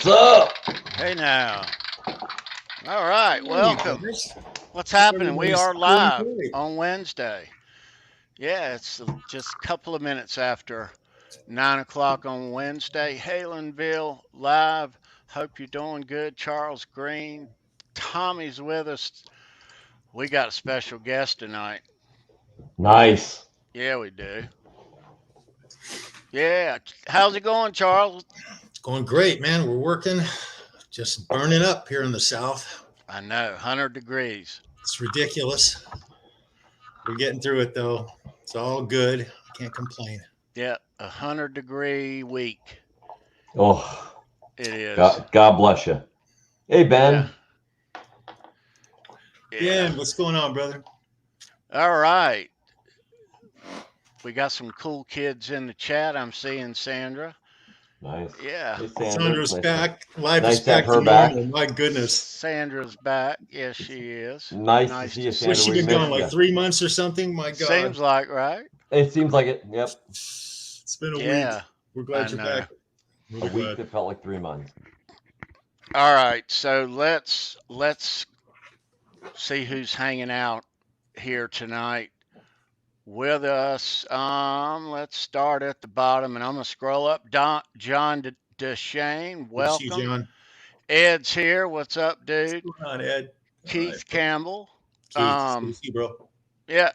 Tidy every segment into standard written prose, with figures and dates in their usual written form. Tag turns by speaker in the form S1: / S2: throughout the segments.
S1: What's up?
S2: Hey now. All right, welcome. What's happening? We are live on Wednesday. Yeah, it's just a couple of minutes after 9 o'clock on Wednesday. Halenville live. Hope you're doing good. Charles Green. Tommy's with us. We got a special guest tonight.
S1: Nice.
S2: Yeah, we do. Yeah. How's it going, Charles?
S3: It's going great, man. We're working, just burning up here in the South.
S2: I know, 100 degrees.
S3: It's ridiculous. We're getting through it, though. It's all good. Can't complain.
S2: Yeah, 100-degree week.
S1: Oh,
S2: It is.
S1: God bless you. Hey, Ben.
S3: Yeah, what's going on, brother?
S2: All right. We got some cool kids in the chat. I'm seeing Sandra.
S1: Nice.
S2: Yeah.
S1: Hey, Sandra.
S3: Sandra's
S1: Nice
S3: back. Life
S1: nice
S3: is
S1: to have
S3: back
S1: her
S3: to
S1: back.
S3: normal. My goodness.
S2: Sandra's back. Yes, she is.
S1: Nice to see you, Sandra.
S3: What's she
S1: We
S3: been gone,
S1: missed
S3: like
S1: ya.
S3: 3 months or something? My God.
S2: Seems like, right?
S1: It seems like it. Yep.
S3: It's been a
S2: Yeah.
S3: week. We're glad
S2: I
S3: you're
S2: know.
S3: back.
S1: A
S3: Really
S1: week
S3: glad.
S1: that felt like 3 months.
S2: All right. So let's see who's hanging out here tonight with us. Let's start at the bottom, and I'm gonna scroll up. John DeShane,
S3: Good to see
S2: welcome.
S3: you, John.
S2: Ed's here. What's up, dude?
S3: What's going on, Ed?
S2: Keith Campbell.
S3: Keith, good to see you, bro.
S2: Yeah.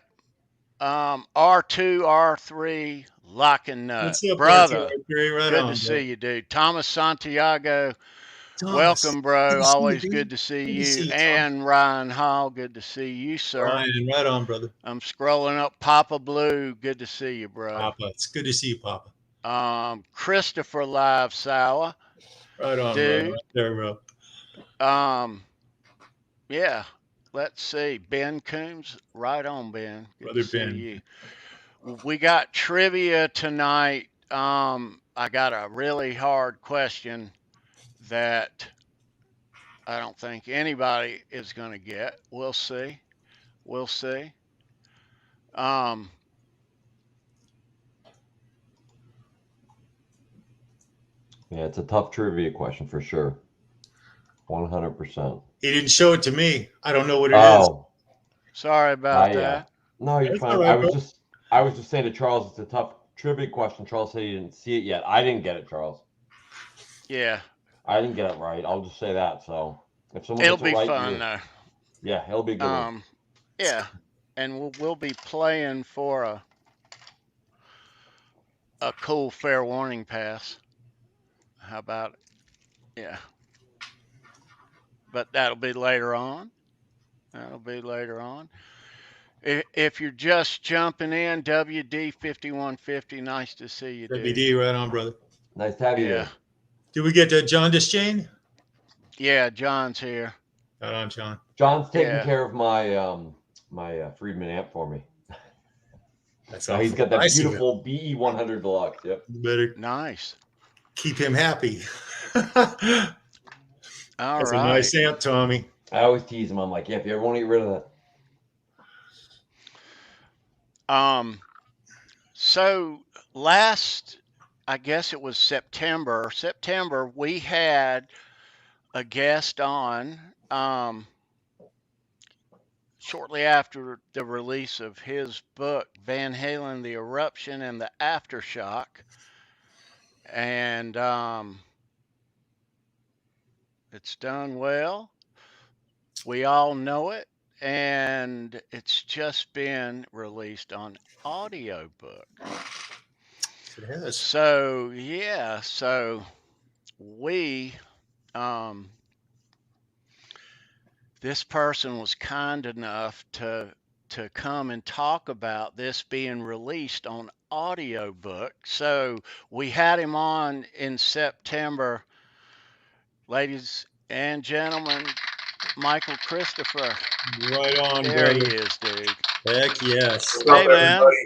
S2: R2, R3, Lock and Nut.
S3: What's up,
S2: Brother,
S3: Gary? Right
S2: good
S3: on,
S2: to
S3: bro.
S2: see you, dude. Thomas Santiago,
S3: Thomas,
S2: welcome, bro.
S3: good to see you,
S2: Always
S3: dude.
S2: good to see
S3: Good to
S2: you.
S3: see you, Tom.
S2: And Ryan Hall, good to see you, sir.
S3: Ryan, right on, brother.
S2: I'm scrolling up. Papa Blue, good to see you, bro.
S3: Papa, it's good to see you, Papa.
S2: Christopher Live Sour,
S3: Right on,
S2: dude.
S3: bro. Right there, bro.
S2: Yeah. Let's see. Ben Coombs, right on, Ben. Good
S3: Brother
S2: to see
S3: Ben.
S2: you. We got trivia tonight. I got a really hard question that I don't think anybody is going to get. We'll see. We'll see.
S1: Yeah, it's a tough trivia question for sure. 100%.
S3: He didn't show it to me. I don't know what it is.
S1: Oh,
S2: Sorry about that.
S1: no, you're
S3: That's
S1: fine.
S3: all right, bro.
S1: I was just saying to Charles, it's a tough trivia question. Charles said he didn't see it yet. I didn't get it, Charles.
S2: Yeah.
S1: I didn't get it right. I'll just say that. So if someone
S2: It'll
S1: gets it
S2: be
S1: right,
S2: fun, though.
S1: yeah, it'll be a good. One.
S2: Yeah. And we'll be playing for a cool fair warning pass. How about it? Yeah. But that'll be later on. That'll be later on. If you're just jumping in, WD 5150, nice to see you, dude.
S3: WD, right on, brother.
S1: Nice to have you
S2: Yeah.
S1: there.
S3: Did we get John Deschain?
S2: Yeah, John's here.
S3: Right on, John.
S1: John's taking
S2: Yeah.
S1: care of my my Friedman amp for me.
S3: That's
S1: So he's
S3: awful.
S1: got that
S3: Nice of him.
S1: beautiful BE 100 Deluxe. Yep.
S3: You better
S2: Nice.
S3: keep him happy.
S2: All
S3: That's
S2: right.
S3: a nice amp, Tommy.
S1: I always tease him. I'm like, yeah, if you ever want to get rid of that.
S2: So last, I guess it was September, we had a guest on shortly after the release of his book, Van Halen, the Eruption and the Aftershock. And it's done well. We all know it. And it's just been released on audiobook.
S3: It has.
S2: So yeah, so we this person was kind enough to come and talk about this being released on audiobook. So we had him on in September. Ladies and gentlemen, Michael Christopher.
S3: Right on,
S2: There he
S3: brother.
S2: is, dude.
S3: Heck yes.
S4: What's up,
S2: Hey, man.
S4: everybody?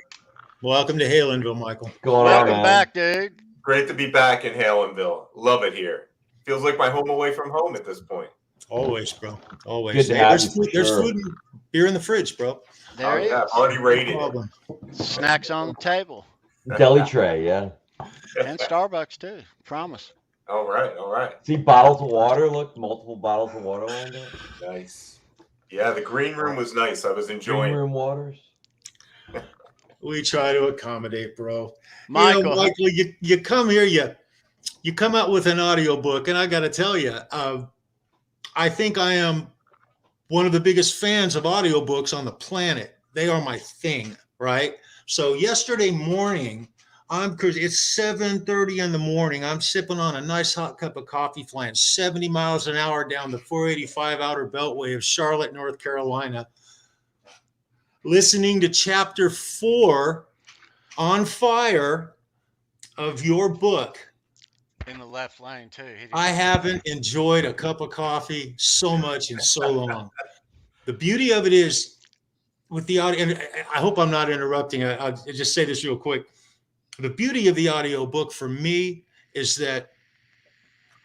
S3: Welcome to Halenville, Michael.
S1: What's going on,
S2: Welcome
S1: man?
S2: back, dude.
S4: Great to be back in Halenville. Love it here. Feels like my home away from home at this point.
S3: Always, bro. Always.
S1: Good to
S3: Hey,
S1: have
S3: there's
S1: you,
S3: food,
S1: for
S3: there's
S1: sure.
S3: food and beer in the fridge, bro.
S2: There he
S4: yeah,
S2: is.
S4: already
S3: No
S4: rated.
S3: problem.
S2: Snacks on the table.
S1: Deli tray, yeah.
S2: And Starbucks, too. Promise.
S4: All right, all right.
S1: See bottles of water. Look, multiple bottles of water lined up.
S4: Nice. Yeah, the green room was nice. I was
S1: Green
S4: enjoying.
S1: room waters.
S3: We try to accommodate, bro.
S2: Michael,
S3: Michael, you come here, you come out with an audiobook, and I got to tell you, I think I am one of the biggest fans of audiobooks on the planet. They are my thing, right? So yesterday morning, it's 7:30 in the morning. I'm sipping on a nice hot cup of coffee, flying 70 miles an hour down the 485 Outer Beltway of Charlotte, North Carolina, listening to chapter 4 on fire of your book.
S2: in the left lane too.
S3: I haven't enjoyed a cup of coffee so much in so long. The beauty of it is with the audio, and I hope I'm not interrupting. I'll just say this real quick. The beauty of the audio book for me is that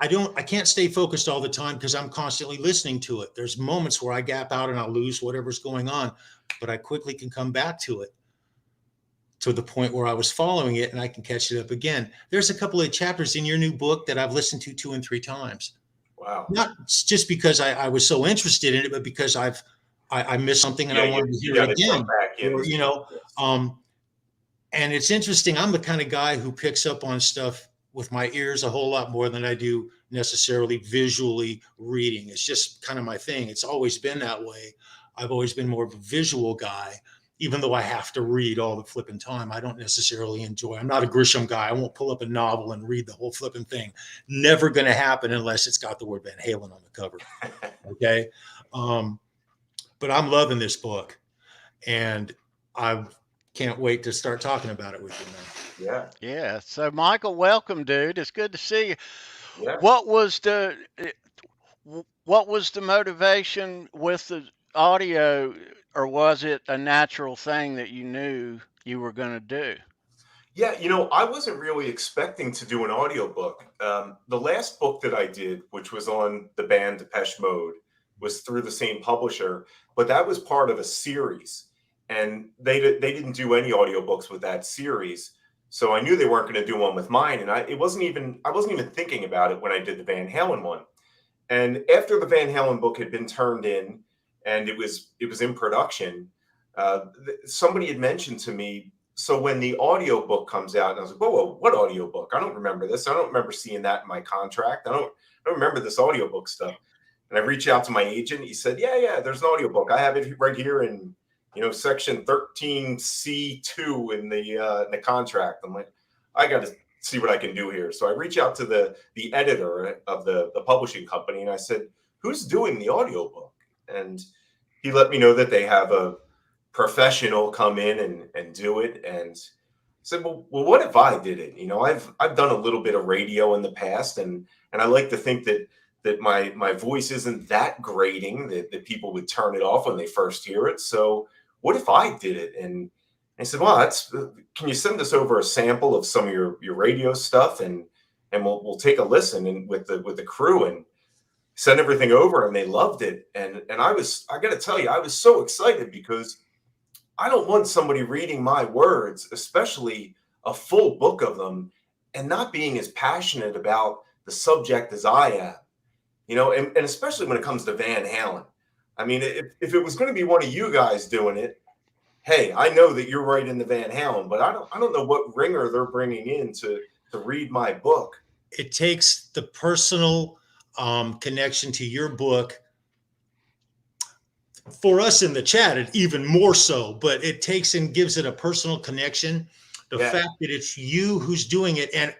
S3: I can't stay focused all the time because I'm constantly listening to it. There's moments where I gap out and I'll lose whatever's going on, but I quickly can come back to it, to the point where I was following it and I can catch it up again. There's a couple of chapters in your new book that I've listened to 2 and 3 times.
S4: Wow.
S3: Not just because I was so interested in it, but because I missed something and I wanted to hear it again. And it's interesting. I'm the kind of guy who picks up on stuff with my ears a whole lot more than I do necessarily visually reading. It's just kind of my thing. It's always been that way. I've always been more of a visual guy, even though I have to read all the flipping time. I don't necessarily enjoy. I'm not a Grisham guy. I won't pull up a novel and read the whole flipping thing. Never going to happen unless it's got the word Van Halen on the cover. Okay. But I'm loving this book, and I can't wait to start talking about it with you now.
S2: Yeah. So Michael, welcome, dude. It's good to see you.
S4: Yeah.
S2: What was the motivation with the audio, or was it a natural thing that you knew you were going to do?
S4: Yeah, I wasn't really expecting to do an audiobook. The last book that I did, which was on the band Depeche Mode, was through the same publisher, but that was part of a series. And they didn't do any audiobooks with that series. So I knew they weren't going to do one with mine. And I wasn't even thinking about it when I did the Van Halen one. And after the Van Halen book had been turned in and it was in production, somebody had mentioned to me, so when the audiobook comes out, and I was like, whoa, what audiobook? I don't remember this. I don't remember seeing that in my contract. I don't remember this audiobook stuff. And I reached out to my agent. He said, yeah, there's an audiobook. I have it right here in section 13C2 in the contract. I'm like, I got to see what I can do here. So I reach out to the editor of the publishing company, and I said, who's doing the audiobook? And he let me know that they have a professional come in and do it. And I said, well, what if I did it? I've done a little bit of radio in the past, and I like to think that my voice isn't that grating that people would turn it off when they first hear it. So what if I did it? And I said, well, can you send us over a sample of some of your radio stuff, and we'll take a listen and with the crew, and send everything over. And they loved it. And I got to tell you, I was so excited because I don't want somebody reading my words, especially a full book of them, and not being as passionate about the subject as I am. And especially when it comes to Van Halen. I mean, if it was going to be one of you guys doing it, hey, I know that you're right in the Van Halen, but I don't know what ringer they're bringing in to read my book.
S3: It takes the personal connection to your book. For us in the chat, it even more so, but it takes and gives it a personal connection. The fact that it's you who's doing it. And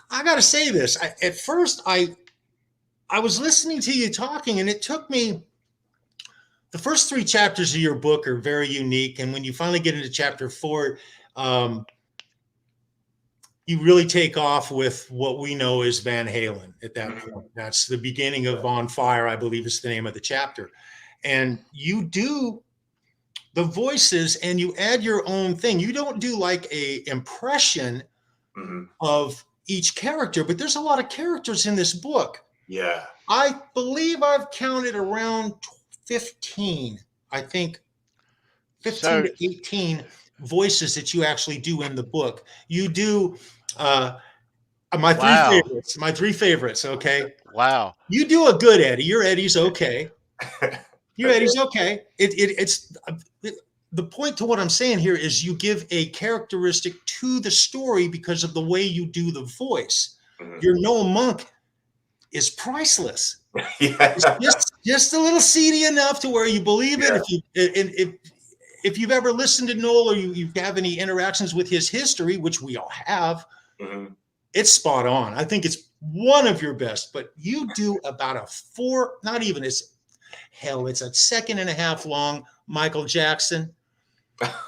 S3: I got to say this. At first, I was listening to you talking, and it took me, the first 3 chapters of your book are very unique. And when you finally get into chapter 4, you really take off with what we know as Van Halen at that point. That's the beginning of On Fire, I believe is the name of the chapter. And you do the voices and you add your own thing. You don't do like a impression of each character, but there's a lot of characters in this book.
S4: Yeah.
S3: I believe I've counted around 15, I think 15 to 18 voices that you actually do in the book. You do My
S2: Wow.
S3: three favorites. My three favorites. Okay.
S2: Wow.
S3: You do a good Eddie. Your Eddie's okay. Your Eddie's okay. It's the point to what I'm saying here is you give a characteristic to the story because of the way you do the voice.
S4: Mhm.
S3: Your Noel Monk is priceless.
S4: Yeah.
S3: It's just a little seedy enough to where you believe it.
S4: Yeah.
S3: If you've ever listened to Noel or you have any interactions with his history, which we all have,
S4: Mhm.
S3: it's spot on. I think it's one of your best, but you do about a four, not even, it's a second and a half long Michael Jackson.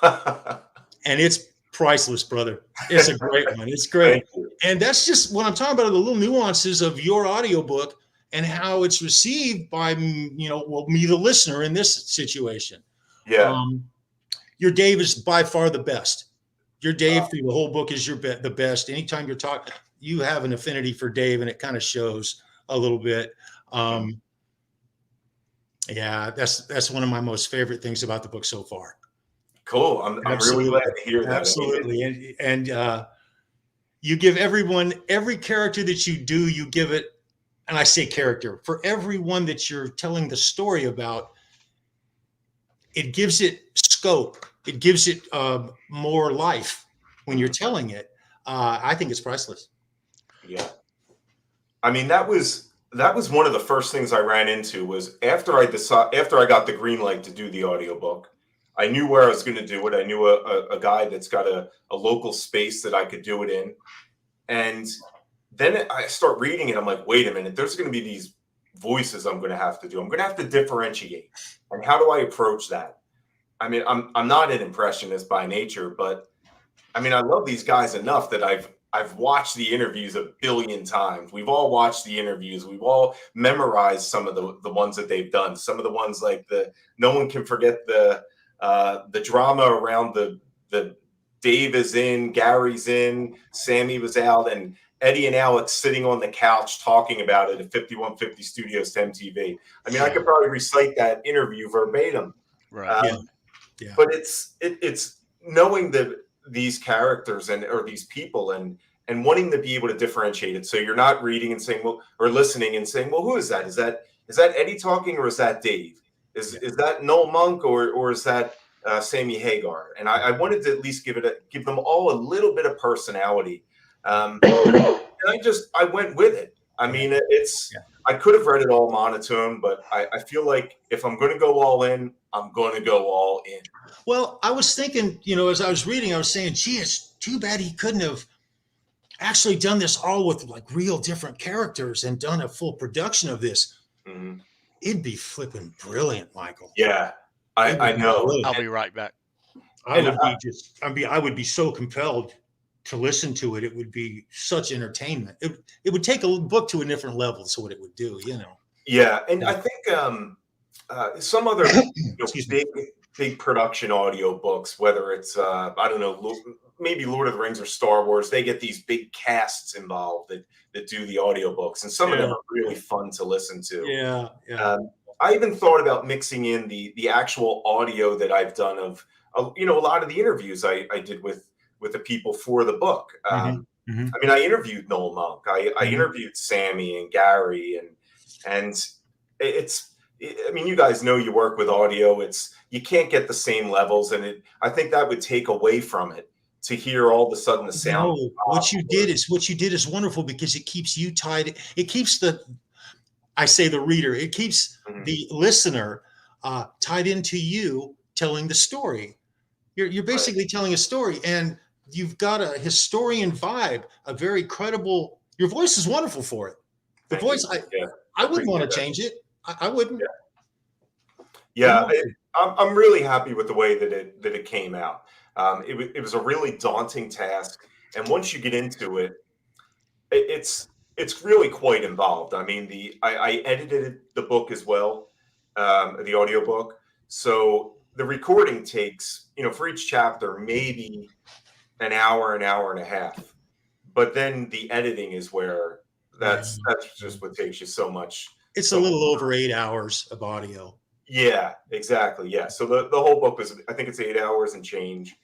S3: And it's priceless, brother. It's a great one. It's great. And that's just what I'm talking about, the little nuances of your audiobook and how it's received by, me, the listener in this situation.
S4: Yeah.
S3: Your Dave is by far the best. Your Dave through the whole book is the best. Anytime you're talking, you have an affinity for Dave, and it kind of shows a little bit. Yeah, that's one of my most favorite things about the book so far.
S4: Cool. I'm really glad to hear that.
S3: Absolutely. And you give every character that you do, you give it, and I say character, for everyone that you're telling the story about, it gives it scope. It gives it more life when you're telling it. I think it's priceless.
S4: Yeah. I mean, that was one of the first things I ran into was after I got the green light to do the audiobook. I knew where I was going to do it. I knew a guy that's got a local space that I could do it in. And then I start reading it. I'm like, wait a minute, there's going to be these voices I'm going to have to do. I'm going to have to differentiate. And how do I approach that? I mean, I'm not an impressionist by nature, but I mean, I love these guys enough that I've watched the interviews a billion times. We've all watched the interviews. We've all memorized some of the ones that they've done. Some of the ones like no one can forget the drama around the Dave is in, Gary's in, Sammy was out, and Eddie and Alex sitting on the couch talking about it at 5150 Studios to MTV. I mean, I could probably recite that interview verbatim.
S2: Right.
S3: Yeah.
S4: But it's knowing these characters or these people and wanting to be able to differentiate it. So you're not reading and saying, well, or listening and saying, well, who is that? Is that Eddie talking or is that Dave? Is that Noel Monk or is that Sammy Hagar? And I wanted to at least give them all a little bit of personality. And I went with it. I mean, I could have read it all monotone, but I feel like if I'm going to go all in, I'm going to go all in.
S3: Well, I was thinking, as I was reading, I was saying, gee, it's too bad he couldn't have actually done this all with like real different characters and done a full production of this. Mm-hmm. It'd be flipping brilliant, Michael.
S4: Yeah, I know.
S2: Brilliant. I'll be right back.
S3: I would be so compelled to listen to it. It would be such entertainment. It would take a book to a different level. So what it would do,
S4: Yeah, and I think some other big production audio books, whether it's I don't know, maybe Lord of the Rings or Star Wars, they get these big casts involved that do the audiobooks, and some of them are really fun to listen to.
S3: Yeah.
S4: I even thought about mixing in the actual audio that I've done of a lot of the interviews I did with the people for the book. I mean, I interviewed Noel Monk, I interviewed Sammy and Gary, and I mean, you guys know you work with audio. You can't get the same levels, and I think that would take away from it to hear all of a sudden the sound.
S3: No, what you did is wonderful because it keeps you tied. It keeps the reader. It keeps the listener tied into you telling the story. You're basically telling a story, and you've got a historian vibe, a very credible. Your voice is wonderful for it. The voice, I wouldn't want to change it. I wouldn't.
S4: Yeah, I'm really happy with the way that it came out. It was a really daunting task, and once you get into it, it's really quite involved. I mean, I edited the book as well, the audiobook. So the recording takes, for each chapter, maybe an hour and a half. But then the editing is where that's just what takes you so much.
S3: It's a little over 8 hours of audio.
S4: Yeah, exactly. Yeah. So the whole book I think it's 8 hours and change.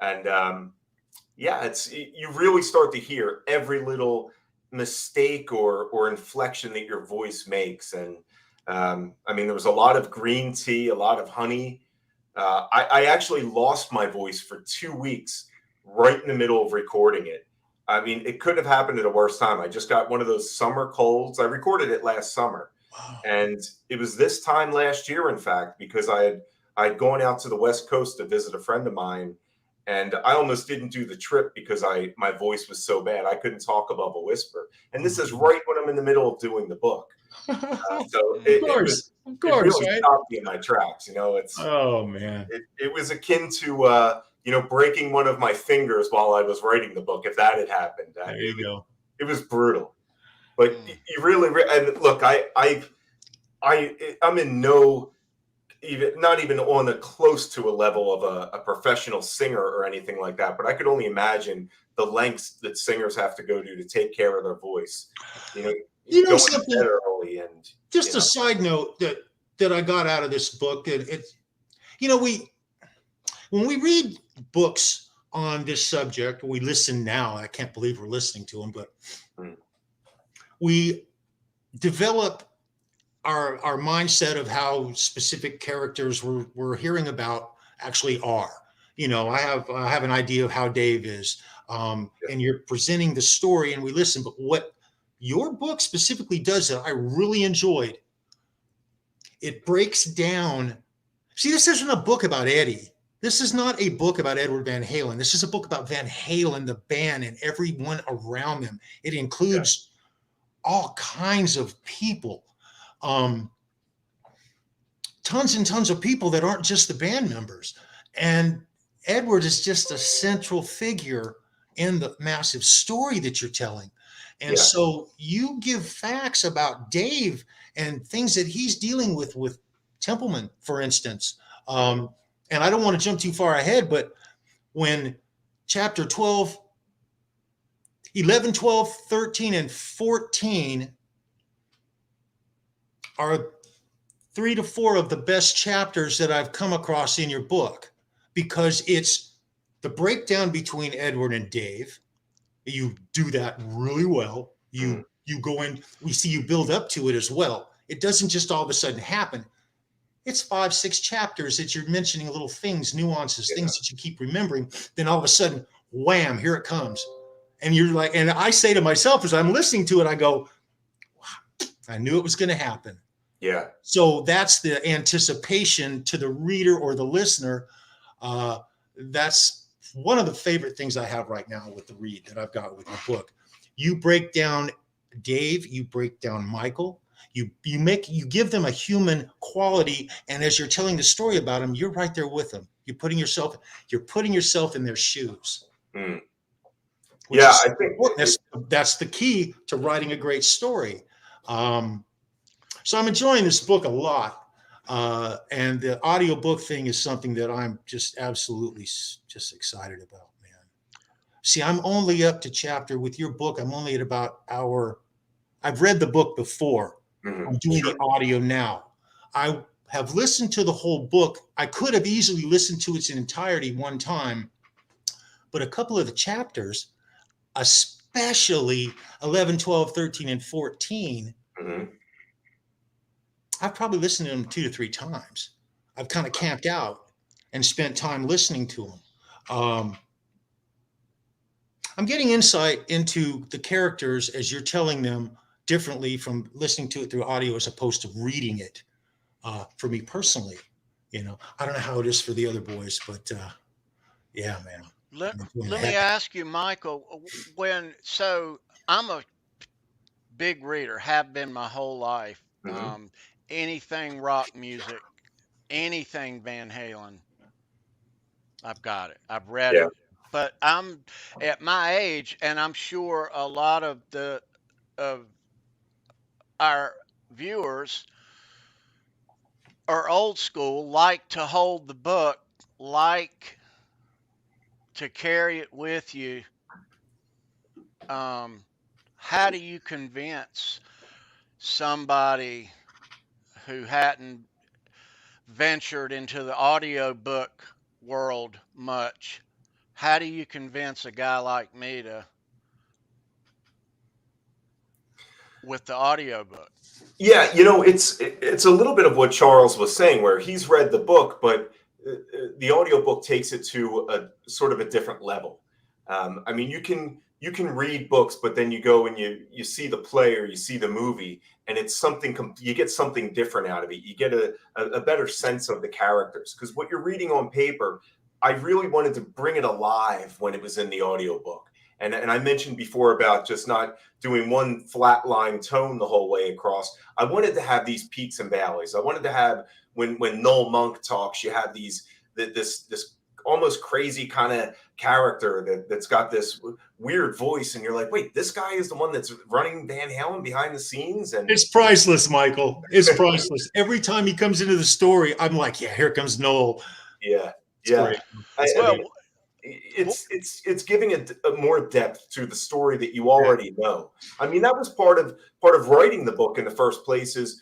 S4: And you really start to hear every little mistake or inflection that your voice makes. And I mean, there was a lot of green tea, a lot of honey. I actually lost my voice for 2 weeks right in the middle of recording it. I mean, it couldn't have happened at a worse time. I just got one of those summer colds. I recorded it last summer.
S3: Wow.
S4: And it was this time last year, in fact, because I'd gone out to the West Coast to visit a friend of mine, and I almost didn't do the trip because my voice was so bad. I couldn't talk above a whisper. And this is right when I'm in the middle of doing the book. So
S3: Of
S4: it
S3: course,
S4: really
S3: right?
S4: stopped me in my tracks. You know,
S3: Oh man,
S4: it was akin to breaking one of my fingers while I was writing the book. If that had happened,
S3: there you go.
S4: It was brutal. But you really, and look, I'm in not even on a close to a level of a professional singer or anything like that. But I could only imagine the lengths that singers have to go to take care of their voice.
S3: You know something?
S4: Early and
S3: just a side note that I got out of this book, and it's, when we read books on this subject, we listen now. I can't believe we're listening to them, but we develop our mindset of how specific characters we're hearing about actually are. I have an idea of how Dave is, and you're presenting the story, and we listen. But what your book specifically does that I really enjoyed, it breaks down. See, this isn't a book about Eddie. This is not a book about Edward Van Halen. This is a book about Van Halen, the band, and everyone around them. It includes all kinds of people, tons and tons of people that aren't just the band members. And Edward is just a central figure in the massive story that you're telling. And so you give facts about Dave and things that he's dealing with Templeman, for instance. And I don't want to jump too far ahead, but when chapter 12, 11, 12, 13, and 14 are 3 to 4 of the best chapters that I've come across in your book, because it's the breakdown between Edward and Dave. You do that really well. You go in, we see you build up to it as well. It doesn't just all of a sudden happen. It's 5, 6 chapters that you're mentioning little things, nuances, things that you keep remembering. Then all of a sudden, wham, here it comes. And you're like, and I say to myself as I'm listening to it, I go, wow, I knew it was going to happen.
S4: Yeah.
S3: So that's the anticipation to the reader or the listener. That's one of the favorite things I have right now with the read that I've got with your book. You break down Dave, you break down Michael, you give them a human quality, and as you're telling the story about them, you're right there with them. You're putting yourself in their shoes.
S4: Yeah, I think
S3: that's the key to writing a great story. So I'm enjoying this book a lot. And the audiobook thing is something that I'm just absolutely just excited about, man. See, I'm only up to chapter with your book. I'm only at about I've read the book before. I'm doing the audio now. I have listened to the whole book. I could have easily listened to its entirety one time, but a couple of the chapters, especially 11, 12, 13, and 14, I've probably listened to them 2 to 3 times. I've kind of camped out and spent time listening to them. I'm getting insight into the characters as you're telling them differently from listening to it through audio as opposed to reading it. For me personally, I don't know how it is for the other boys, but yeah, man.
S2: Let me ask you, Michael, so I'm a big reader, have been my whole life. Anything rock music, anything Van Halen, I've got it. I've read it. But I'm at my age, and I'm sure a lot of our viewers are old school, like to hold the book, like to carry it with you. How do you convince somebody who hadn't ventured into the audiobook world much? How do you convince a guy like me to with the audiobook?
S4: Yeah, it's a little bit of what Charles was saying, where he's read the book, but the audiobook takes it to a sort of a different level. I mean, you can read books, but then you go and you see the play or you see the movie, and it's something you get something different out of it. You get a better sense of the characters, because what you're reading on paper, I really wanted to bring it alive when it was in the audiobook. And I mentioned before about just not doing one flat line tone the whole way across. I wanted to have these peaks and valleys. I wanted to have, when Noel Monk talks, you have this almost crazy kind of character that's got this weird voice, and you're like, wait, this guy is the one that's running Van Halen behind the scenes. And
S3: it's priceless, Michael. It's priceless. Every time he comes into the story, I'm like, yeah, here comes Noel.
S4: Yeah,
S3: It's
S4: great. It's giving it a more depth to the story that you already know. I mean, that was part of writing the book in the first place. Is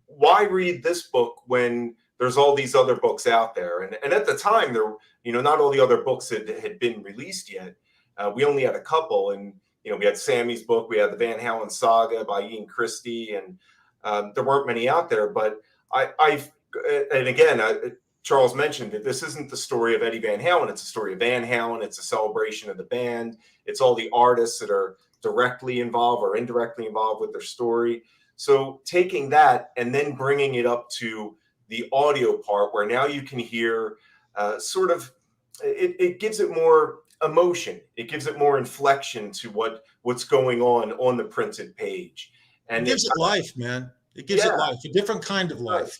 S4: why read this book when there's all these other books out there? And at the time, there, not all the other books had been released yet. We only had a couple, and we had Sammy's book, we had the Van Halen Saga by Ian Christie, and there weren't many out there. But Charles mentioned that this isn't the story of Eddie Van Halen. It's a story of Van Halen. It's a celebration of the band. It's all the artists that are directly involved or indirectly involved with their story. So taking that and then bringing it up to the audio part, where now you can hear it gives it more emotion. It gives it more inflection to what's going on the printed page. And
S3: it gives it life, man. It gives it life, a different kind of life.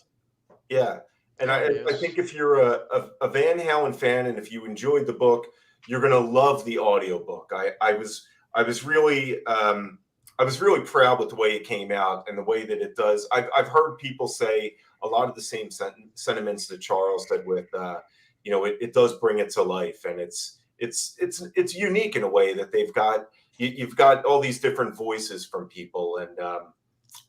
S4: Yeah. And I think if you're a Van Halen fan, and if you enjoyed the book, you're going to love the audiobook. I was really proud with the way it came out and the way that it does. I've heard people say a lot of the same sentiments that Charles said with, it does bring it to life, and it's unique in a way that you've got all these different voices from people, and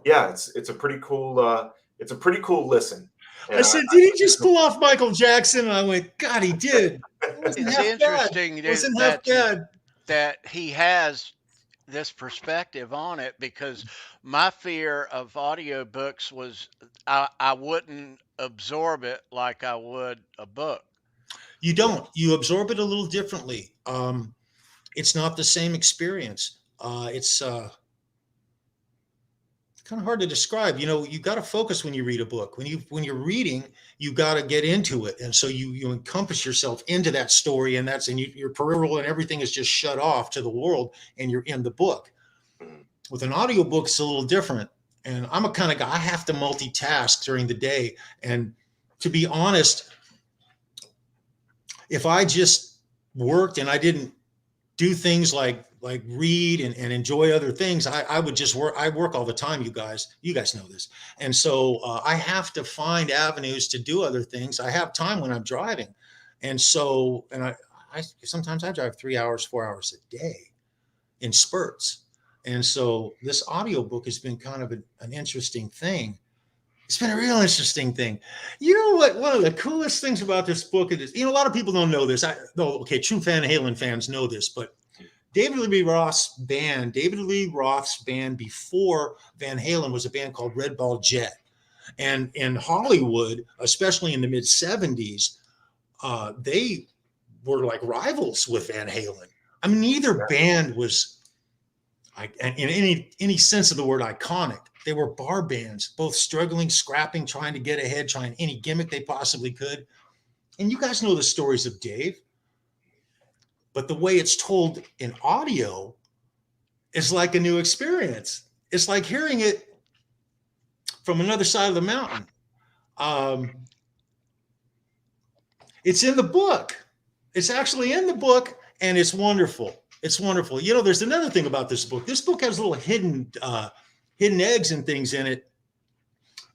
S4: it's a pretty cool listen.
S3: And I said, did he just pull off Michael Jackson? And I went, God, he did.
S2: It's interesting that he has this perspective on it, because my fear of audiobooks was I wouldn't absorb it like I would a book.
S3: You don't. You absorb it a little differently. It's not the same experience. It's kind of hard to describe. You got to focus when you read a book. When you're reading, you got to get into it, and so you encompass yourself into that story, and your peripheral and everything is just shut off to the world, and you're in the book. With an audiobook, it's a little different. And I'm a kind of guy, I have to multitask during the day. And to be honest, if I just worked and I didn't do things like read and enjoy other things, I would just work. I work all the time, you guys know this. And so I have to find avenues to do other things. I have time when I'm driving. And so, I sometimes I drive 3 hours, 4 hours a day in spurts. And so this audiobook has been kind of an interesting thing. It's been a real interesting thing. You know what? One of the coolest things about this book is, a lot of people don't know this. True Van Halen fans know this, but David Lee Roth's band before Van Halen was a band called Red Ball Jet. And in Hollywood, especially in the mid 70s, they were like rivals with Van Halen. I mean, neither band was in any sense of the word iconic. They were bar bands, both struggling, scrapping, trying to get ahead, trying any gimmick they possibly could. And you guys know the stories of Dave. But the way it's told in audio is like a new experience. It's like hearing it from another side of the mountain. It's in the book. It's actually in the book, and it's wonderful. It's wonderful. There's another thing about this book. This book has little hidden eggs and things in it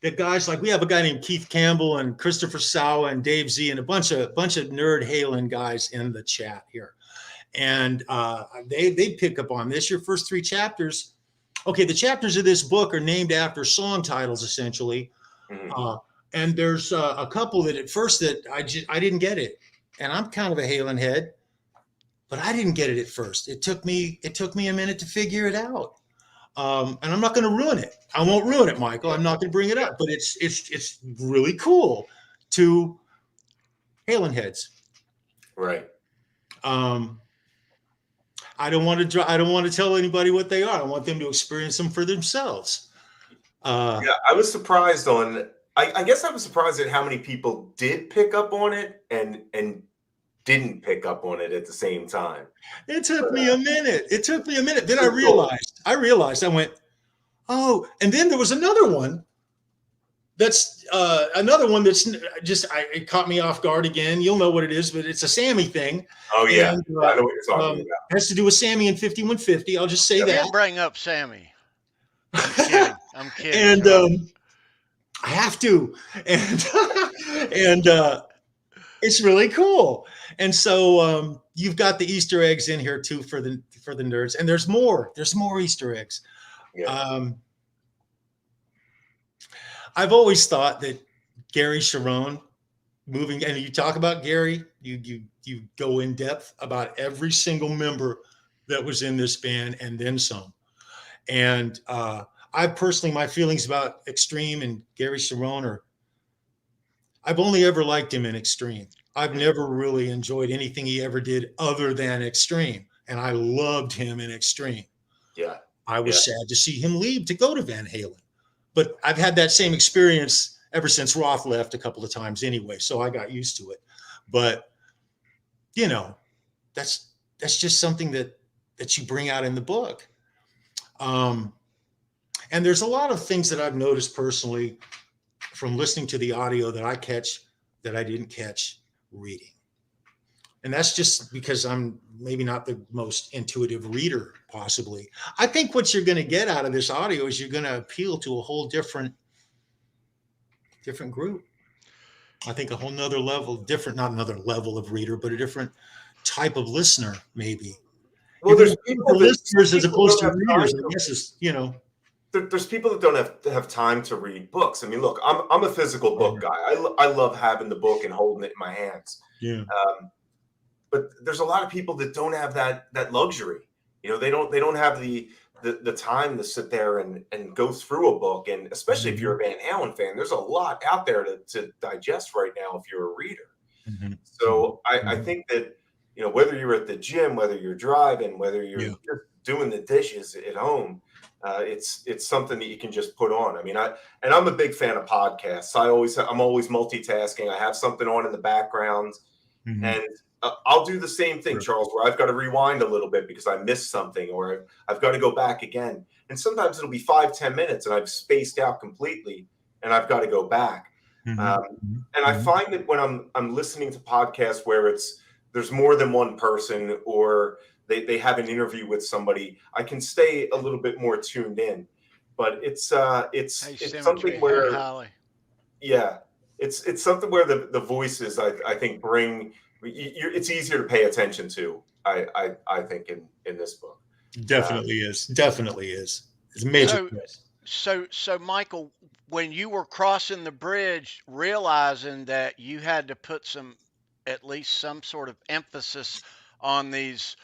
S3: that guys like, we have a guy named Keith Campbell and Christopher Sawa and Dave Z and a bunch of nerd Halen guys in the chat here. And they pick up on this. Your first 3 chapters. Okay, the chapters of this book are named after song titles, essentially. Mm-hmm. And there's a couple that at first that I didn't get it. And I'm kind of a Halen head, but I didn't get it at first. It took me a minute to figure it out. And I'm not going to ruin it. I won't ruin it, Michael. I'm not going to bring it up, but it's really cool to Halen heads.
S4: Right.
S3: I don't want to tell anybody what they are. I want them to experience them for themselves.
S4: Yeah, I was surprised on. I guess I was surprised at how many people did pick up on it and didn't pick up on it at the same time.
S3: It took me a minute. Then I realized. I went, oh, and then there was another one. That's it caught me off guard again. You'll know what it is, but it's a Sammy thing.
S4: Oh yeah, and, I know what you're talking about.
S3: It has to do with Sammy and 5150. I'll just say that.
S2: Didn't bring up Sammy. I'm kidding.
S3: And I have to, and it's really cool. And so you've got the Easter eggs in here too for the nerds, and there's more Easter eggs.
S4: Yeah.
S3: I've always thought that Gary Sharon moving, and you talk about Gary, you go in depth about every single member that was in this band and then some. And I personally, my feelings about Extreme and Gary Sharon are, I've only ever liked him in Extreme. I've never really enjoyed anything he ever did other than Extreme. And I loved him in Extreme.
S4: Yeah.
S3: I was sad to see him leave to go to Van Halen. But I've had that same experience ever since Roth left a couple of times anyway. So I got used to it. But, you know, that's just something that you bring out in the book. And there's a lot of things that I've noticed personally from listening to the audio that I catch that I didn't catch reading. And that's just because I'm maybe not the most intuitive reader, possibly. I think what you're going to get out of this audio is you're going to appeal to a whole different group. I think a whole nother level, not another level of reader, but a different type of listener, maybe.
S4: Well, there's people
S3: listeners as opposed to readers, I guess, is, you know.
S4: There's people that don't have time to read books. I mean, look, I'm a physical book guy. I love having the book and holding it in my hands.
S3: Yeah.
S4: But there's a lot of people that don't have that luxury. You know, they don't have the time to sit there and go through a book. And especially if you're a Van Halen fan, there's a lot out there to digest right now if you're a reader.
S3: Mm-hmm.
S4: So I think that, you know, whether you're at the gym, whether you're driving, whether you're just doing the dishes at home, it's something that you can just put on. I mean, I'm a big fan of podcasts. I'm always multitasking. I have something on in the background, and I'll do the same thing, Charles, where I've got to rewind a little bit because I missed something, or I've got to go back again. And sometimes it'll be 5-10 minutes, and I've spaced out completely, and I've got to go back. And I find that when I'm listening to podcasts where there's more than one person, or they have an interview with somebody, I can stay a little bit more tuned in. But it's something where, it's something where the voices I think bring. It's easier to pay attention to. I think in this book.
S3: Definitely is. It's a major twist.
S2: So Michael, when you were crossing the bridge, realizing that you had to put at least some sort of emphasis on these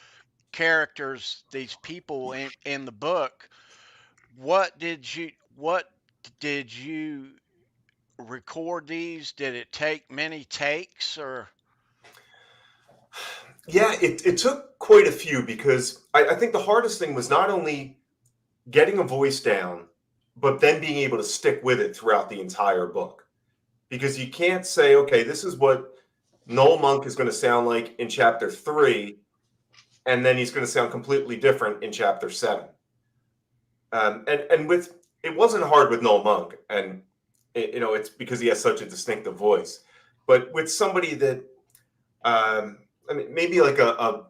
S2: characters, these people in the book, what did you record these? Did it take many takes, or?
S4: Yeah, it took quite a few, because I think the hardest thing was not only getting a voice down, but then being able to stick with it throughout the entire book. Because you can't say, okay, this is what Noel Monk is going to sound like in chapter 3, and then he's going to sound completely different in chapter 7. And it wasn't hard with Noel Monk, and it's because he has such a distinctive voice. But with somebody that, I mean, maybe like a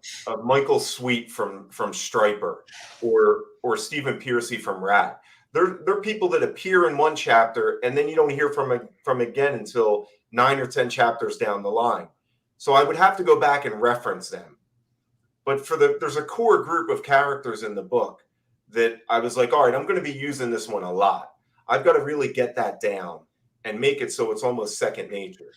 S4: Michael Sweet from Stryper, or Stephen Piercy from Rat. They're people that appear in one chapter, and then you don't hear from again until 9 or 10 chapters down the line. So I would have to go back and reference them. But there's a core group of characters in the book that I was like, all right, I'm going to be using this one a lot. I've got to really get that down and make it so it's almost second nature.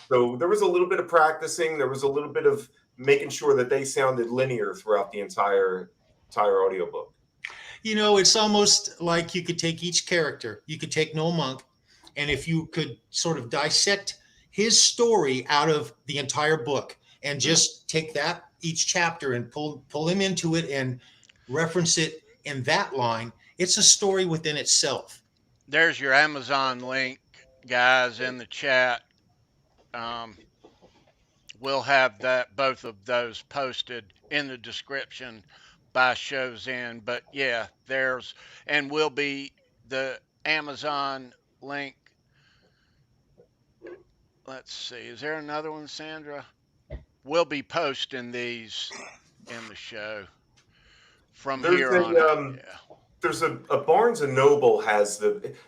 S4: So there was a little bit of practicing. There was a little bit of making sure that they sounded linear throughout the entire audiobook.
S3: it's almost like you could take each character. You could take Noel Monk, and if you could sort of dissect his story out of the entire book and just take that each chapter and pull him into it and reference it in that line, it's a story within itself.
S2: There's your Amazon link, guys, in the chat. We'll have both of those posted in the description by show's end. But yeah, will be the Amazon link. Let's see. Is there another one, Sandra? We'll be posting these in the show from here on out. Yeah.
S4: There's a Barnes and Noble has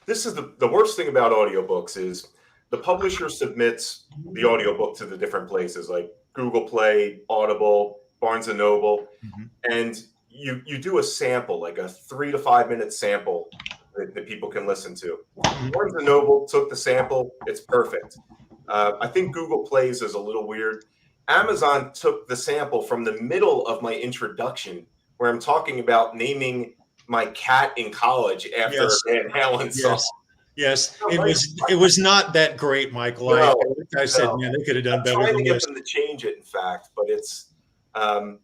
S4: this is the worst thing about audiobooks is the publisher submits the audiobook to the different places like Google Play, Audible, Barnes and Noble, and you do a sample, like a 3 to 5 minute sample that people can listen to. Barnes and Noble took the sample, it's perfect. I think Google Plays is a little weird. Amazon took the sample from the middle of my introduction where I'm talking about naming my cat in college after Van Halen song.
S3: Yes, it was not that great, Michael.
S4: No,
S3: I said, man, they could have done better.
S4: I'm trying to get them to change it, in fact, but it's I've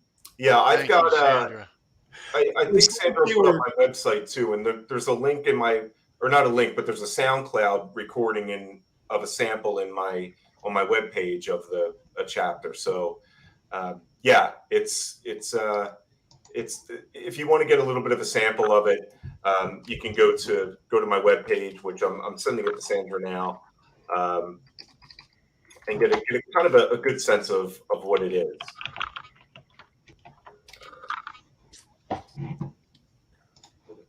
S4: got
S2: Sandra.
S4: I think Sandra put up my website too, and there's a link in my, or not a link, but there's a SoundCloud recording of a sample on my webpage of a chapter. So it's if you want to get a little bit of a sample of it, you can go to my webpage, which I'm sending it to Sandra now, and get a kind of a good sense of what it is.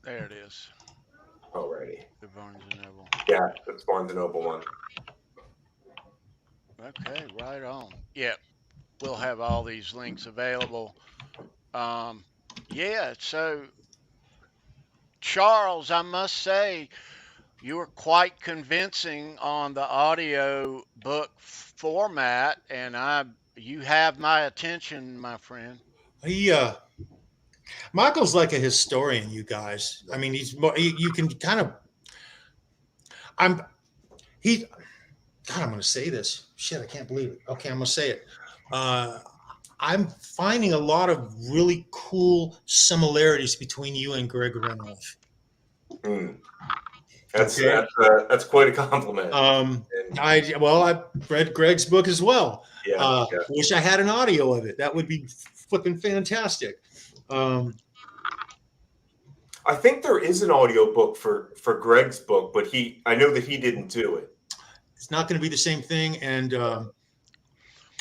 S2: There it is.
S4: Alrighty.
S2: The Barnes and Noble.
S4: Yeah, that's Barnes and Noble one.
S2: Okay, right on. Yep, we'll have all these links available. So Charles, I must say, you were quite convincing on the audio book format, and you have my attention, my friend.
S3: Michael's like a historian, you guys. I mean, you can kind of, I'm going to say this. Shit, I can't believe it. Okay, I'm going to say it. I'm finding a lot of really cool similarities between you and Greg Renoff.
S4: That's quite a compliment.
S3: I read Greg's book as well.
S4: Yeah.
S3: Wish I had an audio of it. That would be flipping fantastic.
S4: I think there is an audio book for Greg's book, but I know that he didn't do it.
S3: It's not going to be the same thing, and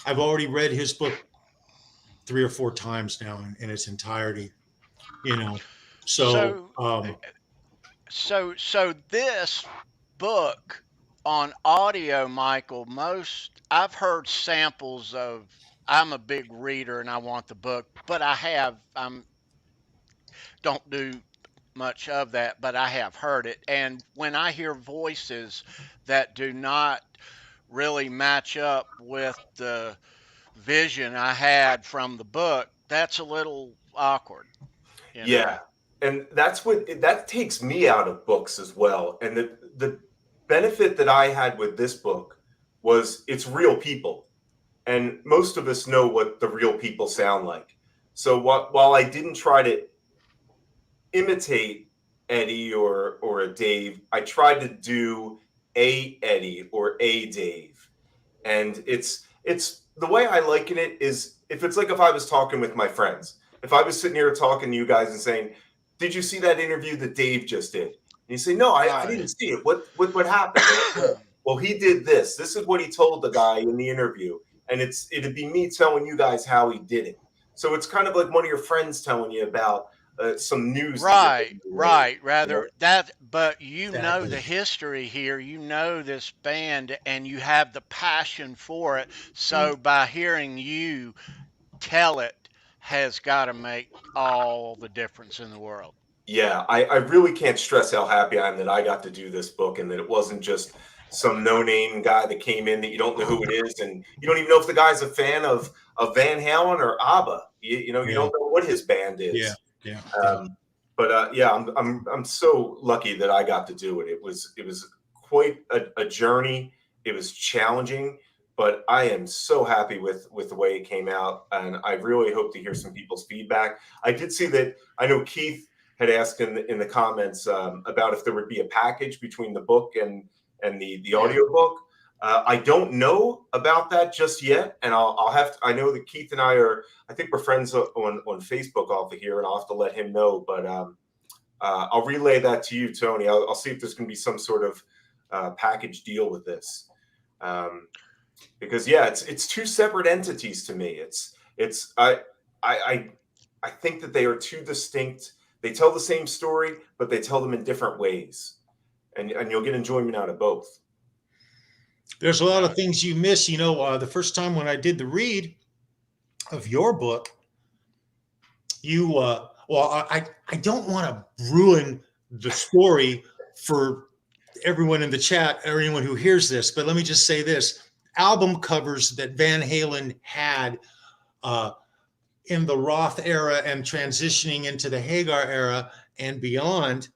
S3: I've already read his book 3 or 4 times now in its entirety. So
S2: this book on audio, Michael, I've heard samples of. I'm a big reader and I want the book, but don't do much of that, but I have heard it. And when I hear voices that do not really match up with the vision I had from the book, that's a little awkward.
S4: Yeah. And that takes me out of books as well. And the benefit that I had with this book was it's real people. And most of us know what the real people sound like. So while I didn't try to imitate Eddie or a Dave, I tried to do a Eddie or a Dave. And it's the way I liken it is if I was talking with my friends, if I was sitting here talking to you guys and saying, did you see that interview that Dave just did? And you say, no, I didn't see it. What happened? Well, he did this. This is what he told the guy in the interview. And it'd be me telling you guys how he did it. So it's kind of like one of your friends telling you about some news.
S2: Right. Rather that, but know the history here. You know this band, and you have the passion for it. So by hearing you tell it has got to make all the difference in the world.
S4: Yeah, I really can't stress how happy I am that I got to do this book and that it wasn't just some no-name guy that came in that you don't know who it is, and you don't even know if the guy's a fan of Van Halen or ABBA. You don't know what his band is.
S3: Yeah.
S4: But yeah, I'm so lucky that I got to do it. It was quite a journey. It was challenging, but I am so happy with the way it came out, and I really hope to hear some people's feedback. I did see that. I know Keith had asked in the comments about if there would be a package between the book and the audio book. I don't know about that just yet, and I'll have to. I know that Keith and I think we're friends on Facebook off of here, and I'll have to let him know. But I'll relay that to you, Tony. I'll see if there's going to be some sort of package deal with this, because yeah, it's two separate entities to me. I think that they are two distinct. They tell the same story, but they tell them in different ways, and you'll get enjoyment out of both.
S3: There's a lot of things you miss. The first time when I did the read of your book, I don't want to ruin the story for everyone in the chat, or anyone who hears this, but let me just say this. Album covers that Van Halen had in the Roth era and transitioning into the Hagar era and beyond,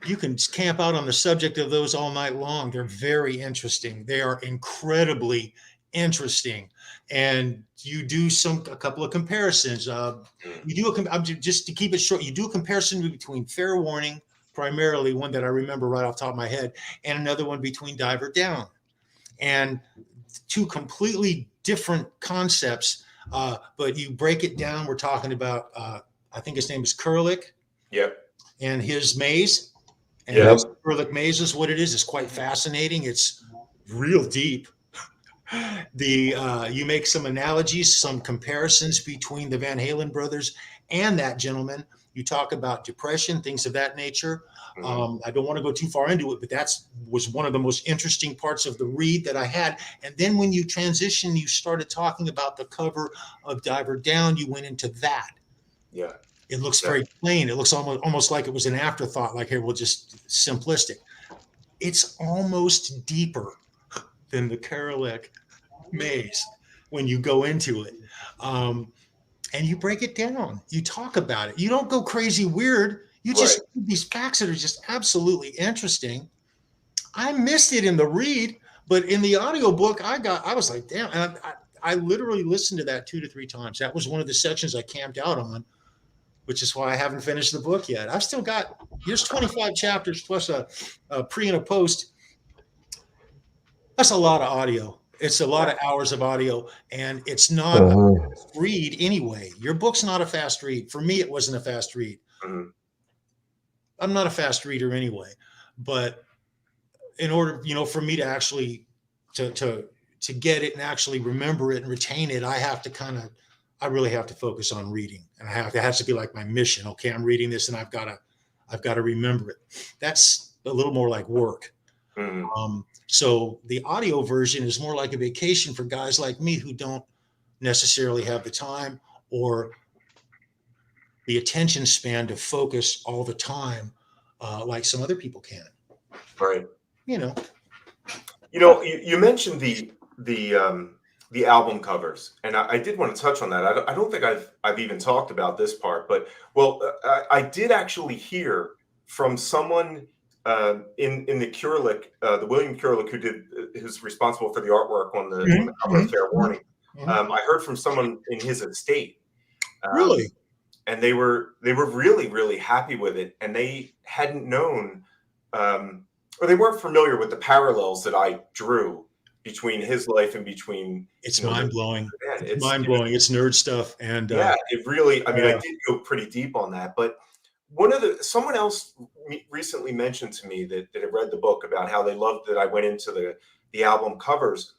S3: you can camp out on the subject of those all night long. They're very interesting. They are incredibly interesting. And you do a couple of comparisons. Just to keep it short, you do a comparison between Fair Warning, primarily one that I remember right off the top of my head, and another one between Diver Down. And two completely different concepts, but you break it down. We're talking about, I think his name is Kurlik.
S4: Yep.
S3: And his maze. And
S1: Yep.
S3: Kurlik maze is what it is. It's quite fascinating. It's real deep. You make some analogies, some comparisons between the Van Halen brothers and that gentleman. You talk about depression, things of that nature. I don't want to go too far into it, but was one of the most interesting parts of the read that I had. And then when you transition, you started talking about the cover of Diver Down. You went into that.
S4: Yeah.
S3: It looks very plain. It looks almost like it was an afterthought, like, here, we'll just simplistic. It's almost deeper than the Kurlik maze when you go into it. And you break it down. You talk about it. You don't go crazy weird. You just these facts that are just absolutely interesting. I missed it in the read, but in the audiobook, I was like, damn. And I literally listened to that 2 to 3 times. That was one of the sections I camped out on, which is why I haven't finished the book yet. I've still got, here's 25 chapters plus a pre and a post. That's a lot of audio. It's a lot of hours of audio, and it's not a fast read anyway. Your book's not a fast read. For me, it wasn't a fast read. I'm not a fast reader anyway, but in order, for me to actually to get it and actually remember it and retain it, I really have to focus on reading, and it has to be like my mission. Okay, I'm reading this, and I've got to remember it. That's a little more like work. So the audio version is more like a vacation for guys like me who don't necessarily have the time or the attention span to focus all the time like some other people can.
S4: Right.
S3: You
S4: mentioned the album covers, and I did want to touch on that. I don't think I've even talked about this part, but I did actually hear from someone in the Kurlik, the William Kurlik, who's responsible for the artwork on the cover of Fair Warning. I heard from someone in his estate.
S3: Really?
S4: And they were really, really happy with it, and they hadn't known, or they weren't familiar with the parallels that I drew between his life and between.
S3: It's mind blowing. It's mind blowing. It's nerd stuff, and
S4: it really. I mean, I did go pretty deep on that, but someone else recently mentioned to me that had read the book about how they loved that I went into the album covers,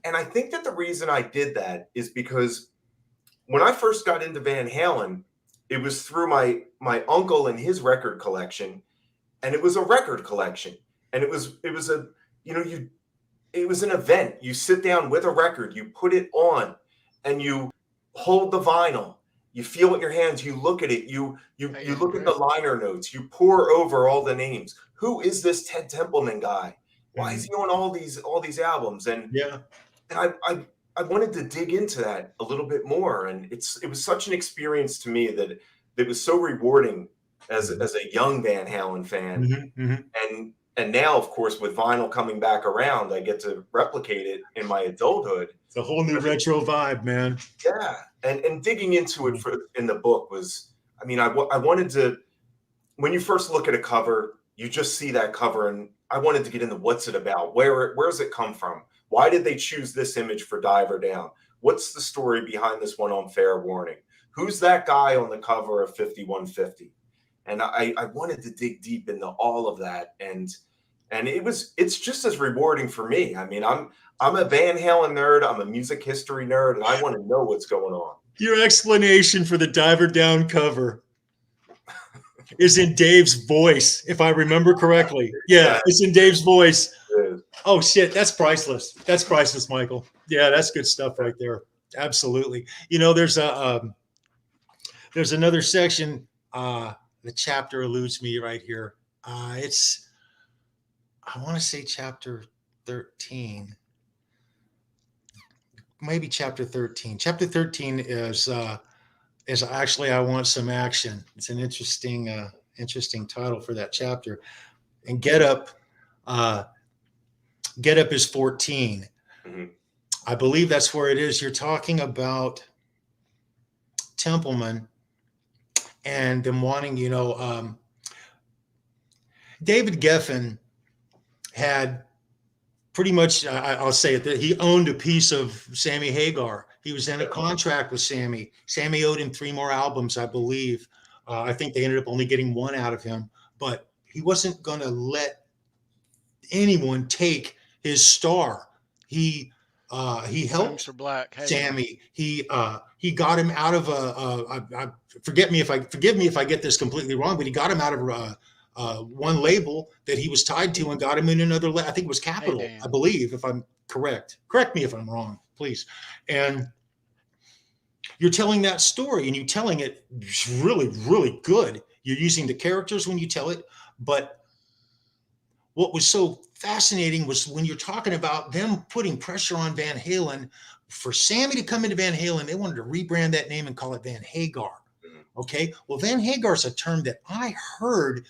S4: and I think that the reason I did that is because when I first got into Van Halen, it was through my uncle and his record collection, and it was a record collection, and it was an event. You sit down with a record, you put it on, and you hold the vinyl. You feel it in your hands. You look at it. You look at the liner notes. You pore over all the names. Who is this Ted Templeman guy? Why is he on all these albums? And I wanted to dig into that a little bit more. And it was such an experience to me that it was so rewarding as a young Van Halen fan. And now, of course, with vinyl coming back around, I get to replicate it in my adulthood.
S3: It's a whole new retro vibe, man.
S4: Yeah, and digging into it in the book was, I mean, I wanted to, when you first look at a cover, you just see that cover, and I wanted to get into what's it about, where's it come from, why did they choose this image for Diver Down, what's the story behind this one on Fair Warning, who's that guy on the cover of 5150, and I wanted to dig deep into all of that, and it's just as rewarding for me. I mean, I'm a Van Halen nerd, I'm a music history nerd, and I want to know what's going on.
S3: Your explanation for the Diver Down cover is in Dave's voice, if I remember correctly. Yeah, it's in Dave's voice. Oh shit, that's priceless. That's priceless, Michael. Yeah, that's good stuff right there. Absolutely. You know, there's another section. The chapter eludes me right here. I want to say chapter 13. Maybe chapter 13. Chapter 13 is actually I Want Some Action. It's an interesting title for that chapter. And Get Up is 14.
S4: Mm-hmm.
S3: I believe that's where it is. You're talking about Templeman and them wanting, David Geffen had pretty much, I'll say it, that he owned a piece of Sammy Hagar. He was in a contract with Sammy. Sammy owed him 3 more albums, I believe. I think they ended up only getting 1 out of him, but he wasn't going to let anyone take his star. He helped
S2: Black. Hey.
S3: Sammy. He got him out of forgive me if I get this completely wrong, but he got him out of one label that he was tied to and got him in another. I think it was Capitol, I believe, if I'm correct. Correct me if I'm wrong, please. And you're telling that story, and you're telling it really, really good. You're using the characters when you tell it, but what was so fascinating was when you're talking about them putting pressure on Van Halen for Sammy to come into Van Halen, they wanted to rebrand that name and call it Van Hagar. Okay. Well, Van Hagar is a term that I heard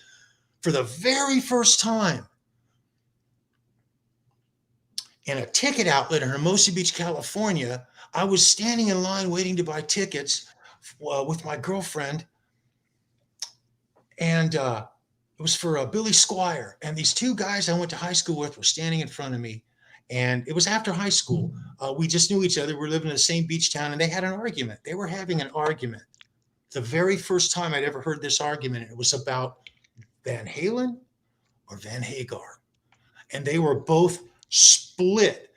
S3: for the very first time in a ticket outlet in Hermosa Beach, California. I was standing in line waiting to buy tickets with my girlfriend. And, it was for Billy Squire, and these 2 guys I went to high school with were standing in front of me, and it was after high school. We just knew each other. We were living in the same beach town, and they had an argument. They were having an argument. The very first time I'd ever heard this argument, it was about Van Halen or Van Hagar, and they were both split.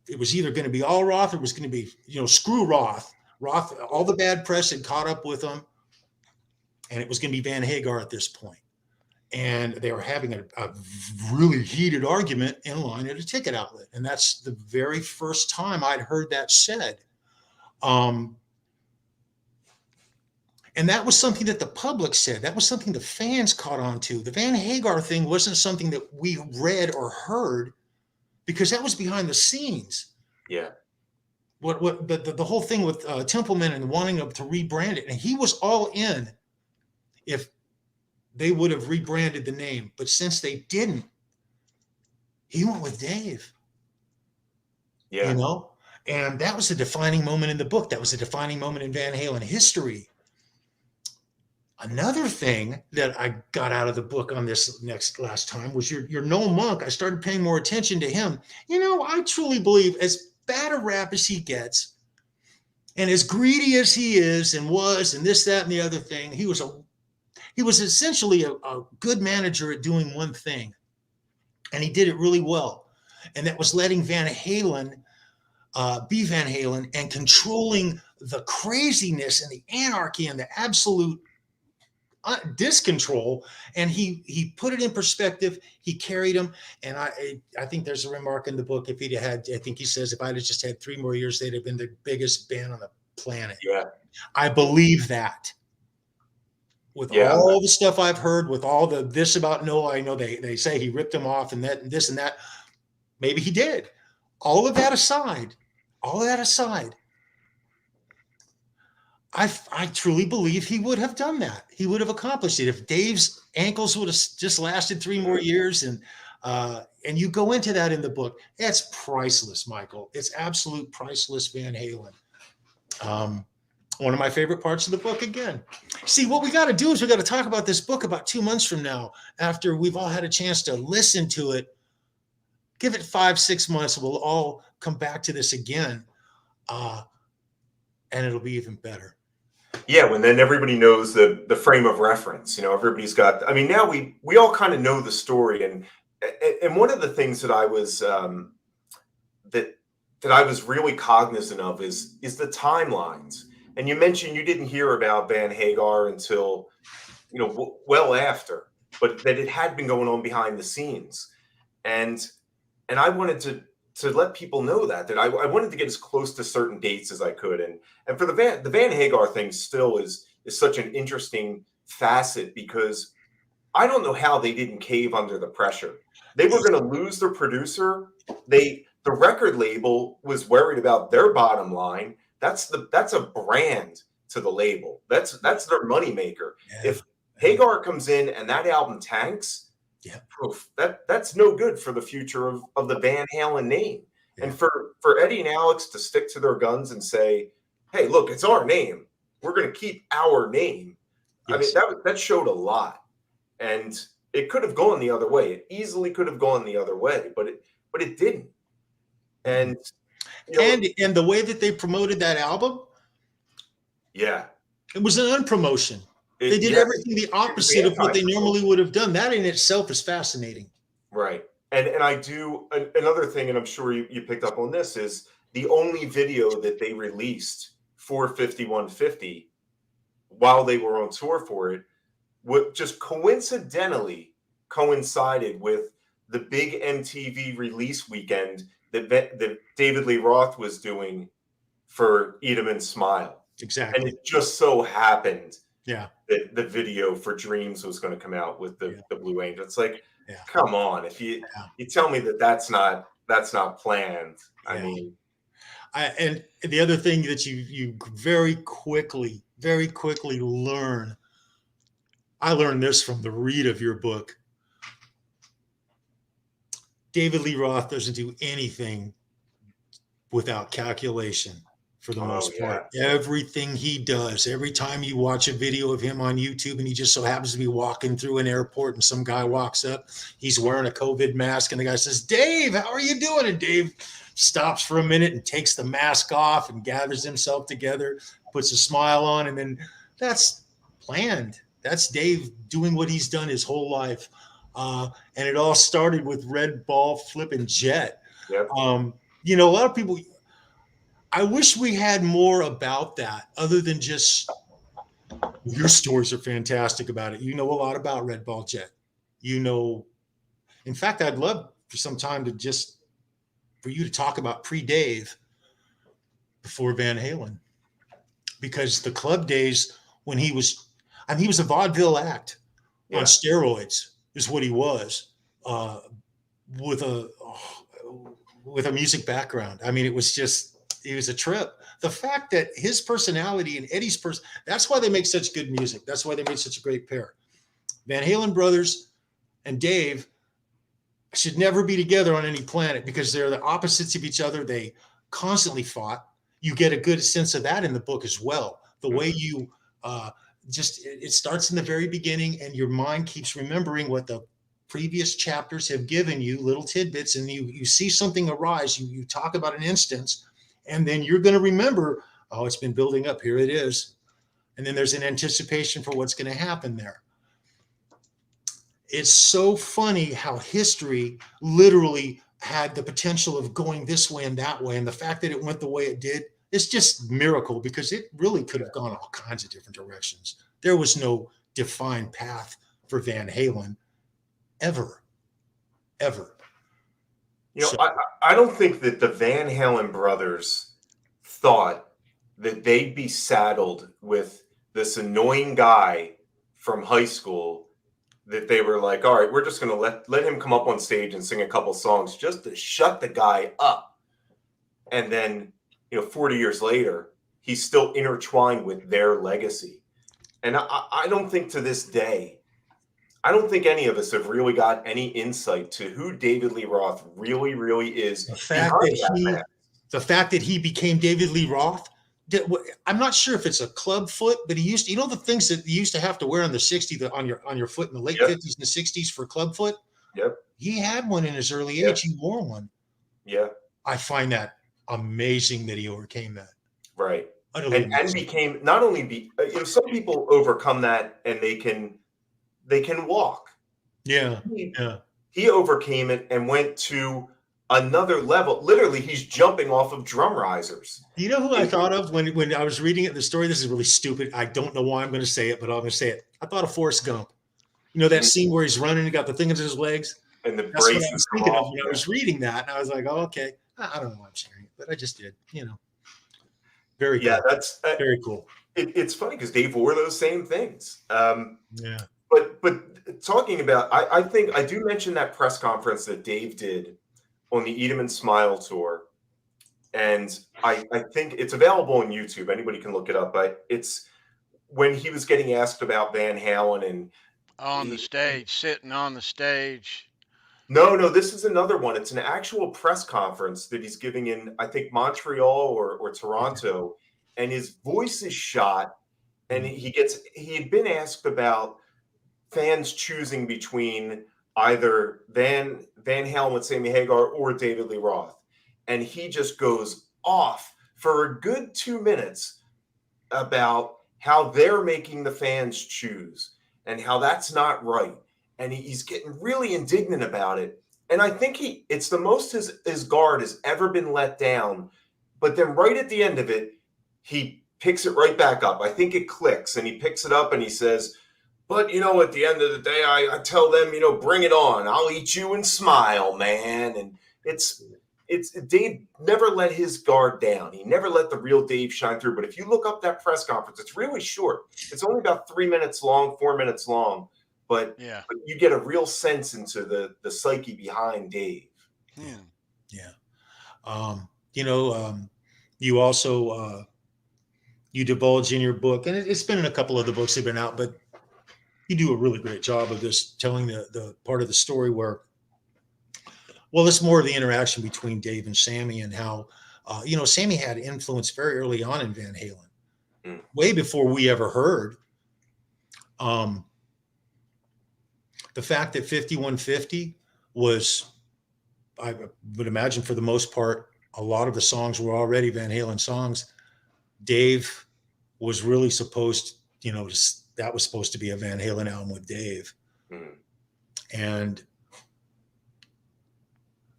S3: It was either going to be all Roth or it was going to be, screw Roth. Roth, all the bad press had caught up with them, and it was going to be Van Hagar at this point. And they were having a really heated argument in line at a ticket outlet. And that's the very first time I'd heard that said. And that was something that the public said. That was something the fans caught on to. The Van Hagar thing wasn't something that we read or heard because that was behind the scenes.
S4: Yeah.
S3: The whole thing with Templeman and wanting to rebrand it. And he was all in if they would have rebranded the name, but since they didn't, he went with Dave.
S4: Yeah.
S3: And that was a defining moment in the book. That was a defining moment in Van Halen history. Another thing that I got out of the book on this last time was your Noel Monk. I started paying more attention to him. I truly believe, as bad a rap as he gets, and as greedy as he is and was, and this, that, and the other thing, he was essentially a good manager at doing one thing, and he did it really well. And that was letting Van Halen be Van Halen and controlling the craziness and the anarchy and the absolute discontrol. And he put it in perspective. He carried him. And I think there's a remark in the book. If he'd had, I think he says, if I'd have just had 3 more years, they'd have been the biggest band on the planet.
S4: Yeah.
S3: I believe that. With all the stuff I've heard, with all this about Noah, I know they say he ripped him off and that and this and that. Maybe he did. All of that aside, I truly believe he would have done that. He would have accomplished it if Dave's ankles would have just lasted 3 more years. And you go into that in the book. It's priceless, Michael. It's absolute priceless Van Halen. One of my favorite parts of the book again. See, what we got to do is we got to talk about this book about 2 months from now, after we've all had a chance to listen to it. Give it 5-6 months. We'll all come back to this again. And it'll be even better.
S4: Yeah, when then everybody knows the frame of reference. Everybody's got. I mean, now we all kind of know the story, and one of the things that I was that I was really cognizant of is the timelines. And you mentioned you didn't hear about Van Hagar until well after, but that it had been going on behind the scenes, and I wanted to let people know that I wanted to get as close to certain dates as I could. And for the Van Hagar thing still is such an interesting facet, because I don't know how they didn't cave under the pressure. They were going to lose their producer. The record label was worried about their bottom line. That's a brand to the label. That's their moneymaker. Yeah. If Hagar comes in and that album tanks, yeah, that's no good for the future of the Van Halen name. Yeah. And for Eddie and Alex to stick to their guns and say, hey, look, it's our name. We're going to keep our name. Yes. I mean, that showed a lot. And it could have gone the other way. It easily could have gone the other way, but it didn't. And
S3: and the way that they promoted that album,
S4: yeah,
S3: it was an unpromotion. They did everything the opposite of what they normally would have done. That in itself is fascinating.
S4: Right. And I do another thing, and I'm sure you picked up on this, is the only video that they released for 5150 while they were on tour for it, what just coincidentally coincided with the big MTV release weekend that David Lee Roth was doing for Eat 'Em and Smile.
S3: Exactly.
S4: And it just so happened,
S3: yeah,
S4: that the video for Dreams was going to come out with the Blue Angel. It's like, come on, if you tell me that's not planned. Yeah. I mean,
S3: and the other thing that you very quickly learn. I learned this from the read of your book. David Lee Roth doesn't do anything without calculation for the most part. Everything he does, every time you watch a video of him on YouTube and he just so happens to be walking through an airport and some guy walks up, he's wearing a COVID mask and the guy says, Dave, how are you doing? And Dave stops for a minute and takes the mask off and gathers himself together, puts a smile on, and then that's planned. That's Dave doing what he's done his whole life. And it all started with Red Ball Flippin' Jet.
S4: Yep.
S3: A lot of people, I wish we had more about that other than just your stories are fantastic about it. You know a lot about Red Ball Jet. In fact, I'd love for some time for you to talk about pre-Dave before Van Halen, because the club days when he was a vaudeville act on steroids is what he was, with a music background. I mean, it was a trip. The fact that his personality and Eddie's that's why they make such good music. That's why they made such a great pair. Van Halen brothers and Dave should never be together on any planet because they're the opposites of each other. They constantly fought. You get a good sense of that in the book as well. The way you it starts in the very beginning and your mind keeps remembering what the previous chapters have given you, little tidbits, and you see something arise. You talk about an instance, and then you're going to remember, oh, it's been building up. Here it is. And then there's an anticipation for what's going to happen there. It's so funny how history literally had the potential of going this way and that way. And the fact that it went the way it did, it's just miracle, because it really could have gone all kinds of different directions. There was no defined path for Van Halen ever.
S4: I don't think that the Van Halen brothers thought that they'd be saddled with this annoying guy from high school that they were like, all right, we're just going to let him come up on stage and sing a couple songs just to shut the guy up. And then, 40 years later, he's still intertwined with their legacy. And I don't think to this day, I don't think any of us have really got any insight to who David Lee Roth really, really is.
S3: The fact that he became David Lee Roth, I'm not sure if it's a club foot, but he used to, you know, the things that you used to have to wear in the 60s on your foot in the late 50s and 60s for club foot.
S4: Yep.
S3: He had one in his early age. He wore one.
S4: Yeah.
S3: I find that amazing that he overcame that.
S4: Right. And became not only some people overcome that and they can walk.
S3: Yeah.
S4: He overcame it and went to another level. Literally, he's jumping off of drum risers.
S3: You know who I thought of when I was reading it, the story? This is really stupid. I don't know why I'm going to say it, but I'm going to say it. I thought of Forrest Gump. You know that scene where he's running and got the thing in his legs?
S4: And the
S3: That's what I
S4: braces
S3: was thinking of when I was reading that. And I was like, oh, okay. I don't know why I'm sharing it, but I just did, you know. Very cool.
S4: Yeah, that's
S3: very cool.
S4: It's funny because Dave wore those same things.
S3: Yeah.
S4: But talking about, I think I do mention that press conference that Dave did on the Eat 'em and Smile tour. And I think it's available on YouTube. Anybody can look it up. But it's when he was getting asked about Van Halen and
S2: sitting on the stage.
S4: No, this is another one. It's an actual press conference that he's giving in, I think, Montreal or Toronto, and his voice is shot. And he had been asked about fans choosing between either Van Halen with Sammy Hagar or David Lee Roth, and he just goes off for a good 2 minutes about how they're making the fans choose and how that's not right. And he's getting really indignant about it. And I think it's the most his guard has ever been let down. But then right at the end of it, he picks it right back up. I think it clicks and he picks it up and he says, but, you know, at the end of the day, I tell them, you know, bring it on. I'll eat you and smile, man. And it's Dave never let his guard down. He never let the real Dave shine through. But if you look up that press conference, it's really short. It's only about 3 minutes long, 4 minutes long. But you get a real sense into the psyche behind Dave.
S3: Yeah. You also you divulge in your book, and it's been in a couple of the books that have been out, but you do a really great job of this, telling the part of the story where, well, it's more of the interaction between Dave and Sammy and how, Sammy had influence very early on in Van Halen, way before we ever heard. The fact that 5150 was, I would imagine for the most part, a lot of the songs were already Van Halen songs. Dave was really supposed, that was supposed to be a Van Halen album with Dave. And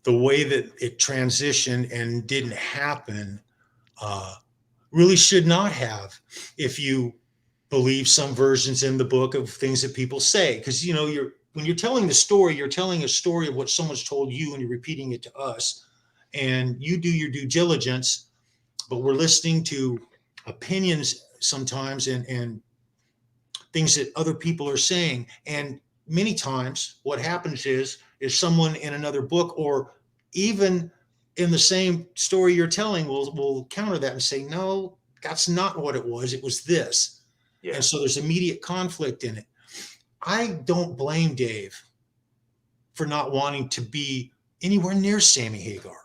S3: the way that it transitioned and didn't happen really should not have, if you believe some versions in the book of things that people say. Because, when you're telling the story, you're telling a story of what someone's told you and you're repeating it to us. And you do your due diligence, but we're listening to opinions sometimes and things that other people are saying. And many times what happens is someone in another book or even in the same story you're telling will counter that and say, no, that's not what it was. It was this. Yeah. And so there's immediate conflict in it. I don't blame Dave for not wanting to be anywhere near Sammy Hagar.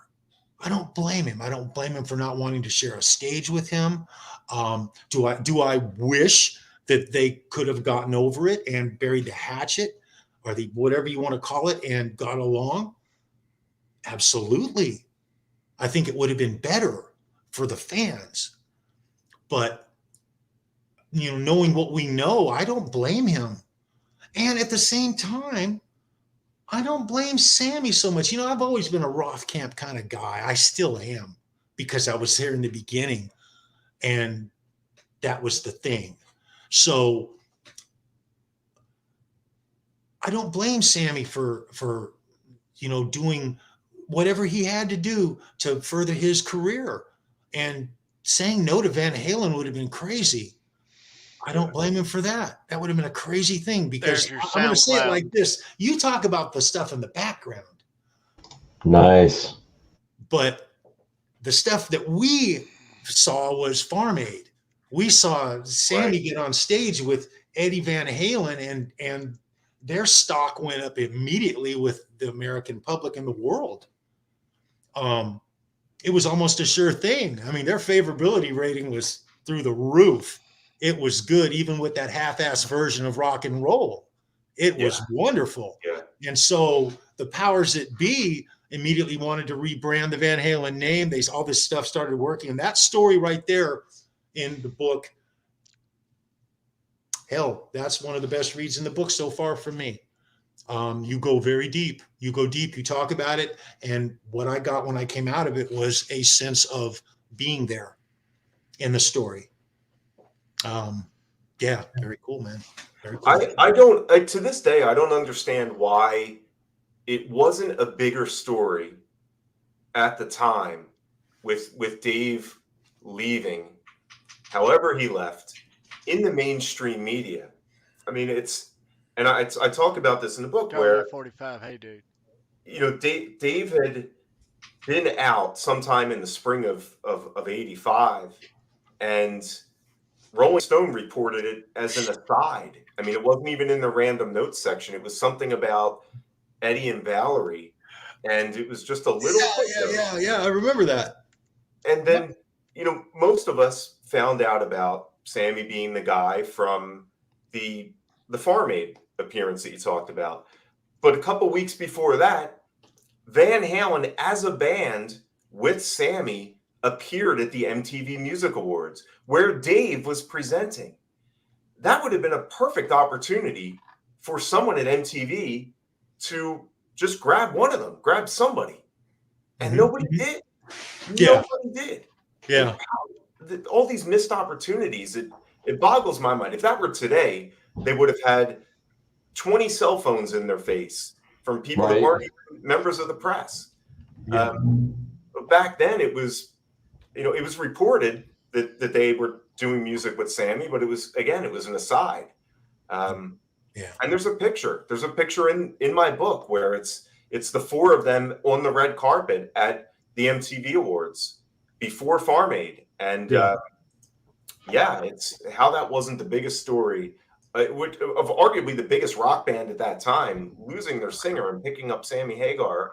S3: I don't blame him. I don't blame him for not wanting to share a stage with him. Do I wish that they could have gotten over it and buried the hatchet or the whatever you want to call it and got along? Absolutely. I think it would have been better for the fans. But, knowing what we know, I don't blame him. And at the same time, I don't blame Sammy so much. I've always been a Roth camp kind of guy. I still am, because I was there in the beginning and that was the thing. So I don't blame Sammy for doing whatever he had to do to further his career. And saying no to Van Halen would have been crazy. I don't blame him for that. That would have been a crazy thing, because I'm going to say it like this. You talk about the stuff in the background.
S1: Nice.
S3: But the stuff that we saw was Farm Aid. We saw Sammy get on stage with Eddie Van Halen, and their stock went up immediately with the American public and the world. It was almost a sure thing. I mean, their favorability rating was through the roof. It was good, even with that half-ass version of rock and roll. It was wonderful.
S4: Yeah.
S3: And so the powers that be immediately wanted to rebrand the Van Halen name. All this stuff started working. And that story right there in the book, hell, that's one of the best reads in the book so far for me. You go very deep. You go deep. You talk about it. And what I got when I came out of it was a sense of being there in the story. Yeah, very cool, man. Very cool.
S4: I don't, to this day, I don't understand why it wasn't a bigger story at the time with Dave leaving, however he left, in the mainstream media. I mean, and I talk about this in the book where
S2: 45. Hey, dude.
S4: You know, Dave had been out sometime in the spring of 85, and Rolling Stone reported it as an aside. I mean, it wasn't even in the random notes section. It was something about Eddie and Valerie, and it was just a little.
S3: Yeah. I remember that.
S4: And then, you know, most of us found out about Sammy being the guy from the Farm Aid appearance that you talked about. But a couple weeks before that, Van Halen as a band with Sammy appeared at the MTV Music Awards where Dave was presenting. That would have been a perfect opportunity for someone at MTV to just grab one of them, grab somebody. And nobody did.
S3: Yeah.
S4: Nobody did.
S3: Yeah.
S4: All these missed opportunities, it boggles my mind. If that were today, they would have had 20 cell phones in their face from people that weren't even members of the press.
S3: Yeah.
S4: But back then it was, you know, it was reported that they were doing music with Sammy, but it was an aside. And there's a picture in my book where it's the four of them on the red carpet at the MTV Awards before Farm Aid. And it's how that wasn't the biggest story of arguably the biggest rock band at that time, losing their singer and picking up Sammy Hagar,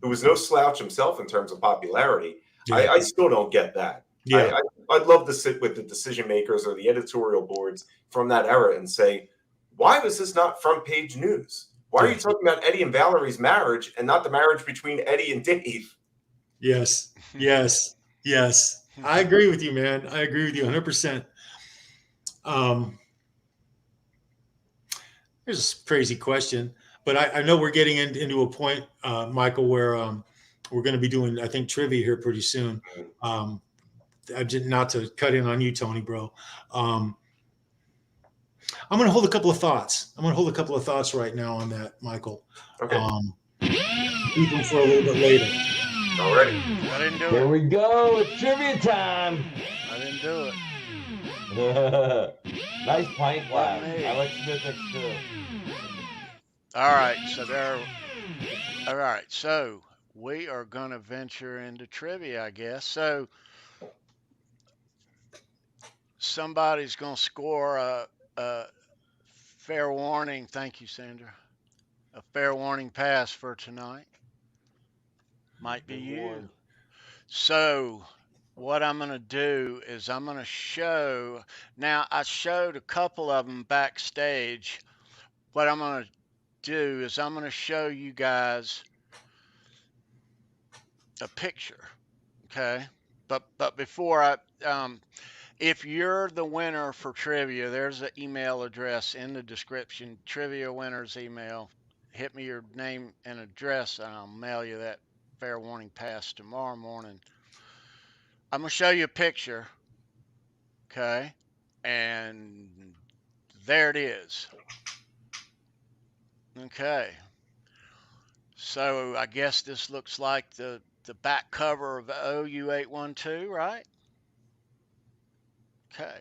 S4: who was no slouch himself in terms of popularity. I still don't get that. I'd love to sit with the decision makers or the editorial boards from that era and say, why was this not front page news? Why are you talking about Eddie and Valerie's marriage and not the marriage between Eddie and Dave?
S3: Yes. I agree with you, man. I agree with you 100%. Here's a crazy question, but I know we're getting into a point, Michael, where we're going to be doing, I think, trivia here pretty soon. Not to cut in on you, Tony, bro. I'm going to hold a couple of thoughts. Right now on that, Michael.
S4: Okay.
S3: Keep them for a little bit later.
S4: All right.
S2: I didn't do
S1: Here
S2: it.
S1: we go. It's trivia time.
S2: I didn't do it.
S1: Nice pint glass. I like Smithwick's too.
S2: All right. So we are going to venture into trivia, I guess. So somebody's going to score a fair warning. Thank you, Sandra. A fair warning pass for tonight. Might be you. So what I'm going to do is I'm going to show. Now, I showed a couple of them backstage. What I'm going to do is I'm going to show you guys a picture. Okay. But before if you're the winner for trivia, there's an email address in the description, trivia winners email. Hit me your name and address, and I'll mail you that fair warning pass tomorrow morning. I'm going to show you a picture, okay? And there it is. Okay. So I guess this looks like the back cover of OU812, right? Okay.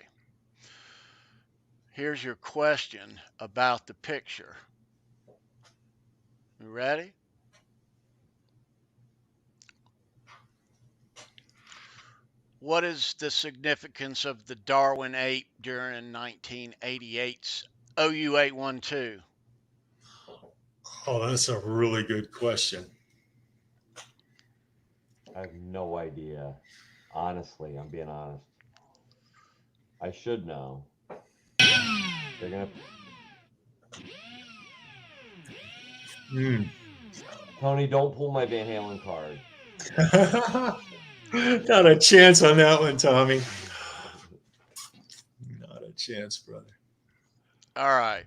S2: Here's your question about the picture. You ready? what is the significance of the Darwin 8 during 1988's OU 812?
S3: Oh, that's a really good question.
S1: I have no idea. Honestly, I'm being honest. I should know. They're gonna. Tony, don't pull my Van Halen card.
S3: Not a chance on that one, Tommy. Not a chance, brother.
S2: All right.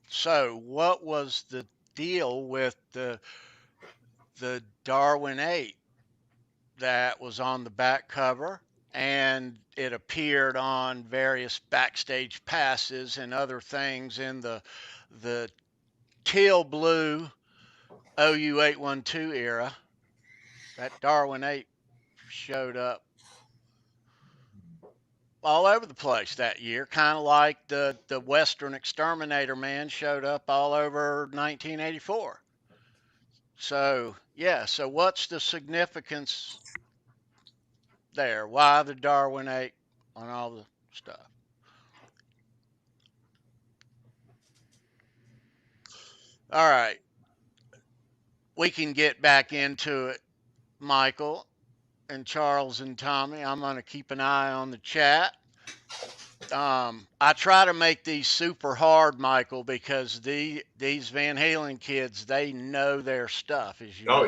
S2: So, what was the deal with the Darwin 8 that was on the back cover, and it appeared on various backstage passes and other things in the teal blue OU 812 era? That Darwin 8 showed up all over the place that year, kind of like the Western Exterminator man showed up all over 1984. So, yeah, so what's the significance there? Why the Darwin 8 on all the stuff? All right. We can get back into it, Michael and Charles and Tommy. I'm going to keep an eye on the chat. I try to make these super hard, Michael, because these Van Halen kids, they know their stuff, as you know.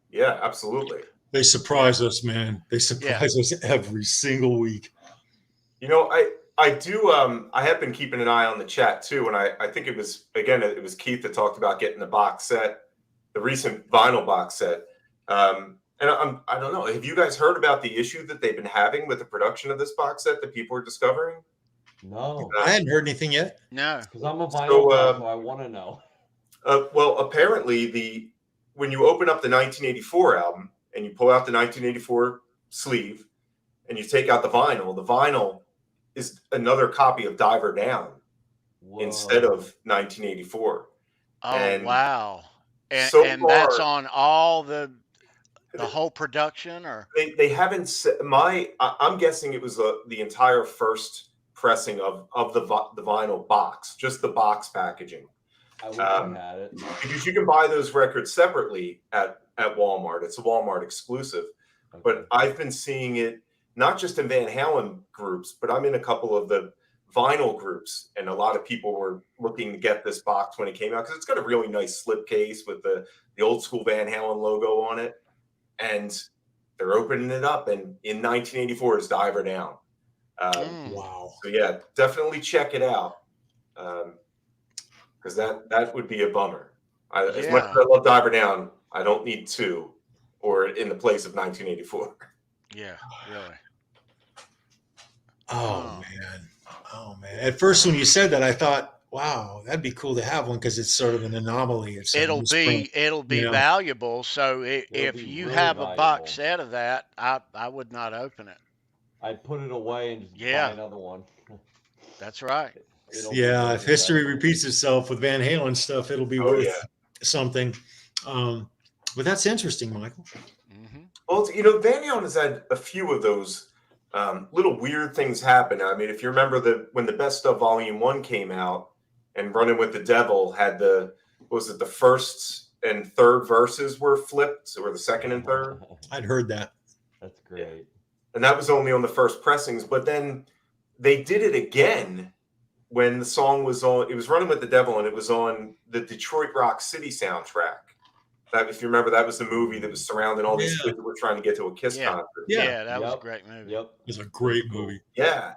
S4: Yeah, absolutely.
S3: They surprise us, man. They surprise us every single week.
S4: You know, I do. I have been keeping an eye on the chat too, and I think it was Keith that talked about getting the box set, the recent vinyl box set. And I don't know. Have you guys heard about the issue that they've been having with the production of this box set that people are discovering?
S1: No.
S3: I hadn't heard anything yet.
S2: No.
S1: Because I'm a vinyl guy, so I want to know.
S4: Well, apparently when you open up the 1984 album and you pull out the 1984 sleeve and you take out the vinyl is another copy of Diver Down instead of 1984.
S2: Oh, wow. And
S4: so
S2: and
S4: far,
S2: that's on all the whole production, or
S4: they haven't said. I'm guessing it was the entire first pressing of the vinyl box, just the box packaging.
S1: I wish I had it.
S4: Because you can buy those records separately at Walmart. It's a Walmart exclusive.
S1: Okay.
S4: But I've been seeing it not just in Van Halen groups, but I'm in a couple of the vinyl groups, and a lot of people were looking to get this box when it came out because it's got a really nice slipcase with the old school Van Halen logo on it, and they're opening it up, and in 1984 it's Diver Down.
S3: Wow.
S4: So yeah, definitely check it out, because that would be a bummer. As much as I love Diver Down, I don't need two, or in the place of 1984.
S2: Yeah, really.
S3: Oh man. At first, when you said that, I thought, wow, that'd be cool to have one because it's sort of an anomaly.
S2: It'll be valuable. So if you have a box set of that, I would not open it.
S1: I'd put it away and just buy another one.
S2: That's right.
S3: If history repeats itself with Van Halen stuff, it'll be worth something. But that's interesting, Michael.
S2: Mm-hmm.
S4: Well, Van Halen has had a few of those little weird things happen. I mean, if you remember when the Best of Volume 1 came out, and Running with the Devil had the first and third verses were flipped, or the second and third?
S3: I'd heard that.
S1: That's great.
S4: And that was only on the first pressings, but then they did it again when the song was on. It was Running with the Devil, and it was on the Detroit Rock City soundtrack. That, if you remember, that was the movie that was surrounding all these kids that were trying to get to a Kiss concert.
S2: Yeah, that was a great movie.
S1: Yep.
S3: It was a great movie.
S4: Yeah.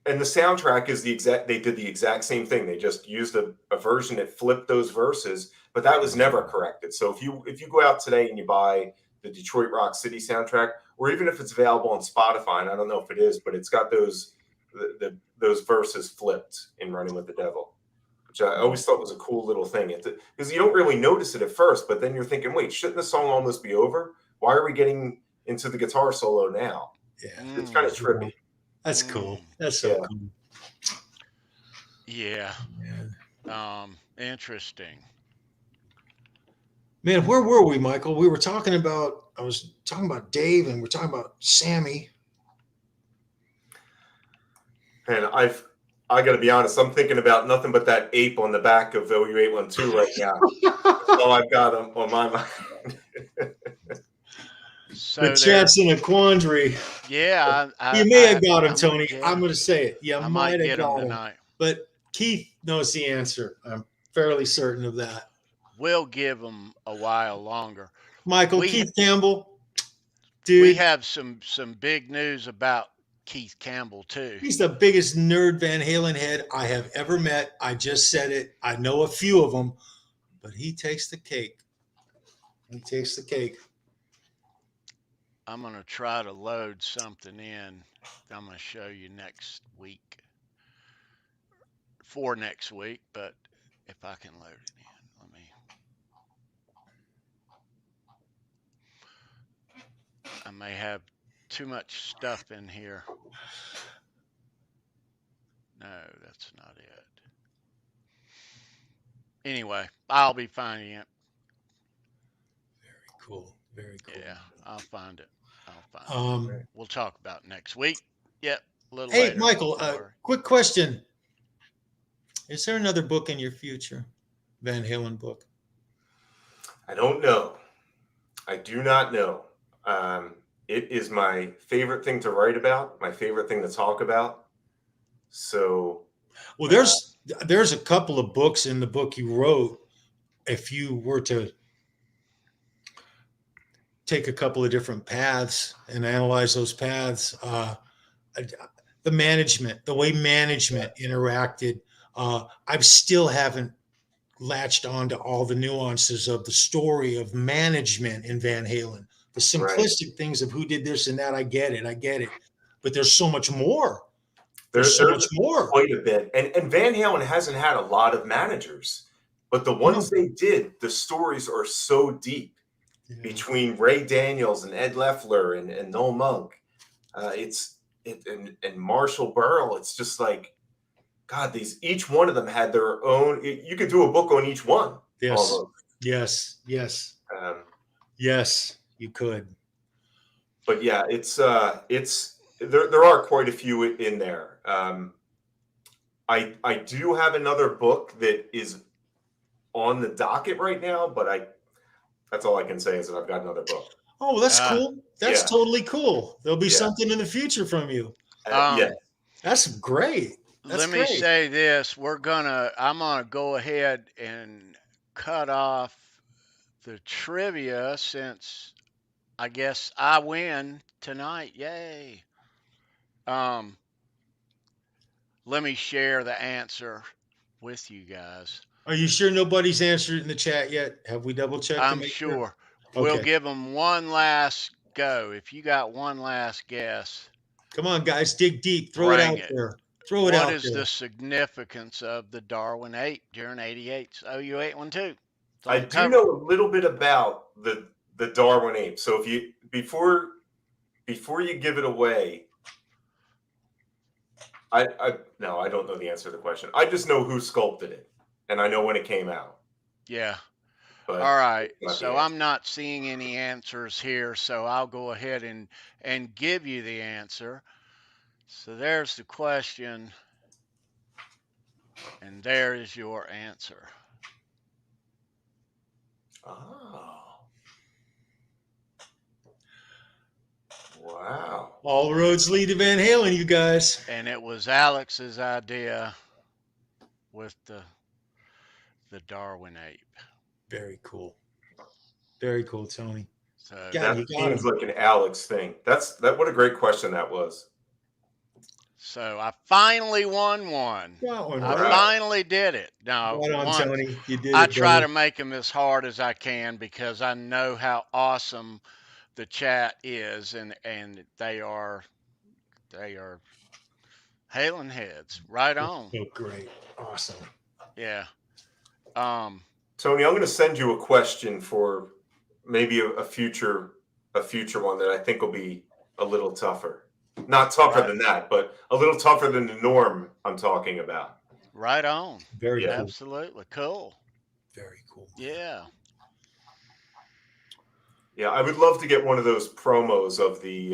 S4: And the soundtrack is they did the exact same thing. They just used a version that flipped those verses, but that was never corrected. So if you go out today and you buy the Detroit Rock City soundtrack, or even if it's available on Spotify, and I don't know if it is, but it's got those verses flipped in Running with the Devil, which I always thought was a cool little thing. Because you don't really notice it at first, but then you're thinking, wait, shouldn't the song almost be over? Why are we getting into the guitar solo now?
S3: Yeah.
S4: It's kind of trippy.
S3: That's cool. That's so cool.
S2: Yeah. Interesting.
S3: Man, where were we, Michael? We were talking about, I was talking about Dave and we're talking about Sammy.
S4: And I got to be honest, I'm thinking about nothing but that ape on the back of OU812 right now. That's all I've got on my mind.
S2: So
S3: The chat's in a quandary.
S2: Yeah,
S3: you may have got him, Tony.
S2: Yeah,
S3: I'm going to say it. You
S2: I
S3: might
S2: might
S3: have
S2: get him
S3: got him.
S2: tonight.
S3: But Keith knows the answer. I'm fairly certain of that.
S2: We'll give him a while longer.
S3: Michael, Keith Campbell, dude.
S2: We have some big news about Keith Campbell too.
S3: He's the biggest nerd Van Halen head I have ever met. I just said it. I know a few of them, but he takes the cake. He takes the cake.
S2: I'm going to try to load something in. I'm going to show you next week. For next week, but if I can load it in, let me. I may have too much stuff in here. No, that's not it. Anyway, I'll be finding it.
S3: Very cool. Very cool.
S2: Yeah, I'll find it. We'll talk about it next week. Yep, a little
S3: hey,
S2: later.
S3: Hey, Michael, quick question. Is there another book in your future, Van Halen book?
S4: I don't know. I do not know. It is my favorite thing to write about, my favorite thing to talk about. So,
S3: well, there's a couple of books in the book you wrote. If you were to take a couple of different paths and analyze those paths, the management, the way management interacted, I still haven't latched on to all the nuances of the story of management in Van Halen. The simplistic things of who did this and that, I get it. But there's so much more. There's so much more.
S4: Quite a bit. And Van Halen hasn't had a lot of managers, but the ones they did, the stories are so deep. Yeah. Between Ray Daniels and Ed Loeffler and Noel Monk, and Marshall Burrell, it's just like, God, each one of them had their own. You could do a book on each one.
S3: Yes,
S4: almost.
S3: yes, yes, you could.
S4: But yeah, it's there are quite a few in there. I do have another book that is on the docket right now, but that's all I can say is that I've got another book.
S3: Oh, that's cool. That's totally cool. There'll be something in the future from you.
S4: Yeah,
S3: that's great.
S2: Let me say this. I'm gonna go ahead and cut off the trivia since I guess I win tonight. Yay. Let me share the answer with you guys.
S3: Are you sure nobody's answered in the chat yet? Have we double checked?
S2: I'm sure. We'll give them one last go. If you got one last guess.
S3: Come on, guys. Dig deep. Throw it out there. Throw it out there.
S2: What is the significance of the Darwin ape during 88's OU812?
S4: I do know a little bit about the Darwin ape. So if you before you give it away, I don't know the answer to the question. I just know who sculpted it, and I know when it came out.
S2: Yeah. But all right. So I'm not seeing any answers here, so I'll go ahead and give you the answer. So there's the question, and there is your answer.
S4: Oh. Wow.
S3: All roads lead to Van Halen, you guys.
S2: And it was Alex's idea with the Darwin ape.
S3: Very cool. Very cool, Tony.
S4: So that seems like an Alex thing. What a great question that was.
S2: So I finally won one. I finally did it. Now,
S3: Tony. You did
S2: I try to make them as hard as I can because I know how awesome the chat is, and they are Halen heads. Right on.
S3: So great. Awesome.
S2: Yeah.
S4: Tony, I'm going to send you a question for maybe a future one that I think will be a little tougher. Not tougher than that, but a little tougher than the norm I'm talking about.
S2: Right on.
S3: Very cool.
S2: Absolutely. Cool.
S3: Very cool.
S2: Yeah.
S4: Yeah, I would love to get one of those promos of the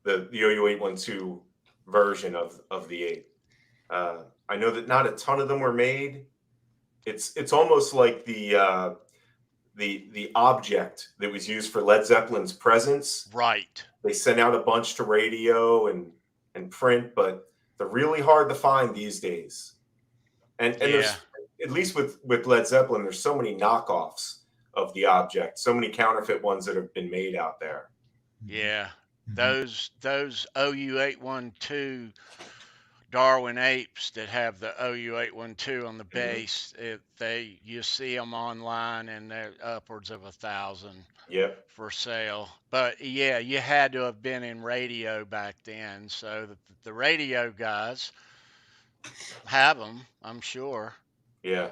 S4: OU812 version of the 8. I know that not a ton of them were made. It's almost like the object that was used for Led Zeppelin's Presence.
S2: Right.
S4: They sent out a bunch to radio and print, but they're really hard to find these days. And there's, at least with Led Zeppelin, there's so many knockoffs of the object, so many counterfeit ones that have been made out there.
S2: Yeah. Those OU812 Darwin apes that have the OU812 on the base, you see them online and they're upwards of 1,000 for sale. But yeah, you had to have been in radio back then, so the radio guys have them, I'm sure.
S4: Yeah.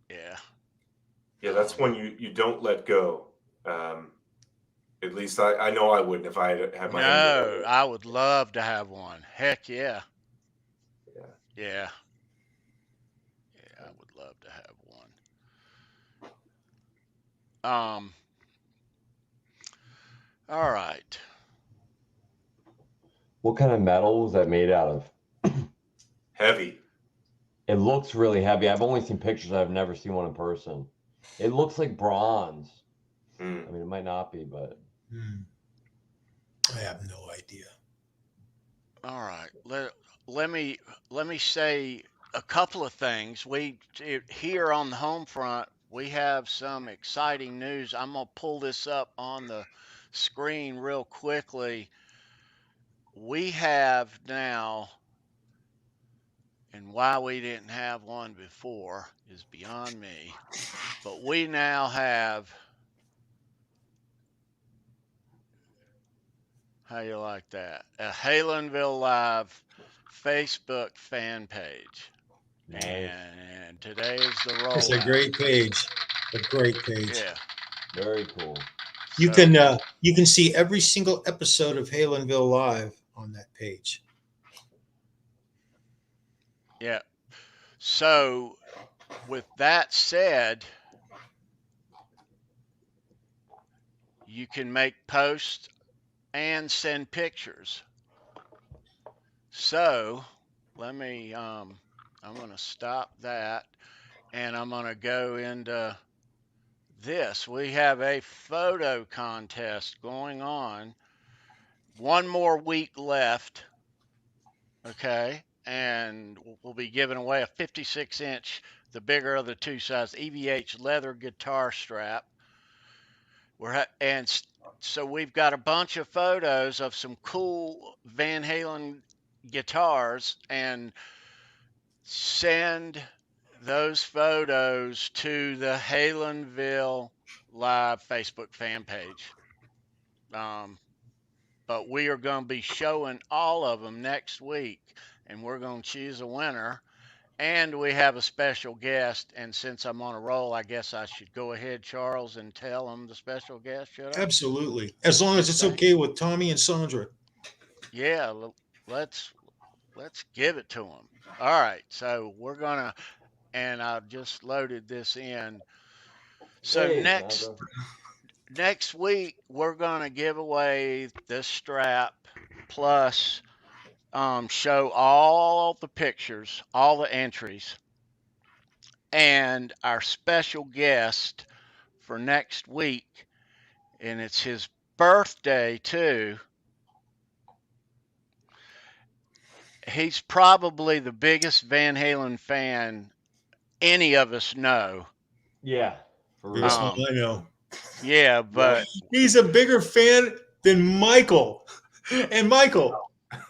S2: Yeah,
S4: that's when you don't let go. At least I know I wouldn't if I had my
S2: No, I would love to have one. Heck yeah. Yeah, I would love to have one. All right.
S1: What kind of metal was that made out of?
S4: Heavy.
S1: It looks really heavy. I've only seen pictures. I've never seen one in person. It looks like bronze. I mean, it might not be, but
S3: I have no idea.
S2: All right. Let me say a couple of things. Here on the home front, we have some exciting news. I'm gonna pull this up on the screen real quickly. We have now, and why we didn't have one before is beyond me, but we now have, how you like that, a Halenville Live Facebook fan page.
S1: Nice.
S2: And today is the rollout.
S3: It's a great page. A great page.
S2: Yeah.
S1: Very cool.
S3: You can see every single episode of Halenville Live on that page.
S2: Yeah. So with that said, you can make posts and send pictures. So let me, I'm going to stop that and I'm going to go into this. We have a photo contest going on. One more week left. Okay. And we'll be giving away a 56-inch, the bigger of the two sides, EVH leather guitar strap. So we've got a bunch of photos of some cool Van Halen guitars, and send those photos to the Halenville Live Facebook fan page. But we are going to be showing all of them next week, and we're going to choose a winner. And we have a special guest. And since I'm on a roll, I guess I should go ahead, Charles, and tell them the special guest, should I?
S3: Absolutely. As long as it's okay with Tommy and Sandra.
S2: Yeah, let's give it to them. All right. So we're going to, and I've just loaded this in. So
S1: Hey,
S2: next week, we're going to give away this strap plus show all the pictures, all the entries, and our special guest for next week, and it's his birthday too. He's probably the biggest Van Halen fan any of us know.
S1: Yeah, for real.
S3: I know.
S2: Yeah, but
S3: he's a bigger fan than Michael. And Michael,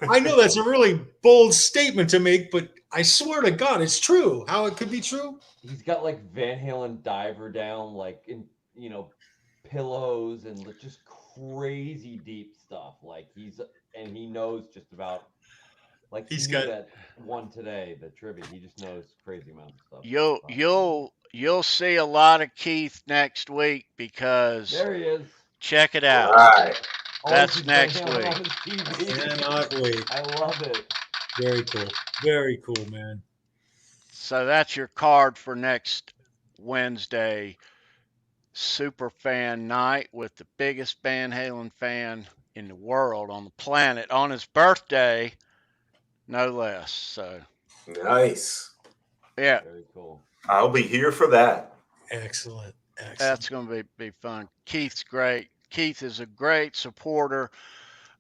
S3: I know that's a really bold statement to make, but I swear to God, it's true. How it could be true?
S1: He's got like Van Halen diver down, like in pillows and just crazy deep stuff. Like he knows just about. Like he's got that one today, the trivia. He just knows crazy amounts of stuff.
S2: You'll see a lot of Keith next week because
S1: there he is.
S2: Check it out.
S4: All right.
S2: That's next week.
S3: Cannot wait.
S1: I love it.
S3: Very cool. Very cool, man.
S2: So that's your card for next Wednesday. super fan night with the biggest Van Halen fan in the world, on the planet, on his birthday, no less. So
S4: Nice.
S2: yeah,
S1: Very cool.
S4: I'll be here for that.
S3: Excellent. Excellent.
S2: that's going to be fun. Keith's great. Keith is a great supporter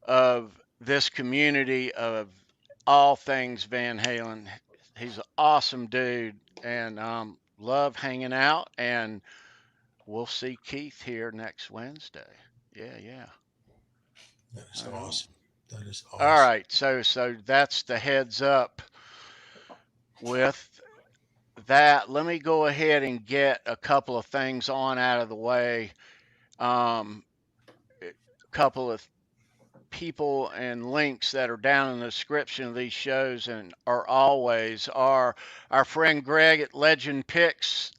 S2: of this community, of all things Van Halen. He's an awesome dude, and love hanging out. And we'll see Keith here next Wednesday. Yeah.
S3: That is
S2: All right.
S3: awesome. That is awesome.
S2: All right, so that's the heads up. With that, let me go ahead and get a couple of things on out of the way. A couple of people and links that are down in the description of these shows and are always are our friend Greg at Legend Picks.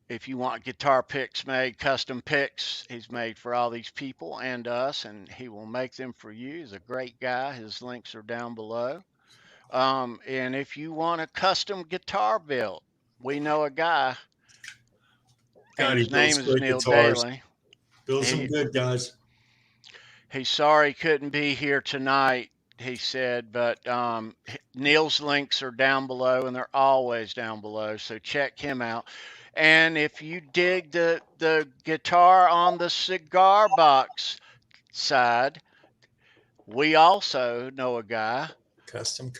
S2: If you want guitar picks made, custom picks, he's made for all these people and us, and he will make them for you. He's a great guy. His links are down below. And if you want a custom guitar built, we know a guy, and his name is Neil Daly.
S3: Build some good guys.
S2: He's sorry he couldn't be here tonight, he said, but Neil's links are down below, and they're always down below, so check him out. And if you dig the guitar on the cigar box side, we also know a guy.
S3: Custom.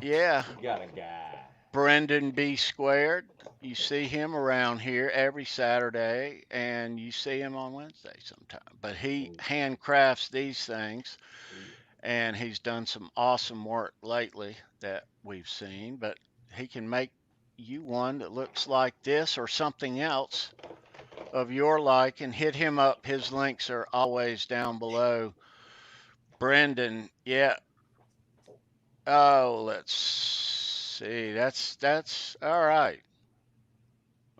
S2: Yeah.
S1: You got a guy.
S2: Brendan B. Squared. You see him around here every Saturday, and you see him on Wednesday sometime. But he handcrafts these things, and he's done some awesome work lately that we've seen. But he can make you one that looks like this or something else of your like, and hit him up. His links are always down below. Brendan, yeah. Oh, let's see. That's all right.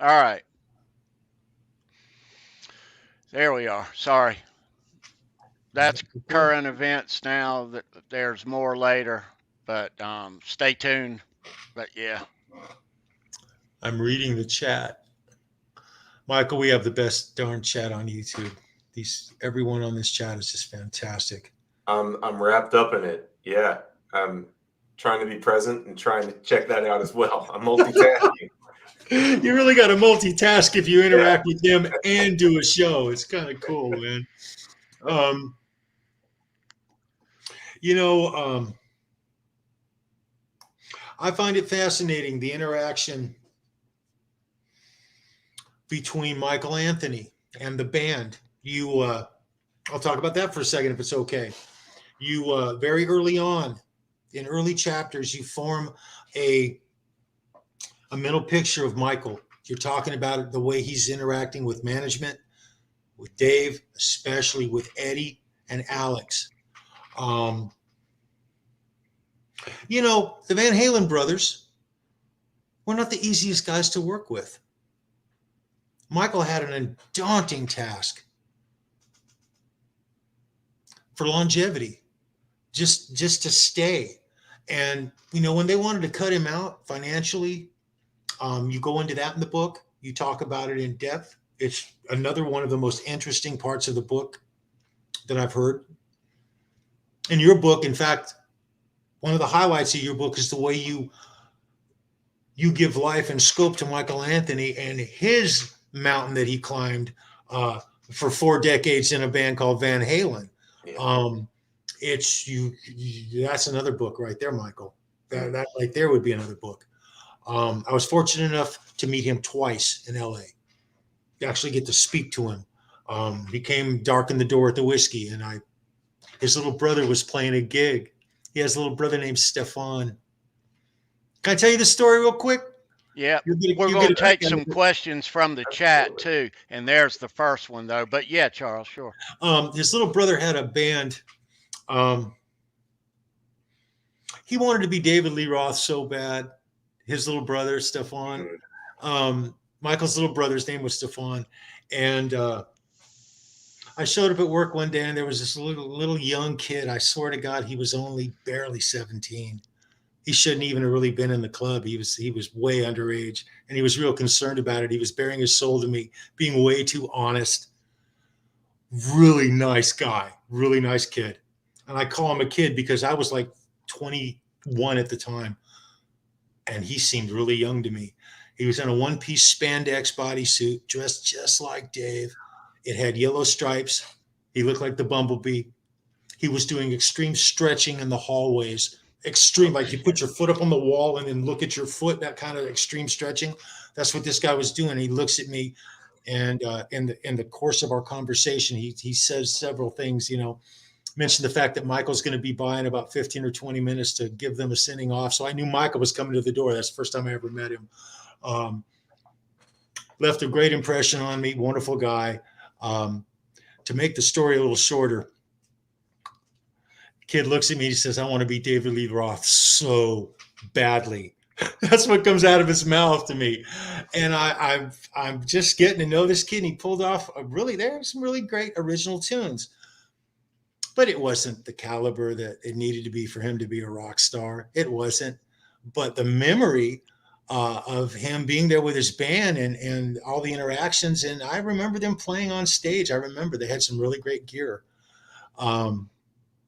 S2: All right. There we are. Sorry. That's current events now. That there's more later, but stay tuned. But yeah.
S3: I'm reading the chat. Michael, we have the best darn chat on YouTube. Everyone on this chat is just fantastic.
S4: I'm wrapped up in it. Yeah. I'm trying to be present and trying to check that out as well. I'm multitasking.
S3: You really got to multitask if you interact with them and do a show. It's kind of cool, man. I find it fascinating, the interaction between Michael Anthony and the band. I'll talk about that for a second if it's okay. You very early on, in early chapters, you form a mental picture of Michael. You're talking about it, the way he's interacting with management, with Dave, especially with Eddie and Alex. The Van Halen brothers were not the easiest guys to work with. Michael had an daunting task for longevity, just to stay. And, when they wanted to cut him out financially, you go into that in the book. You talk about it in depth. It's another one of the most interesting parts of the book that I've heard. In your book, in fact, one of the highlights of your book is the way you give life and scope to Michael Anthony and his mountain that he climbed for 4 decades in a band called Van Halen. Yeah. That's another book right there, Michael. That right there would be another book. I was fortunate enough to meet him twice in LA. Actually get to speak to him. He came darken the door at the Whiskey, and his little brother was playing a gig. He has a little brother named Stefan. Can I tell you the story real quick?
S2: Yeah, we're going to take some questions from the chat too, and there's the first one though. But yeah, Charles, sure.
S3: His little brother had a band. He wanted to be David Lee Roth so bad. His little brother, Stefan. Michael's little brother's name was Stefan, and I showed up at work one day, and there was this little young kid. I swear to God, he was only barely 17. he shouldn't even have really been in the club. He was way underage, and he was real concerned about it. He was bearing his soul to me, being way too honest. Really nice guy, really nice kid. And I call him a kid because I was like 21 at the time, and he seemed really young to me. He was in a one-piece spandex bodysuit, dressed just like Dave. It had yellow stripes. He looked like the bumblebee. He was doing extreme stretching in the hallways. Extreme, like you put your foot up on the wall and then look at your foot, that kind of extreme stretching. That's what this guy was doing. He looks at me, and in the course of our conversation, he says several things, mentioned the fact that Michael's going to be by in about 15 or 20 minutes to give them a sending off. So I knew Michael was coming to the door. That's the first time I ever met him. Left a great impression on me. Wonderful guy. To make the story a little shorter, kid looks at me, he says, I want to be David Lee Roth so badly. That's what comes out of his mouth to me. And I'm just getting to know this kid, and he pulled off some really great original tunes. But it wasn't the caliber that it needed to be for him to be a rock star. It wasn't. But the memory of him being there with his band and all the interactions, and I remember them playing on stage. I remember they had some really great gear.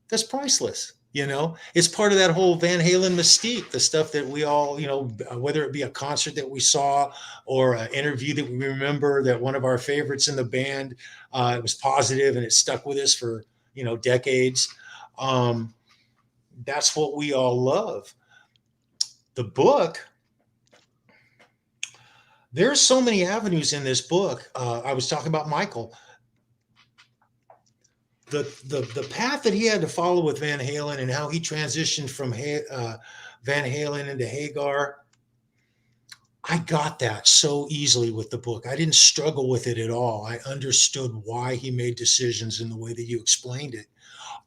S3: That's priceless. It's part of that whole Van Halen mystique, the stuff that we all, whether it be a concert that we saw or an interview that we remember, that one of our favorites in the band, it was positive and it stuck with us for, decades. That's what we all love. The book, there's so many avenues in this book. I was talking about Michael. The path that he had to follow with Van Halen and how he transitioned from Van Halen into Hagar, I got that so easily with the book. I didn't struggle with it at all. I understood why he made decisions in the way that you explained it.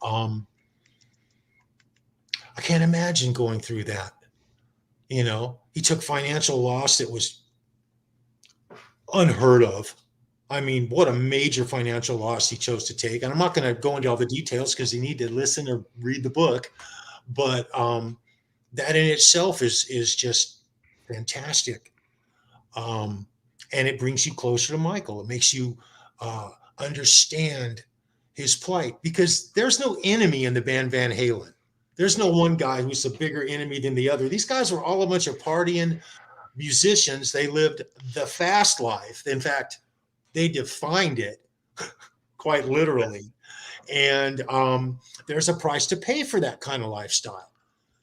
S3: I can't imagine going through that. He took financial loss that was unheard of. I mean, what a major financial loss he chose to take. And I'm not going to go into all the details because you need to listen or read the book. But that in itself is just fantastic. And it brings you closer to Michael. It makes you understand his plight, because there's no enemy in the band Van Halen. There's no one guy who's a bigger enemy than the other. These guys were all a bunch of partying musicians. They lived the fast life. In fact, they defined it quite literally. And there's a price to pay for that kind of lifestyle.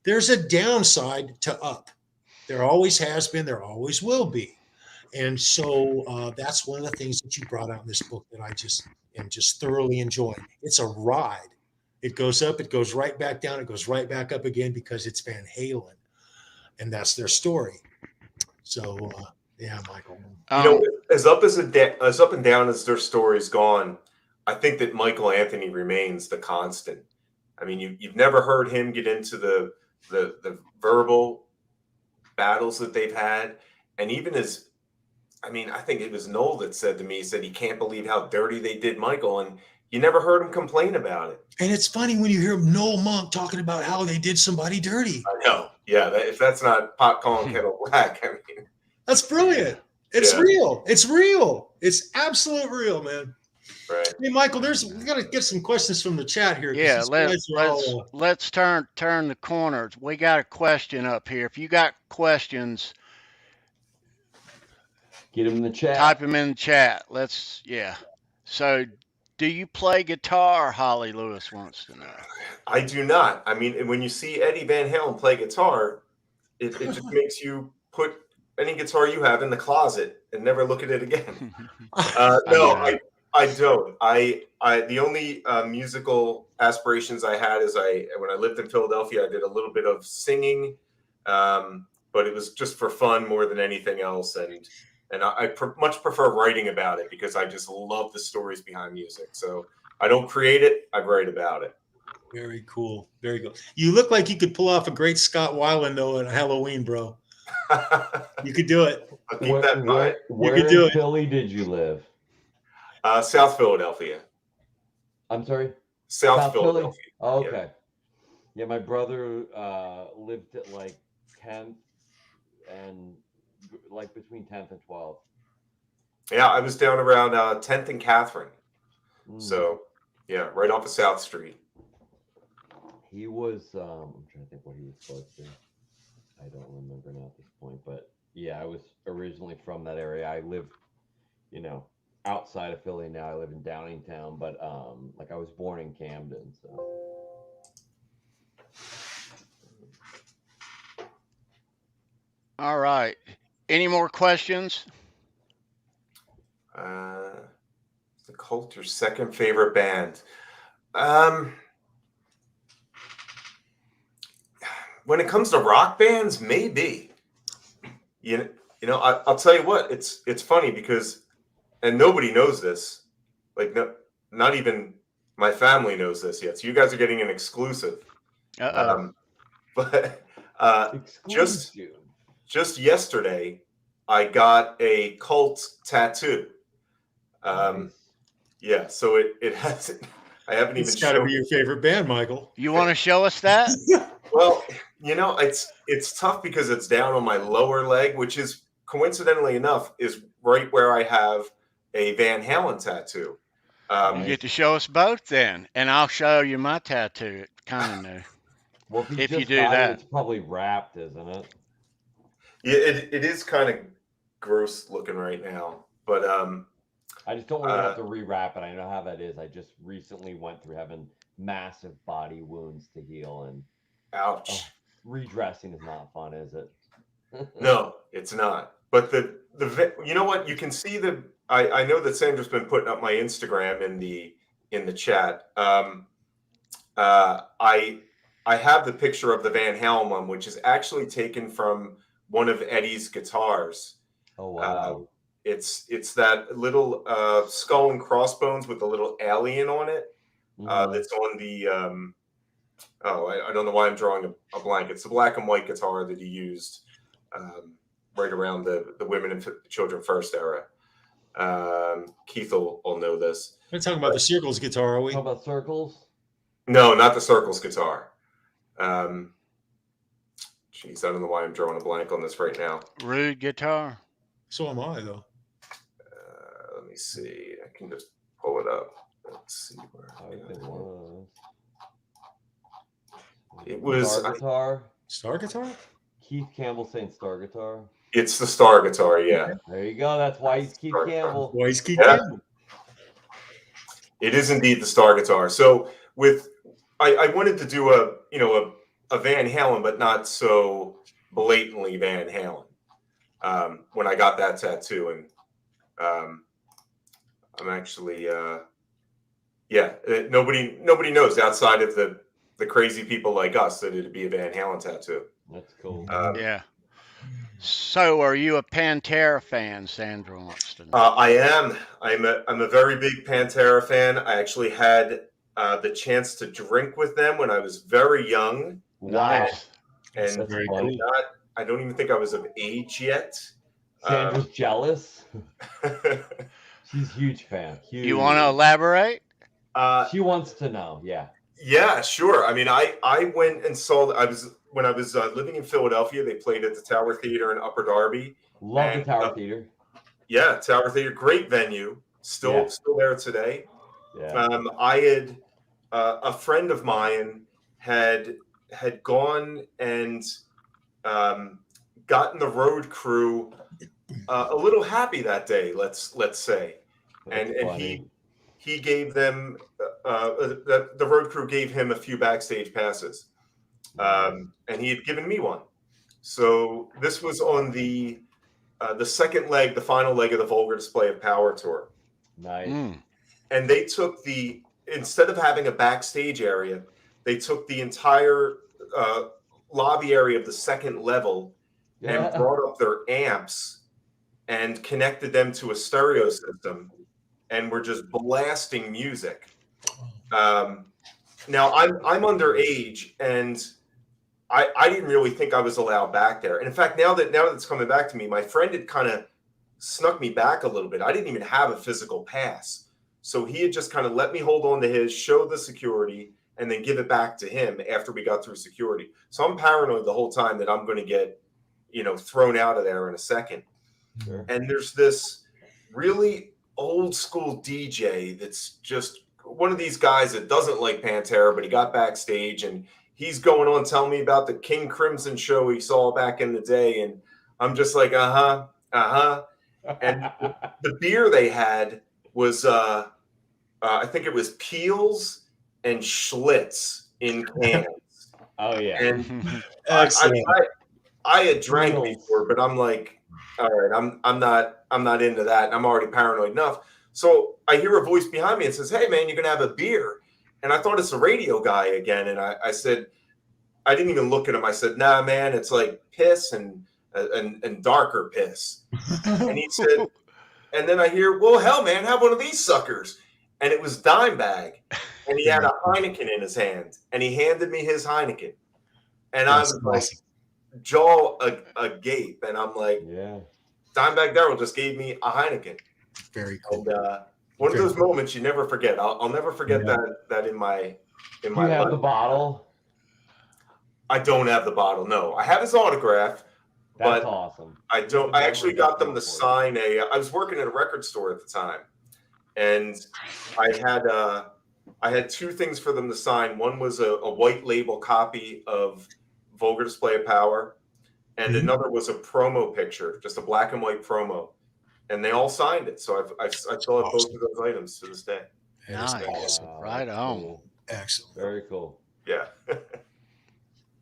S3: There's a downside to up. There always has been, there always will be. And so that's one of the things that you brought out in this book that I just am just thoroughly enjoying. It's a ride. It goes up, it goes right back down, it goes right back up again, because it's Van Halen. And that's their story. So, yeah, Michael.
S4: As up and down as their story's gone, I think that Michael Anthony remains the constant. I mean, you've never heard him get into the verbal battles that they've had, and even I think it was Noel that said to me, he said he can't believe how dirty they did Michael, and you never heard him complain about it.
S3: And it's funny when you hear Noel Monk talking about how they did somebody dirty.
S4: I know. Yeah, if that's not pot calling kettle black, I mean,
S3: that's brilliant. It's real. It's real. It's absolute real, man.
S4: Right.
S3: Hey, Michael, we got to get some questions from the chat here.
S2: Yeah, let's turn the corners. We got a question up here. If you got questions,
S1: get them in the chat.
S2: Type them in the chat. So, do you play guitar? Holly Lewis wants to know.
S4: I do not. I mean, when you see Eddie Van Halen play guitar, it just makes you put any guitar you have in the closet and never look at it again. No, I don't. The only musical aspirations I had is when I lived in Philadelphia, I did a little bit of singing, but it was just for fun more than anything else. And I much prefer writing about it, because I just love the stories behind music. So I don't create it, I write about it.
S3: Very cool. Very cool. You look like you could pull off a great Scott Weiland, though, at Halloween, bro. You could do it.
S4: I'll keep that in mind.
S1: Where in Philly did you live?
S4: South Philadelphia.
S1: I'm sorry?
S4: South Philadelphia.
S1: Oh, okay. Yeah, my brother lived at like 10th and like between 10th and 12th.
S4: Yeah, I was down around 10th and Catherine.
S1: Mm.
S4: So, yeah, right off of South Street.
S1: He was, I'm trying to think what he was supposed to. I don't remember now at this point, but yeah, I was originally from that area. I live, you know, outside of Philly now. I live in Downingtown, but like I was born in Camden, so.
S2: All right. Any more questions?
S4: The Cult, your second favorite band? When it comes to rock bands, maybe. You know, I'll tell you what. It's funny because, and nobody knows this. Like, no, not even my family knows this yet. So you guys are getting an exclusive. But just yesterday, I got a Cult tattoo.
S1: Nice.
S4: Yeah, so it hasn't. I haven't even.
S3: It's got to be your favorite band, Michael.
S2: You want to show us that?
S4: Well, you know, it's tough because it's down on my lower leg, which is coincidentally enough is right where I have a Van Halen tattoo.
S2: You get to show us both then, and I'll show you my tattoo. Kind of new.
S1: Well,
S2: if you do that,
S1: it's probably wrapped, isn't it?
S4: Yeah, it is kind of gross looking right now, but
S1: I just don't want to have to rewrap it. I know how that is. I just recently went through having massive body wounds to heal, and
S4: ouch.
S1: Redressing is not fun, is it?
S4: No, it's not. But the you know what? You can see I know that Sandra's been putting up my Instagram in the chat. I have the picture of the Van Halen one, which is actually taken from one of Eddie's guitars.
S1: Oh wow!
S4: It's that little skull and crossbones with a little alien on it. That's on the I don't know why I'm drawing a blank. It's the black and white guitar that he used right around the Women and Children First era. Keith will know this.
S3: We're talking about the Circles guitar, are we?
S1: Talking about Circles?
S4: No, not the Circles guitar. Jeez, I don't know why I'm drawing a blank on this right now.
S2: Rude guitar.
S3: So am I, though.
S4: Let me see. I can just pull it up. Let's see where it was.
S1: Star guitar.
S3: Star guitar?
S1: Keith Campbell saying Star guitar.
S4: It's the Star guitar, yeah.
S1: There you go. That's why he's Keith Campbell.
S3: Why he's Keith Campbell.
S4: It is indeed the Star guitar. So I wanted to do a Van Halen, but not so blatantly Van Halen. When I got that tattoo, and I'm actually nobody knows outside of the crazy people like us that it'd be a Van Halen tattoo.
S1: That's cool.
S2: Yeah. So, are you a Pantera fan? Sandra wants to know.
S4: I am. I'm a very big Pantera fan. I actually had the chance to drink with them when I was very young.
S2: Nice.
S4: And
S3: very cool.
S4: I don't even think I was of age yet.
S1: Sandra's jealous. She's a huge fan. Huge.
S2: You want to elaborate?
S1: She wants to know. Yeah.
S4: Yeah, sure. I mean, I went and saw. When I was living in Philadelphia. They played at the Tower Theater in Upper Darby.
S1: Love the Tower Theater.
S4: Yeah, Tower Theater, great venue. Still there today.
S1: Yeah.
S4: I had a friend of mine had gone and gotten the road crew a little happy that day. Let's say, and he gave them the road crew gave him a few backstage passes, and he had given me one. So this was on the second leg, the final leg of the Vulgar Display of Power tour.
S1: Nice.
S4: And they took instead of having a backstage area, they took the entire lobby area of the second level and brought up their amps and connected them to a stereo system, and were just blasting music. Now I'm underage, and I didn't really think I was allowed back there. And in fact, now that it's coming back to me, my friend had kind of snuck me back a little bit. I didn't even have a physical pass. So he had just kind of let me hold on to his, show the security, and then give it back to him after we got through security. So I'm paranoid the whole time that I'm going to get, thrown out of there in a second.
S1: Sure.
S4: And there's this really old school DJ that's just one of these guys that doesn't like Pantera, but he got backstage and he's going on telling me about the King Crimson show he saw back in the day. And I'm just like, And the beer they had was, I think it was Peels and Schlitz in cans.
S1: Oh yeah.
S4: And
S3: Excellent.
S4: I had drank before, but I'm like, all right, I'm not into that. And I'm already paranoid enough. So I hear a voice behind me and says, "Hey man, you're gonna have a beer." And I thought it's a radio guy again. And I said, I didn't even look at him. I said, "Nah, man, it's like piss and darker piss." And he said, and then I hear, "Well, hell, man, have one of these suckers." And it was Dimebag, and he had a Heineken in his hand, and he handed me his Heineken, and I was like, jaw agape, and I'm like,
S1: yeah.
S4: Dimebag Darrell just gave me a Heineken.
S3: Very cool.
S4: And one of those moments you never forget. I'll never forget that in my
S1: Do you have the bottle?
S4: I don't have the bottle. No, I have his autograph.
S1: That's awesome.
S4: I don't. I actually got them to sign I was working at a record store at the time, and I had two things for them to sign. One was a white label copy of Vulgar Display of Power, and another was a promo picture, just a black and white promo, and they all signed it. So I still have both of those items to this day.
S2: Nice. Right on.
S1: Cool.
S3: Excellent.
S1: Very cool.
S4: Yeah.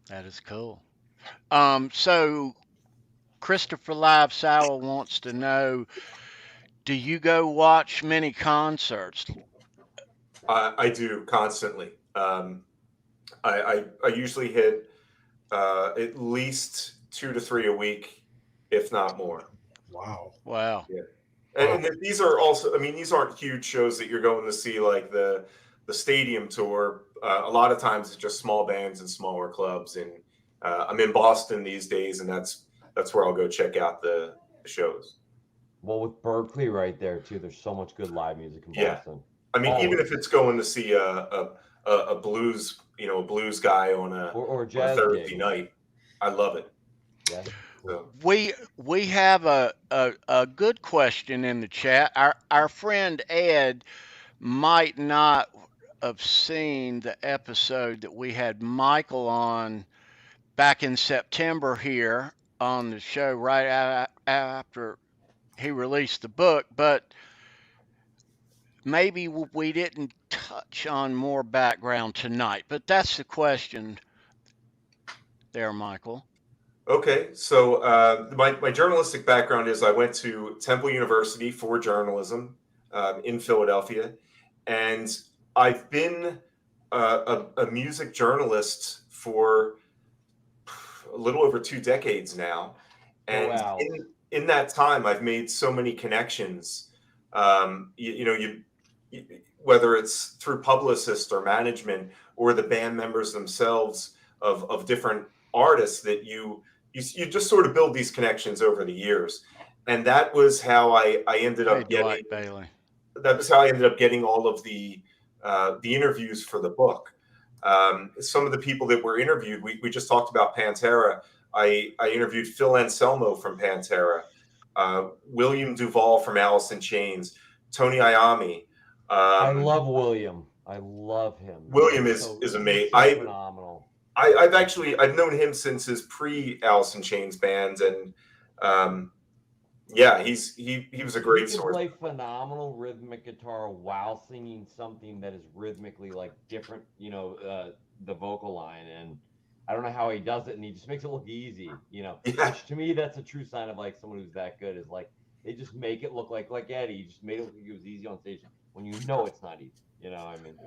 S2: That is cool. So Christopher Live Sour wants to know, do you go watch many concerts?
S4: I do constantly. I usually hit at least 2 to 3 a week, if not more.
S2: Wow.
S4: Yeah. And these are also, these aren't huge shows that you're going to see like the stadium tour. A lot of times it's just small bands and smaller clubs. And I'm in Boston these days, and that's where I'll go check out the shows.
S1: Well, with Berkeley right there too, there's so much good live music in Boston.
S4: Even if it's going to see a blues, a blues guy on
S1: or jazz
S4: Thursday
S1: gig.
S4: night, I love it.
S1: Yeah.
S4: So.
S2: We have a good question in the chat. Our friend Ed might not have seen the episode that we had Michael on back in September here on the show right after he released the book, but maybe we didn't touch on more background tonight. But that's the question there, Michael.
S4: Okay, so my journalistic background is I went to Temple University for journalism in Philadelphia, and I've been a music journalist for a little over 2 decades now. And in that time, I've made so many connections. Whether it's through publicists or management or the band members themselves of different artists, that you just sort of build these connections over the years. And that was how I ended up getting
S2: Bailey.
S4: That was how I ended up getting all of the interviews for the book. Some of the people that were interviewed, we just talked about Pantera. I interviewed Phil Anselmo from Pantera, William Duvall from Alice in Chains, Tony Iommi.
S1: I love William. I love him.
S4: William is amazing.
S1: Phenomenal.
S4: I've known him since his pre-Alice in Chains band, and he was a great source.
S1: He can play phenomenal rhythmic guitar while singing something that is rhythmically like different, the vocal line, and I don't know how he does it, and he just makes it look easy, Which to me, that's a true sign of like someone who's that good, is like they just make it look like Eddie. He just made it look like it was easy on stage when it's not easy.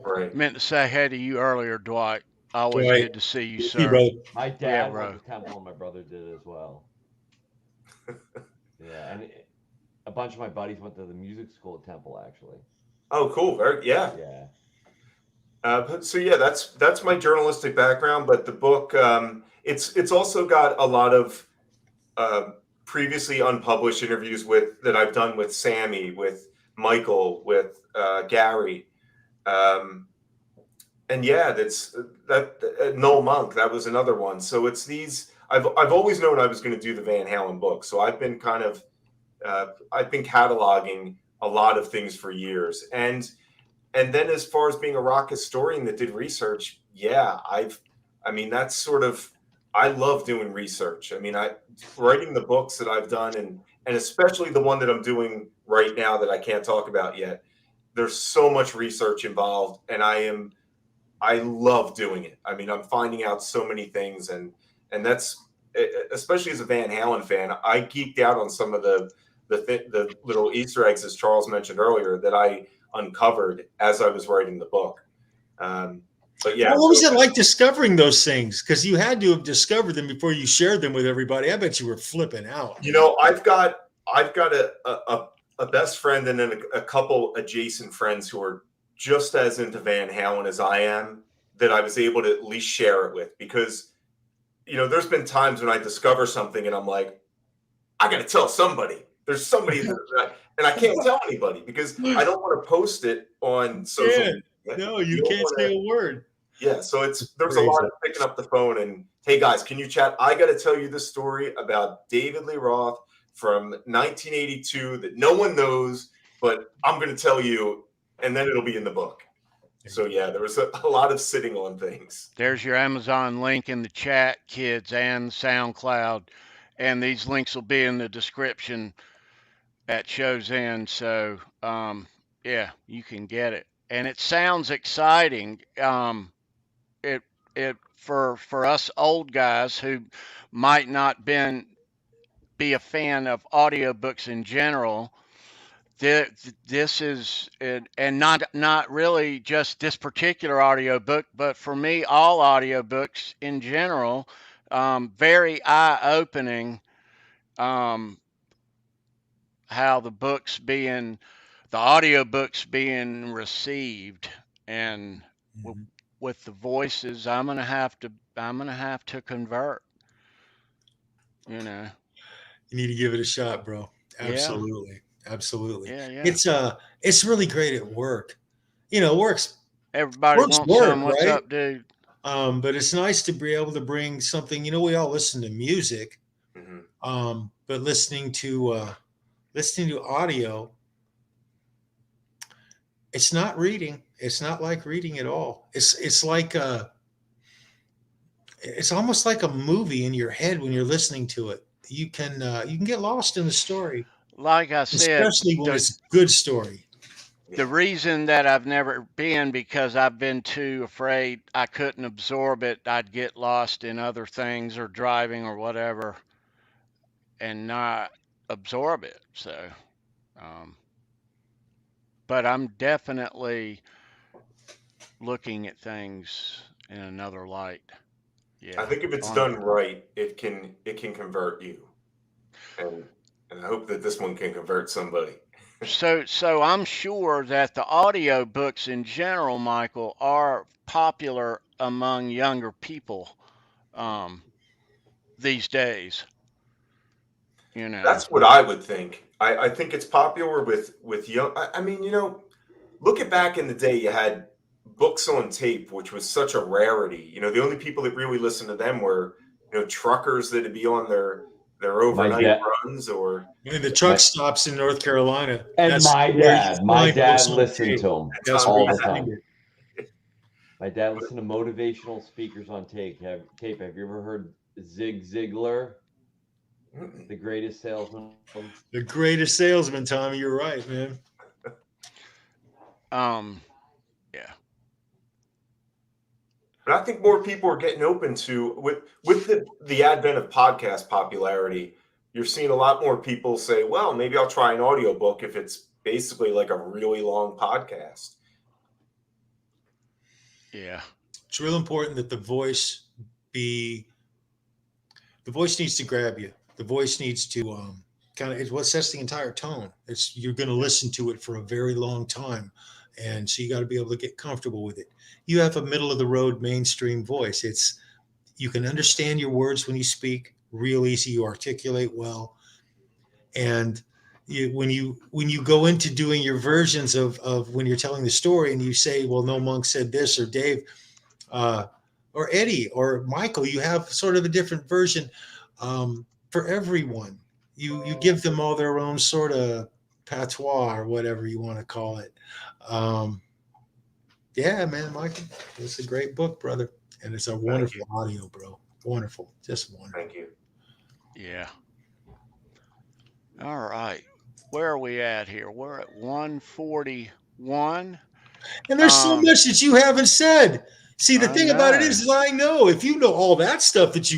S4: Right.
S2: Meant to say hey to you earlier, Dwight. Always good to see you, sir.
S1: My dad went to Temple, and my brother did as well. Yeah, and a bunch of my buddies went to the music school at Temple, actually.
S4: Oh, cool! Yeah. So that's my journalistic background. But the book, it's also got a lot of previously unpublished interviews that I've done with Sammy, with Michael, with Gary. yeah, that Noel Monk, that was another one. So it's these. I've always known I was going to do the Van Halen book, so I've been I've been cataloging a lot of things for years, and then as far as being a rock historian that did research, yeah, I mean, that's sort of, I love doing research. I mean, writing the books that I've done, and especially the one that I'm doing right now that I can't talk about yet. There's so much research involved, and I love doing it. I mean, I'm finding out so many things, and that's, especially as a Van Halen fan, I geeked out on some of the little Easter eggs, as Charles mentioned earlier, that I uncovered as I was writing the book. But yeah,
S3: what was it like discovering those things? Because you had to have discovered them before you shared them with everybody. I bet you were flipping out.
S4: You know, I've got a best friend and then a couple adjacent friends who are just as into Van Halen as I am, that I was able to at least share it with, because, you know, there's been times when I discover something and I'm like, I got to tell somebody. There's somebody and I can't tell anybody because I don't want to post it on social media.
S3: No, you can't say a word.
S4: Yeah, so there's a lot of picking up the phone and, hey guys, can you chat? I got to tell you this story about David Lee Roth from 1982 that no one knows, but I'm going to tell you, and then it'll be in the book. So yeah, there was a lot of sitting on things.
S2: There's your Amazon link in the chat, kids, and SoundCloud, and these links will be in the description at show's end. So yeah, you can get it, and it sounds exciting. It for us old guys who might not be a fan of audiobooks in general. This is, and not really just this particular audiobook, but for me, all audiobooks in general, very eye-opening. How the audiobooks being received, and with the voices, I'm gonna have to convert. You know,
S3: you need to give it a shot, bro. Absolutely. Yeah. Absolutely.
S2: Yeah.
S3: It's really great at work. You know, works.
S2: Everybody wants some. What's
S3: right?
S2: up, dude?
S3: But it's nice to be able to bring something. You know, we all listen to music, but listening to audio, it's not reading. It's not like reading at all. It's like it's almost like a movie in your head when you're listening to it. You can get lost in the story.
S2: Like I said,
S3: especially when it's a good story.
S2: The reason that I've never been, because I've been too afraid I couldn't absorb it. I'd get lost in other things or driving or whatever and not absorb it. So, but I'm definitely looking at things in another light. Yeah.
S4: I think if it's done right, it can convert you. And I hope that this one can convert somebody.
S2: So I'm sure that the audio books in general, Michael, are popular among younger people these days. You know,
S4: that's what I would think. I think it's popular with young. I mean, you know, look at back in the day, you had books on tape, which was such a rarity. You know, the only people that really listened to them were, you know, truckers that'd be on their overnight runs, or
S3: the truck stops in North Carolina.
S1: And my dad listened to them all the time. My dad listened to motivational speakers on tape. Have you ever heard Zig Ziglar, the greatest salesman?
S3: The greatest salesman, Tommy. You're right, man.
S2: Yeah.
S4: But I think more people are getting open to, with the advent of podcast popularity, you're seeing a lot more people say, well, maybe I'll try an audiobook if it's basically like a really long podcast.
S2: Yeah.
S3: It's real important that the voice needs to grab you. The voice needs to it's what sets the entire tone. You're going to listen to it for a very long time. And so you got to be able to get comfortable with it. You have a middle of the road mainstream voice. You can understand your words when you speak real easy. You articulate well. And when you go into doing your versions of when you're telling the story and you say, well, no monk said this, or Dave, or Eddie or Michael, you have sort of a different version for everyone. You give them all their own sort of patois or whatever you want to call it. Yeah, man, Michael, it's a great book, brother, and it's a wonderful audio, bro. Wonderful, just wonderful.
S4: Thank you.
S2: Yeah. All right. Where are we at here? We're at 141.
S3: And there's so much that you haven't said. See, the thing about it is I know if you know all that stuff that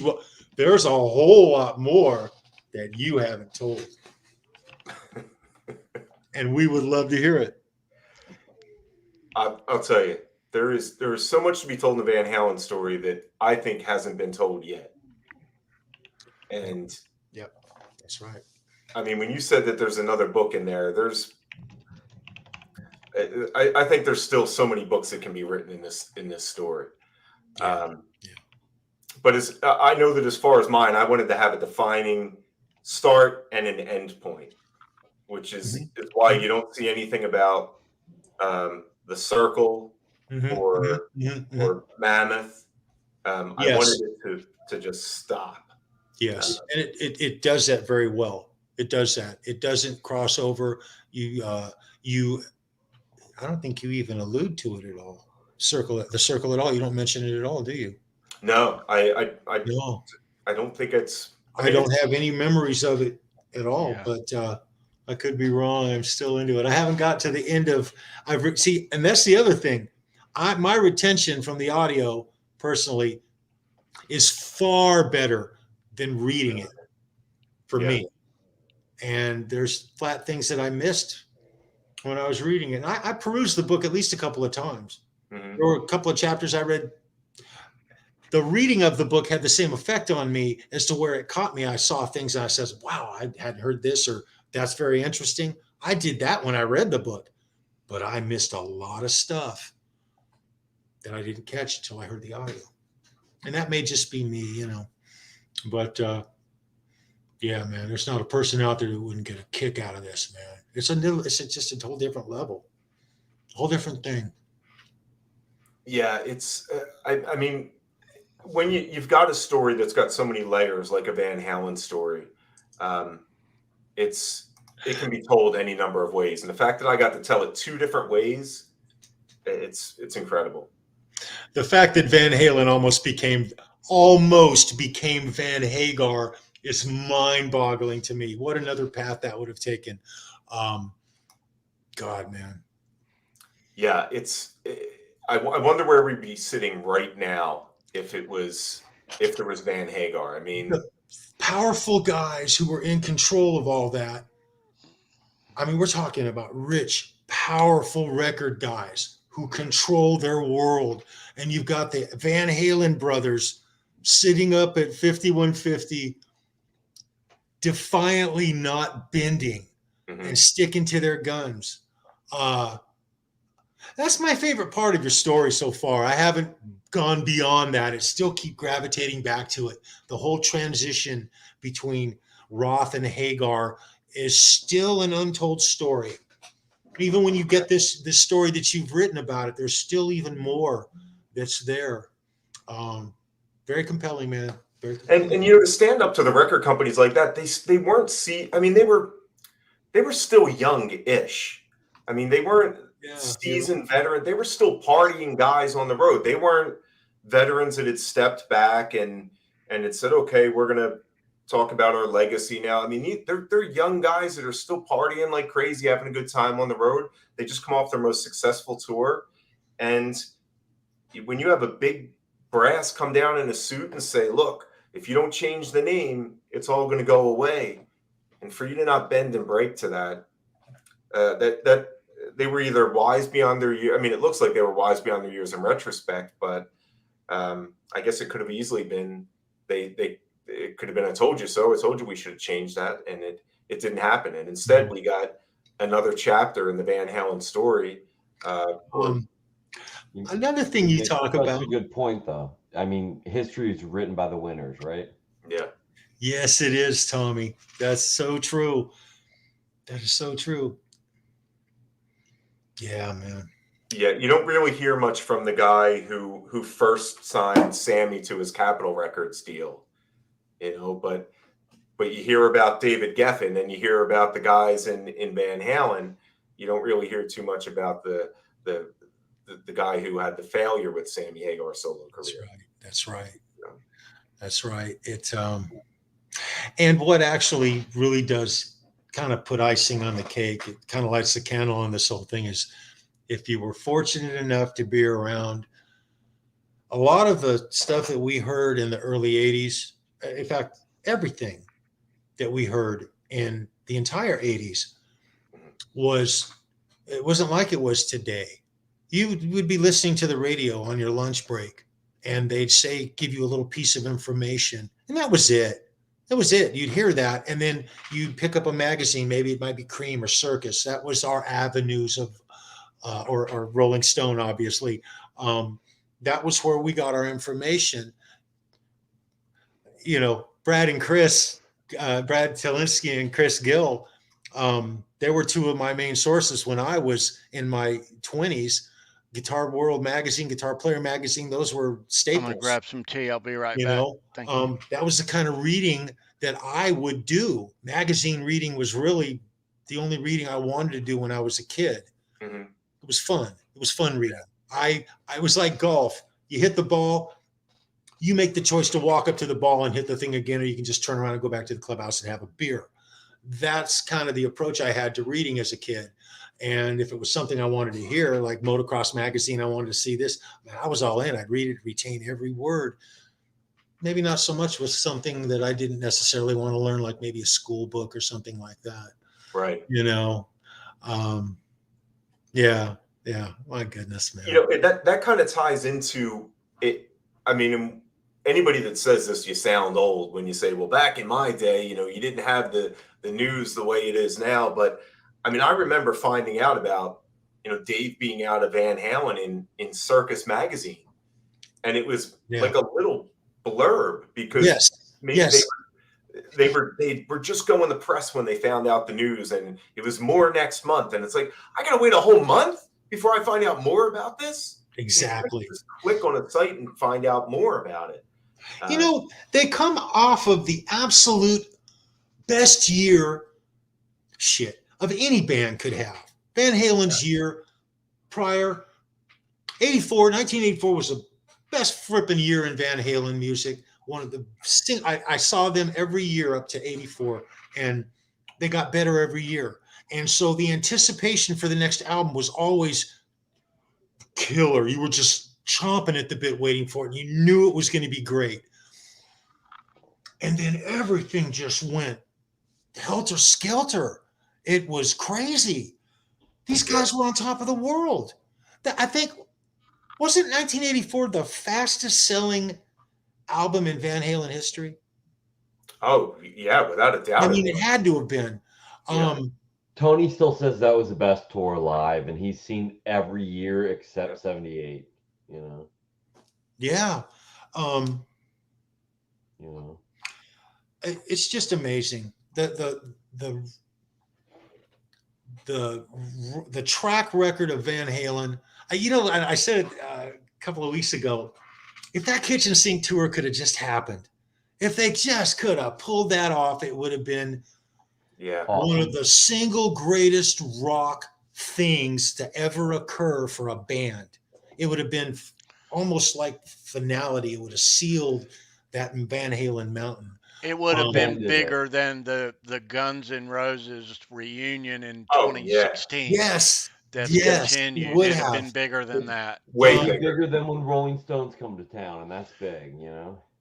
S3: there's a whole lot more that you haven't told. And we would love to hear it.
S4: I'll tell you, there is so much to be told in the Van Halen story that I think hasn't been told yet. And
S3: yep, that's right.
S4: I mean, when you said that there's another book in there, I think there's still so many books that can be written in this story.
S3: Yeah.
S4: But I know that as far as mine, I wanted to have a defining start and an end point, which is why you don't see anything about the Circle or Mammoth. I wanted it to just stop.
S3: Yes, and it does that very well. It does that. It doesn't cross over. I don't think you even allude to it at all. The circle at all. You don't mention it at all, do you?
S4: No, I
S3: no.
S4: I don't think it's.
S3: I don't have any memories of it at all, but I could be wrong. I'm still into it. I haven't got to the end of. And that's the other thing. My retention from the audio personally is far better than reading it for me. And there's flat things that I missed when I was reading it. And I perused the book at least a couple of times. There were a couple of chapters I read. The reading of the book had the same effect on me as to where it caught me. I saw things and I said, wow, I hadn't heard this, or that's very interesting. I did that when I read the book, but I missed a lot of stuff that I didn't catch until I heard the audio. And that may just be me, but yeah, man, there's not a person out there who wouldn't get a kick out of this, man. It's just a whole different level, a whole different thing.
S4: Yeah, it's, I mean, when you've got a story that's got so many layers, like a Van Halen story, it can be told any number of ways. And the fact that I got to tell it 2 different ways, it's incredible.
S3: The fact that Van Halen almost became Van Hagar is mind-boggling to me. What another path that would have taken. God, man.
S4: Yeah, I wonder where we'd be sitting right now if there was Van Hagar. I mean,
S3: the powerful guys who were in control of all that. I mean, we're talking about rich, powerful record guys who control their world. And you've got the Van Halen brothers sitting up at 5150, defiantly not bending and sticking to their guns. That's my favorite part of your story so far. I haven't gone beyond that. I still keep gravitating back to it. The whole transition between Roth and Hagar is still an untold story. Even when you get this story that you've written about it, there's still even more that's there. Very compelling, man. Very compelling.
S4: And to stand up to the record companies like that, they weren't they were still young-ish. I mean, they weren't seasoned veteran. They were still partying guys on the road. They weren't veterans that had stepped back and had said, okay, we're going to talk about our legacy now. I mean, they're young guys that are still partying like crazy, having a good time on the road. They just come off their most successful tour. And when you have a big brass come down in a suit and say, look, if you don't change the name, it's all going to go away. And for you to not bend and break to that, that they were either wise beyond their years. I mean, it looks like they were wise beyond their years in retrospect, but I guess it could have easily been it could have been I told you so. I told you we should have changed that, and it didn't happen. And instead, we got another chapter in the Van Halen story.
S3: Another thing you talk about.
S1: That's a good point, though. I mean, history is written by the winners, right?
S4: Yeah.
S3: Yes, it is, Tommy. That's so true. That is so true. Yeah, man.
S4: Yeah, you don't really hear much from the guy who first signed Sammy to his Capitol Records deal, but you hear about David Geffen and you hear about the guys in Van Halen. You don't really hear too much about the guy who had the failure with Sammy Hagar's solo career.
S3: That's right.
S4: Yeah.
S3: That's right. It and what actually really does kind of put icing on the cake, it kind of lights the candle on this whole thing, is if you were fortunate enough to be around a lot of the stuff that we heard in the early 80s, in fact, everything that we heard in the entire 80s it wasn't like it was today. You would be listening to the radio on your lunch break and they'd give you a little piece of information, and that was it. That was it. You'd hear that, and then you'd pick up a magazine. Maybe it might be Cream or Circus. That was our avenues of, or Rolling Stone, obviously. That was where we got our information. Brad Telinsky and Chris Gill, they were two of my main sources when I was in my 20s. Guitar World magazine, Guitar Player magazine, those were staples.
S2: I'm gonna grab some tea. I'll be right back. Thank you.
S3: That was the kind of reading that I would do. Magazine reading was really the only reading I wanted to do when I was a kid.
S4: Mm-hmm.
S3: It was fun. It was fun reading. I was like golf. You hit the ball, you make the choice to walk up to the ball and hit the thing again, or you can just turn around and go back to the clubhouse and have a beer. That's kind of the approach I had to reading as a kid. And if it was something I wanted to hear, like Motocross magazine, I wanted to see this, man, I was all in. I'd read it, retain every word. Maybe not so much with something that I didn't necessarily want to learn, like maybe a school book or something like that.
S4: Right.
S3: Yeah. My goodness, man.
S4: That kind of ties into it. I mean, anybody that says this, you sound old when you say, well, back in my day, you didn't have the news the way it is now. But I mean, I remember finding out about, Dave being out of Van Halen in Circus magazine. And it was like a little blurb because maybe they were just going the press when they found out the news, and it was more next month. And it's like, I got to wait a whole month before I find out more about this.
S3: Exactly.
S4: Just click on a site and find out more about it.
S3: They come off of the absolute best year of any band could have. Van Halen's year prior, 1984 was the best flipping year in Van Halen music. One of the I saw them every year up to 84, and they got better every year. And so the anticipation for the next album was always killer. You were just chomping at the bit waiting for it, and you knew it was going to be great. And then everything just went helter-skelter. It was crazy. These guys were on top of the world. I think, wasn't 1984 the fastest selling album in Van Halen history?
S4: Oh, yeah, without a doubt.
S3: I mean, it had to have been.
S1: Tony still says that was the best tour live, and he's seen every year except 78,
S3: Yeah.
S1: It's
S3: just amazing. The track record of Van Halen. I said it a couple of weeks ago, if that kitchen sink tour could have just happened, if they just could have pulled that off, it would have been one of the single greatest rock things to ever occur for a band. It would have been almost like finality. It would have sealed that Van Halen mountain.
S2: It would have been bigger than the Guns N' Roses reunion in 2016.
S3: Yes.
S2: That continued.
S3: It would
S2: have been bigger than that.
S1: Way bigger than when Rolling Stones come to town, and that's big,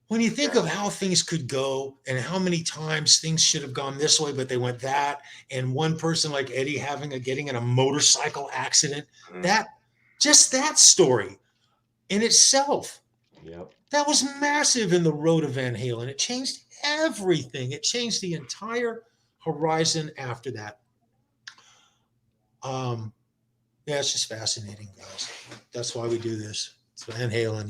S3: When you think of how things could go and how many times things should have gone this way, but they went that, and one person like Eddie getting in a motorcycle accident, that story in itself, that was massive in the road of Van Halen. It changed everything. It changed the entire horizon after that. It's just fascinating, guys. That's why we do this. It's Van Halen,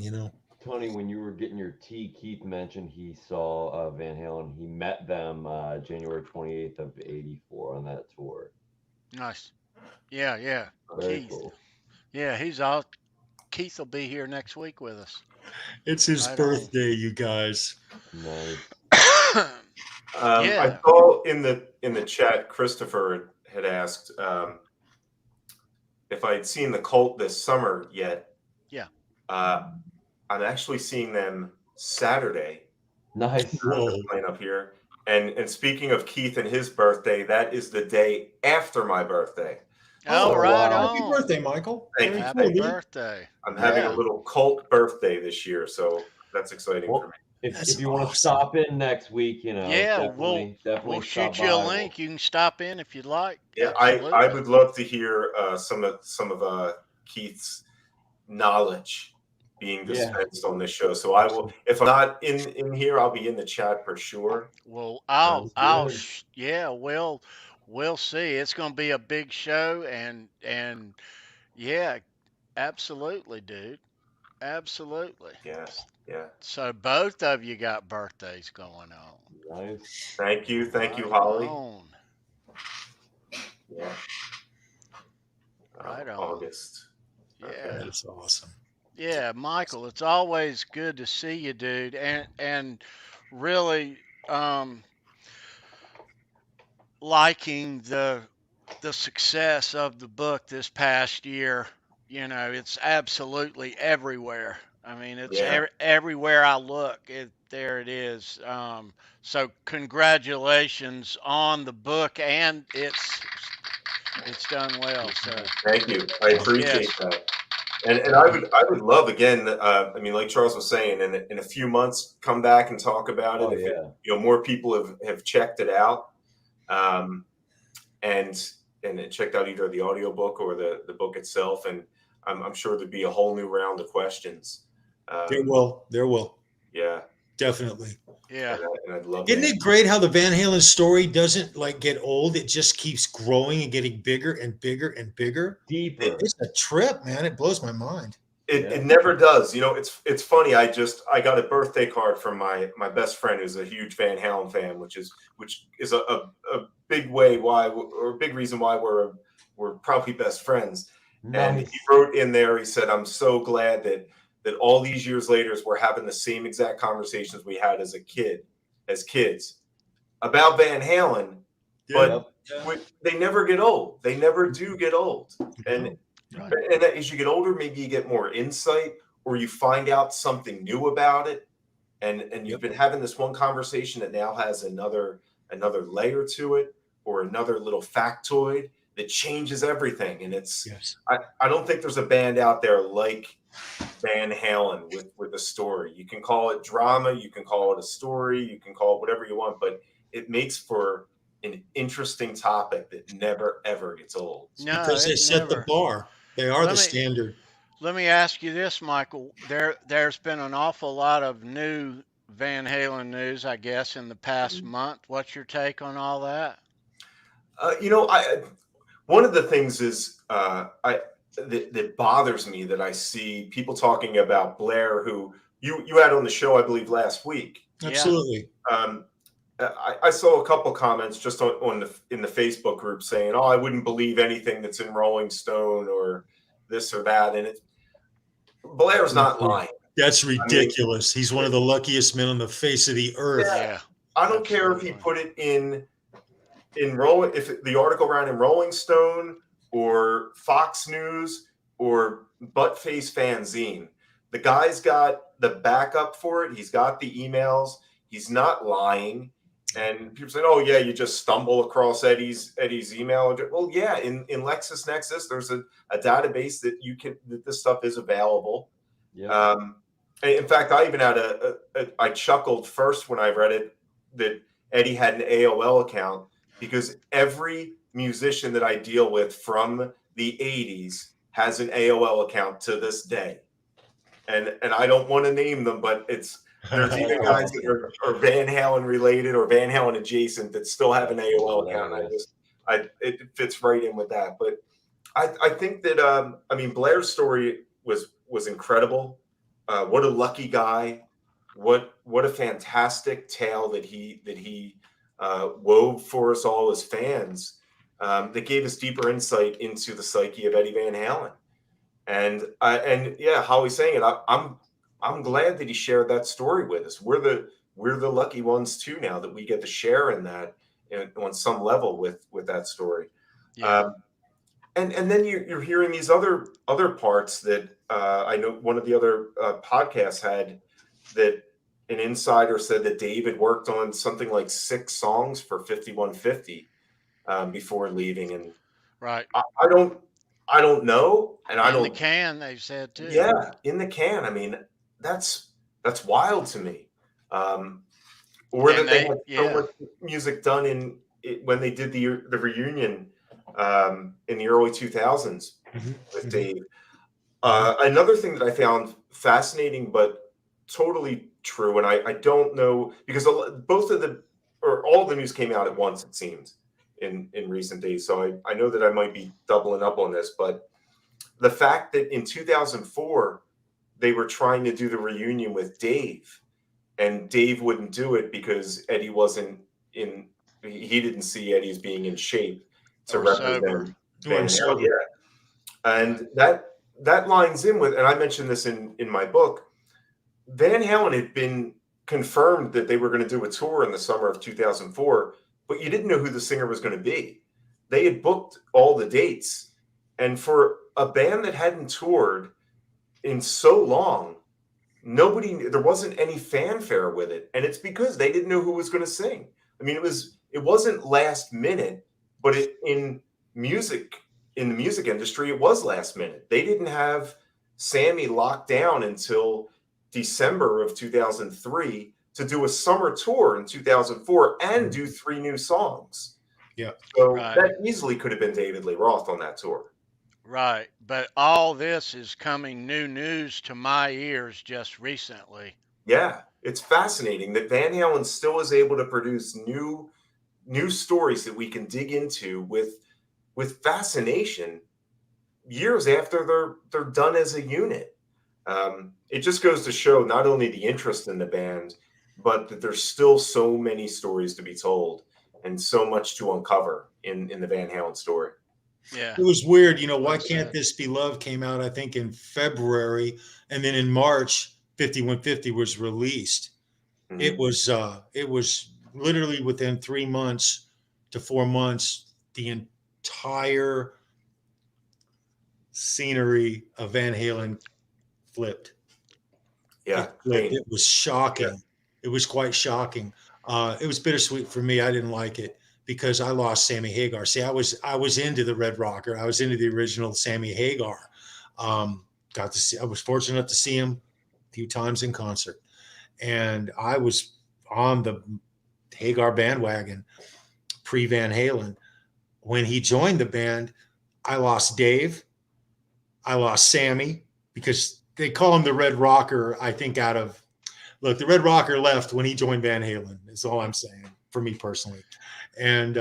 S1: Tony, when you were getting your tea, Keith mentioned he saw Van Halen. He met them January 28th of '84 on that tour.
S2: Nice. Yeah, yeah.
S1: Very
S2: Keith.
S1: cool.
S2: Yeah, he's out. Keith will be here next week with us.
S3: It's his
S2: Right on.
S3: birthday, you guys.
S1: Nice.
S2: Yeah.
S4: I saw in the chat, Christopher had asked if I'd seen the Cult this summer yet.
S2: Yeah.
S4: I'm actually seeing them Saturday.
S1: Nice.
S3: Whoa.
S4: Playing up here. And speaking of Keith and his birthday, that is the day after my birthday.
S2: Oh,
S1: Oh,
S2: right
S1: wow.
S2: on.
S3: Happy birthday, Michael.
S4: Thank
S3: Very
S4: you.
S3: cool,
S2: Happy
S3: dude.
S2: birthday.
S4: I'm having
S2: Yeah.
S4: a little Cult birthday this year, so that's exciting
S1: Well,
S4: for me.
S1: if you want to stop in next week, you know,
S2: Yeah,
S1: definitely
S2: we'll
S1: stop
S2: shoot you a
S1: by.
S2: link. You can stop in if you'd like.
S4: Yeah,
S2: Absolutely.
S4: I would love to hear some of Keith's knowledge being dispensed on this show. So I will, if I'm not in here, I'll be in the chat for sure.
S2: Well,
S1: Sounds good.
S2: we'll see. It's going to be a big show, and yeah, absolutely, dude, absolutely.
S4: Yeah.
S2: So both of you got birthdays going on.
S1: Nice.
S4: Thank you,
S2: Right
S4: Holly.
S2: on.
S4: Yeah.
S2: Right on.
S4: August.
S2: Yeah.
S4: Okay.
S3: That's awesome.
S2: Yeah, Michael, it's always good to see you, dude, and really liking the success of the book this past year. You know, it's absolutely everywhere. I mean, it's everywhere I look. There it is. So congratulations on the book, and it's done well. So
S4: Thank you. I appreciate that. And I would love, again, I mean, like Charles was saying, in a few months, come back and talk about it.
S1: Oh,
S4: If
S1: yeah.
S4: you know, more people have checked it out, and checked out either the audiobook or the book itself, and I'm sure there'd be a whole new round of questions.
S3: There will.
S4: Yeah.
S3: Definitely.
S2: yeah.
S4: And I'd love
S3: Isn't
S4: that.
S3: it great how the Van Halen story doesn't like get old? It just keeps growing and getting bigger and bigger and bigger.
S1: Deeper.
S3: It's a trip, man. It blows my mind.
S4: It never does. You know, it's funny. I got a birthday card from my best friend who's a huge Van Halen fan, which is a big way why, or a big reason why we're probably best friends.
S1: Nice.
S4: And he wrote in there, he said, "I'm so glad that all these years later we're having the same exact conversations we had as kids about Van Halen, but they never get old. They never do get old. And as you get older, maybe you get more insight, or you find out something new about it, and you've been having this one conversation that now has another layer to it, or another little factoid that changes everything. And it's I don't think there's a band out there like Van Halen with a story. You can call it drama, you can call it a story, you can call it whatever you want, but it makes for an interesting topic that never ever gets old.
S2: No,
S3: because they set the bar. They are the standard.
S2: Let me ask you this, Michael. There's been an awful lot of new Van Halen news, I guess, in the past month. What's your take on all that?
S4: You know, one of the things is that bothers me that I see people talking about Blair, who you had on the show, I believe, last week.
S3: Absolutely.
S4: I saw a couple comments just in the Facebook group saying, "Oh, I wouldn't believe anything that's in Rolling Stone or this or that," and Blair's not lying.
S3: That's ridiculous. He's one of the luckiest men on the face of the earth.
S2: Yeah.
S4: I don't care if he put it in Rolling, if the article ran in Rolling Stone or Fox News or Buttface Fanzine. The guy's got the backup for it. He's got the emails. He's not lying. And people say, "Oh yeah, you just stumble across Eddie's email." Well, yeah, in LexisNexis, there's a database that this stuff is available.
S1: Yeah.
S4: In fact, I even had I chuckled first when I read it that Eddie had an AOL account, because every musician that I deal with from the 80s has an AOL account to this day. And I don't want to name them, but there's even guys that are Van Halen related or Van Halen adjacent that still have an AOL account. It fits right in with that. But I think that, I mean, Blair's story was incredible. what a lucky guy. What a fantastic tale that he wove for us all as fans, that gave us deeper insight into the psyche of Eddie Van Halen. And yeah, how he's saying it, I'm glad that he shared that story with us. We're the lucky ones too now that we get to share in that on some level with that story.
S2: Yeah.
S4: And then you're hearing these other parts that I know one of the other podcasts had, that an insider said that David worked on something like 6 songs for 5150 before leaving. And
S2: Right.
S4: I don't know, and I
S2: In
S4: don't.
S2: the can, they said too.
S4: Yeah, in the can. I mean, that's wild to me. Or
S2: And
S4: that they had so
S2: yeah.
S4: much music done when they did the reunion in the early 2000s with Dave. Another thing that I found fascinating but totally true, and I don't know, because both of the or all of the news came out at once, it seems, in recent days. So I know that I might be doubling up on this, but the fact that in 2004 they were trying to do the reunion with Dave, and Dave wouldn't do it because Eddie wasn't in. He didn't see Eddie as being in shape to represent Van Halen. Yeah, and that lines in with, and I mentioned this in my book. Van Halen had been confirmed that they were going to do a tour in the summer of 2004, but you didn't know who the singer was going to be. They had booked all the dates, and for a band that hadn't toured in so long, there wasn't any fanfare with it, and it's because they didn't know who was going to sing. I mean, it wasn't last minute, but in the music industry, it was last minute. They didn't have Sammy locked down until December of 2003 to do a summer tour in 2004 and do 3 new songs.
S3: Yeah.
S4: So that easily could have been David Lee Roth on that tour.
S2: Right. But all this is coming new news to my ears just recently.
S4: Yeah. It's fascinating that Van Halen still is able to produce new stories that we can dig into with fascination years after they're done as a unit. It just goes to show not only the interest in the band, but that there's still so many stories to be told and so much to uncover in the Van Halen story.
S2: Yeah.
S3: It was weird, Why Can't This Be Love came out, I think, in February, and then in March, 5150 was released. Mm-hmm. It was literally within 3 months to 4 months, the entire scenery of Van Halen flipped.
S4: Yeah.
S3: It was shocking. Yeah. It was quite shocking. It was bittersweet for me. I didn't like it because I lost Sammy Hagar. See, I was into the Red Rocker. I was into the original Sammy Hagar. I was fortunate enough to see him a few times in concert, and I was on the Hagar bandwagon pre-Van Halen. When he joined the band, I lost Dave. I lost Sammy because they call him the Red Rocker, I think, the Red Rocker left when he joined Van Halen, is all I'm saying, for me personally. And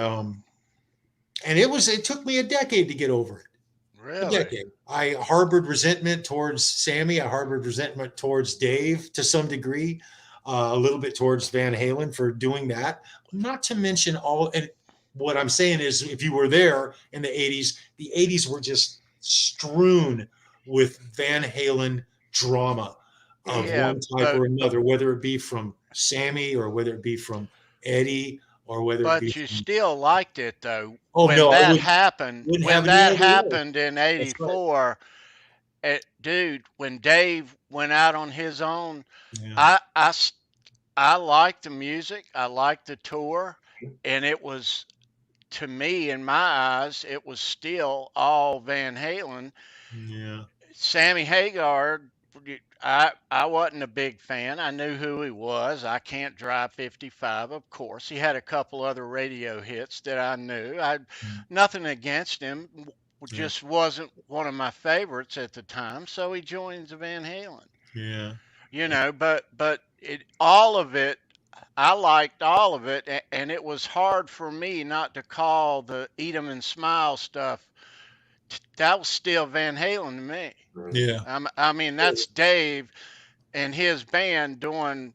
S3: it took me a decade to get over it.
S2: Really?
S3: A decade. I harbored resentment towards Sammy. I harbored resentment towards Dave to some degree, a little bit towards Van Halen for doing that. Not to mention and what I'm saying is, if you were there in the 80s were just strewn with Van Halen drama of one type or another, whether it be from Sammy or whether it be from Eddie or whether it be.
S2: But you still liked it though.
S3: Oh,
S2: when
S3: no,
S2: that happened in '84, dude, when Dave went out on his own, yeah. I liked the music, I liked the tour, and it was, to me, in my eyes, it was still all Van Halen.
S3: Yeah.
S2: Sammy Hagar, I wasn't a big fan. I knew who he was. I Can't Drive 55, of course. He had a couple other radio hits that I knew. Nothing against him, just wasn't one of my favorites at the time. So he joins Van Halen.
S3: Yeah.
S2: But all of it, I liked all of it, and it was hard for me not to call the Eat 'em and Smile stuff. That was still Van Halen to me.
S3: Yeah.
S2: I mean, that's Dave and his band doing,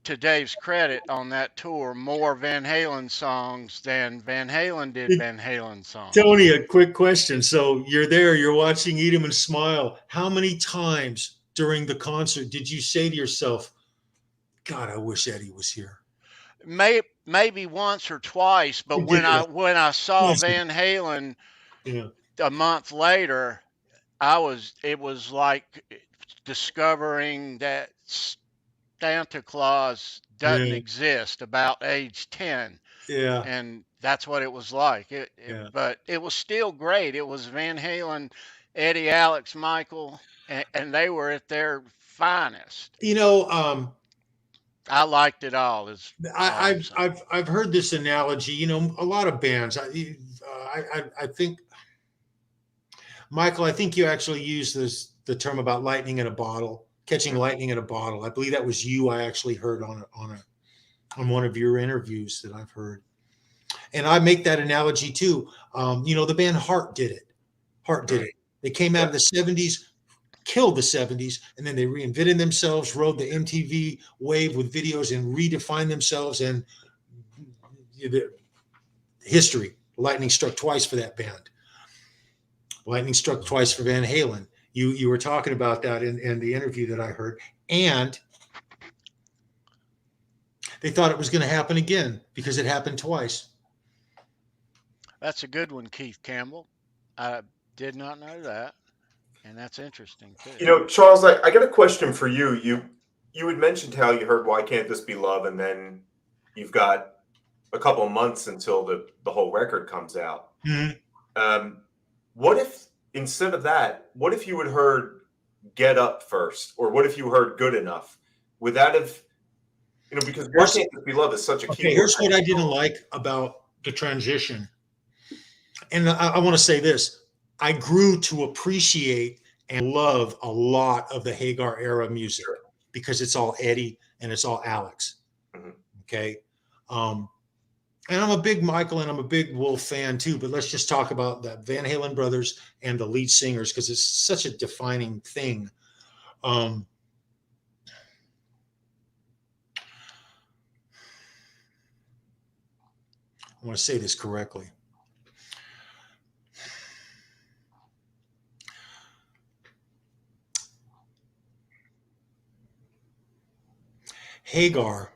S2: to Dave's credit, on that tour, more Van Halen songs than Van Halen did Van Halen songs.
S3: Tony, a quick question. So you're there, you're watching Eat 'Em and Smile. How many times during the concert did you say to yourself, God, I wish Eddie was here?
S2: Maybe once or twice, but when I saw Van Halen a month later, it was like discovering that Santa Claus doesn't exist about age 10.
S3: Yeah.
S2: And that's what it was like. But it was still great. It was Van Halen, Eddie, Alex, Michael, and they were at their finest.
S3: You know,
S2: I liked it all.
S3: I've heard this analogy. You know, a lot of bands. I think, Michael, I think you actually used the term about lightning in a bottle, catching lightning in a bottle. I believe that was you. I actually heard on one of your interviews that I've heard, and I make that analogy too. You know, the band Heart did it. Heart did it. They came out of the '70s. Killed the '70s, and then they reinvented themselves, rode the MTV wave with videos, and redefined themselves. And the history, lightning struck twice for that band. Lightning struck twice for Van Halen. You were talking about that in the interview that I heard, and they thought it was going to happen again because it happened twice.
S2: That's a good one, Keith Campbell. I did not know that. And that's interesting too.
S4: You know, Charles, I got a question for you. You had mentioned how you heard "Why Can't This Be Love," and then you've got a couple of months until the whole record comes out.
S3: Mm-hmm.
S4: What if instead of that, what if you had heard "Get Up" first, or what if you heard "Good Enough"? Would that have, you know, because "Why Can't This Be Love" is such a key.
S3: Okay, here's what I didn't like about the transition, and I want to say this. I grew to appreciate and love a lot of the Hagar era music because it's all Eddie and it's all Alex.
S4: Mm-hmm.
S3: Okay. And I'm a big Michael and I'm a big Wolf fan too, but let's just talk about the Van Halen brothers and the lead singers because it's such a defining thing. I want to say this correctly. Hagar.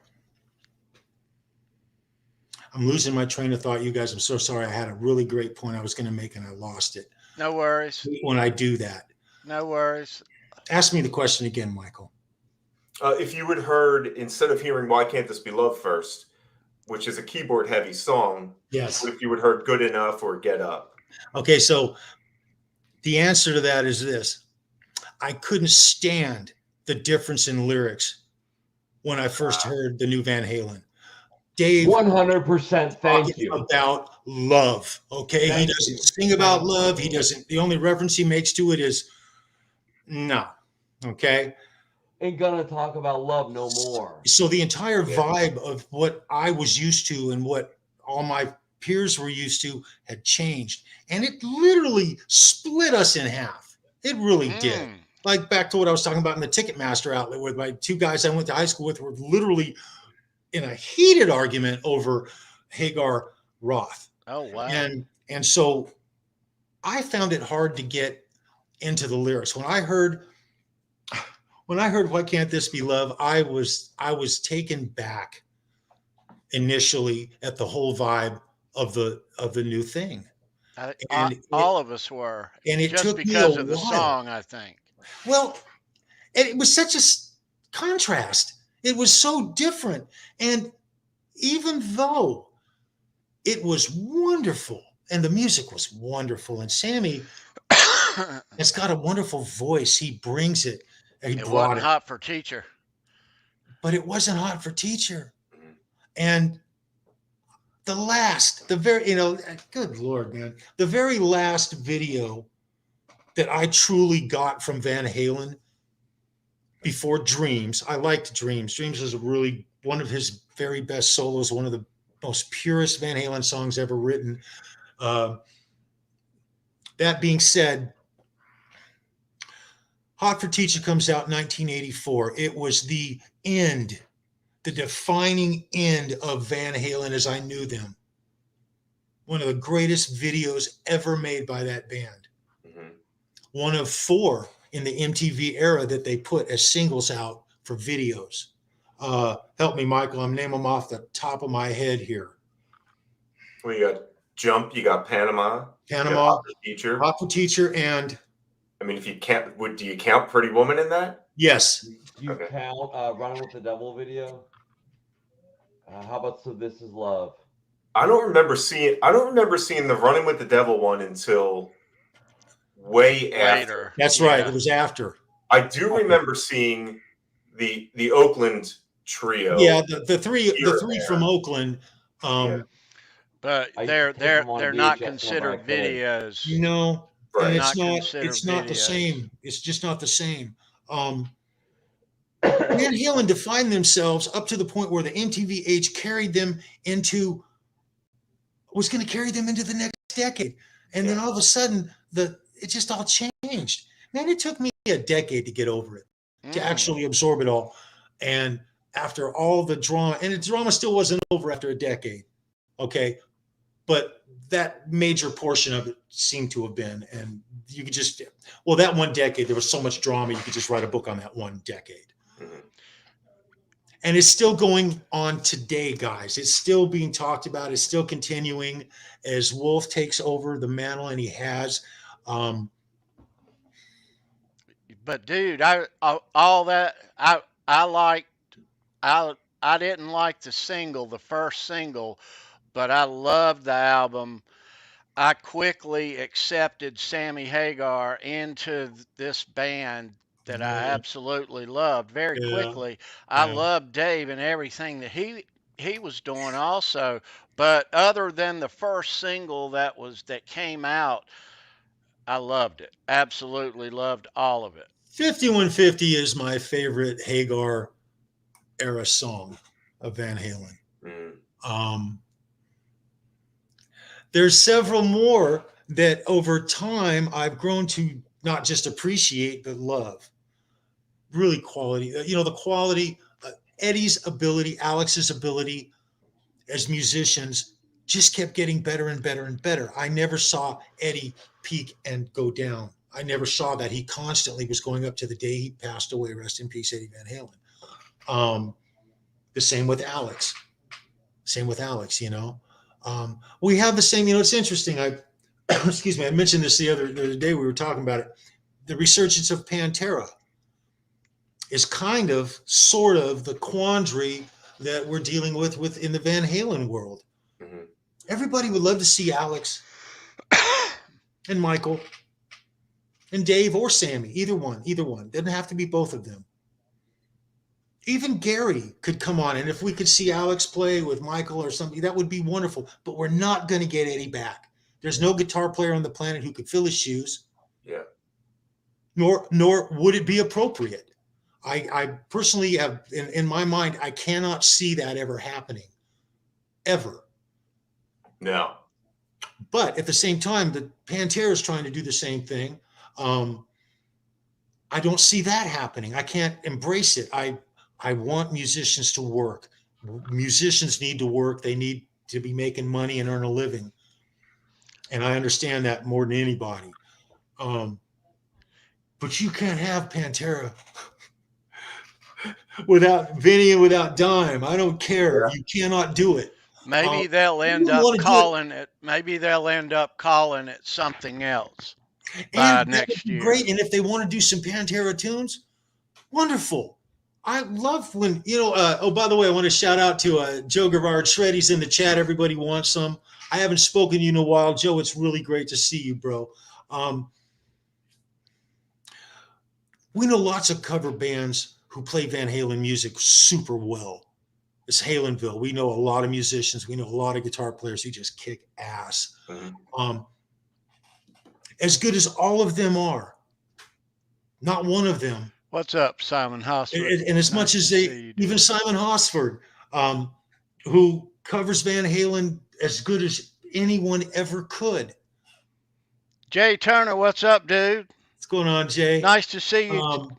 S3: I'm losing my train of thought, you guys. I'm so sorry. I had a really great point I was going to make and I lost it.
S2: No worries.
S3: When I do that.
S2: No worries.
S3: Ask me the question again, Michael.
S4: If you had heard, instead of hearing "Why Can't This Be Love" first, which is a keyboard heavy song,
S3: yes.
S4: What if you had heard "Good Enough" or "Get Up"?
S3: Okay, so the answer to that is this. I couldn't stand the difference in lyrics when I first heard the new Van Halen. Dave
S1: 100%. Thank you.
S3: About love. Okay. He doesn't sing about love. He doesn't. The only reference he makes to it is no. Okay.
S1: Ain't gonna talk about love no more.
S3: So the entire vibe of what I was used to and what all my peers were used to had changed. And it literally split us in half. It really did. Like back to what I was talking about in the Ticketmaster outlet where my two guys I went to high school with were literally in a heated argument over Hagar Roth.
S2: Oh, wow.
S3: And so I found it hard to get into the lyrics. When I heard "Why Can't This Be Love," I was taken back initially at the whole vibe of the new thing.
S2: All of us were.
S3: And it
S2: just
S3: took
S2: because
S3: me
S2: of the song, I think.
S3: Well, and it was such a contrast. It was so different. And even though it was wonderful and the music was wonderful and Sammy has got a wonderful voice. He brings it.
S2: It wasn't hot for Teacher.
S3: But it wasn't hot for Teacher. And the very, good Lord, man, the very last video that I truly got from Van Halen before Dreams. I liked Dreams. Dreams is one of his very best solos, one of the most purest Van Halen songs ever written. That being said, Hot for Teacher comes out in 1984. It was the end, the defining end of Van Halen as I knew them. One of the greatest videos ever made by that band. Mm-hmm. One of 4 in the MTV era that they put as singles out for videos. Help me, Michael. I'm naming them off the top of my head here.
S4: Well, you got Jump, you got Panama,
S3: Hot for Teacher, and
S4: I mean, if you can't, do you count Pretty Woman in that?
S3: Yes.
S1: Do you count Running with the Devil video? How about So This Is Love?
S4: I don't remember seeing the Running with the Devil one until way after.
S3: That's right. It was after.
S4: I do remember seeing the Oakland trio.
S3: Yeah, the three from Oakland.
S2: But they're not considered videos.
S3: No,
S4: right.
S3: And it's not the same. It's just not the same. Van Halen defined themselves up to the point where the MTV age was going to carry them into the next decade. And then all of a sudden, it just all changed. Man, it took me a decade to get over it, to actually absorb it all. And after all the drama, and the drama still wasn't over after a decade, okay? But that major portion of it seemed to have been. And you could just, that one decade, there was so much drama, you could just write a book on that one decade. Mm-hmm. And it's still going on today, guys. It's still being talked about. It's still continuing as Wolf takes over the mantle, and he has.
S2: But dude, I didn't like the first single, but I loved the album. I quickly accepted Sammy Hagar into this band that I absolutely loved very quickly. I loved Dave and everything that he was doing also. But other than the first single that came out, I loved it. Absolutely loved all of it.
S3: 5150 is my favorite Hagar era song of Van Halen. There's several more that over time I've grown to not just appreciate, but love. Really quality, the quality, Eddie's ability, Alex's ability as musicians just kept getting better and better and better. I never saw Eddie peak and go down. I never saw that. He constantly was going up to the day he passed away. Rest in peace, Eddie Van Halen. The same with Alex. We have the same, it's interesting. Excuse me, I mentioned this the other day, we were talking about it. The resurgence of Pantera is sort of the quandary that we're dealing with in the Van Halen world. Mm-hmm. Everybody would love to see Alex and Michael and Dave or Sammy, either one. Doesn't have to be both of them. Even Gary could come on, and if we could see Alex play with Michael or something, that would be wonderful. But we're not going to get Eddie back. There's no guitar player on the planet who could fill his shoes. Yeah. Nor would it be appropriate. I personally have, in my mind, I cannot see that ever happening. Ever.
S4: No.
S3: But at the same time, the Pantera is trying to do the same thing. I don't see that happening. I can't embrace it. I want musicians to work. Musicians need to work. They need to be making money and earn a living. And I understand that more than anybody. But you can't have Pantera without Vinny and without Dime. I don't care. You cannot do it.
S2: Maybe they'll end up calling it. Maybe they'll end up calling it something else by next year.
S3: Great. And if they want to do some Pantera tunes, wonderful. I love when, by the way, I want to shout out to Joe Gerard Shred. He's in the chat. Everybody wants some. I haven't spoken to you in a while. Joe, it's really great to see you, bro. We know lots of cover bands who play Van Halen music super well. It's Halenville. We know a lot of musicians. We know a lot of guitar players who just kick ass. Mm-hmm. As good as all of them are, not one of them.
S2: What's up, Simon Hosford?
S3: And as much as even Simon Hosford, who covers Van Halen as good as anyone ever could.
S2: Jay Turner, what's up, dude?
S3: What's going on, Jay?
S2: Nice to see you.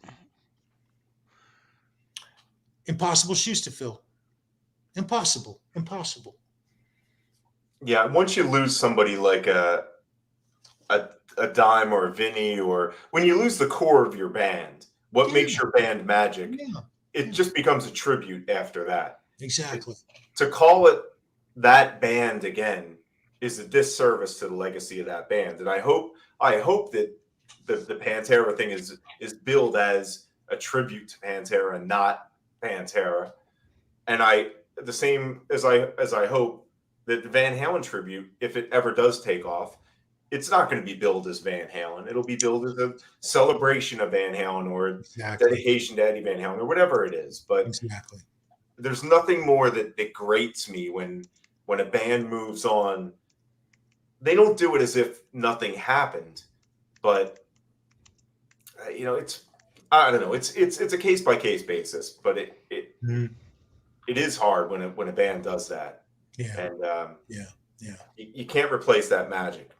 S3: Impossible shoes to fill. Impossible.
S4: Yeah, once you lose somebody like a Dime or a Vinny, or when you lose the core of your band, what makes your band magic, it just becomes a tribute after that.
S3: Exactly.
S4: To call it that band again is a disservice to the legacy of that band. And I hope that the Pantera thing is billed as a tribute to Pantera, not Pantera. And the same as I hope that the Van Halen tribute, if it ever does take off, it's not going to be billed as Van Halen. It'll be billed as a celebration of Van Halen, or dedication to Eddie Van Halen, or whatever it is. But there's nothing more that grates me when a band moves on. They don't do it as if nothing happened, but it's, I don't know. It's a case by case basis, but it is hard when a band does that.
S3: Yeah.
S4: And
S3: yeah.
S4: You can't replace that magic.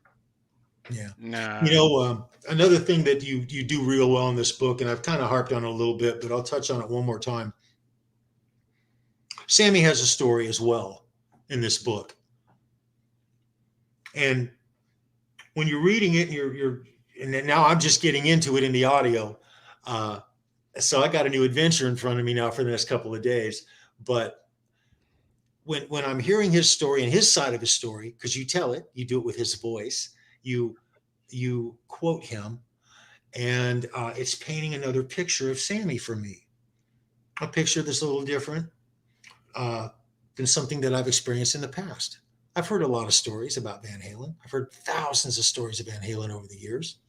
S3: Yeah.
S2: No.
S3: Another thing that you do real well in this book, and I've kind of harped on it a little bit, but I'll touch on it one more time. Sammy has a story as well in this book. And when you're reading it, and now I'm just getting into it in the audio. So I got a new adventure in front of me now for the next couple of days. But when I'm hearing his story and his side of his story, because you tell it, you do it with his voice, you quote him, and it's painting another picture of Sammy for me. A picture that's a little different than something that I've experienced in the past. I've heard a lot of stories about Van Halen. I've heard thousands of stories of Van Halen over the years.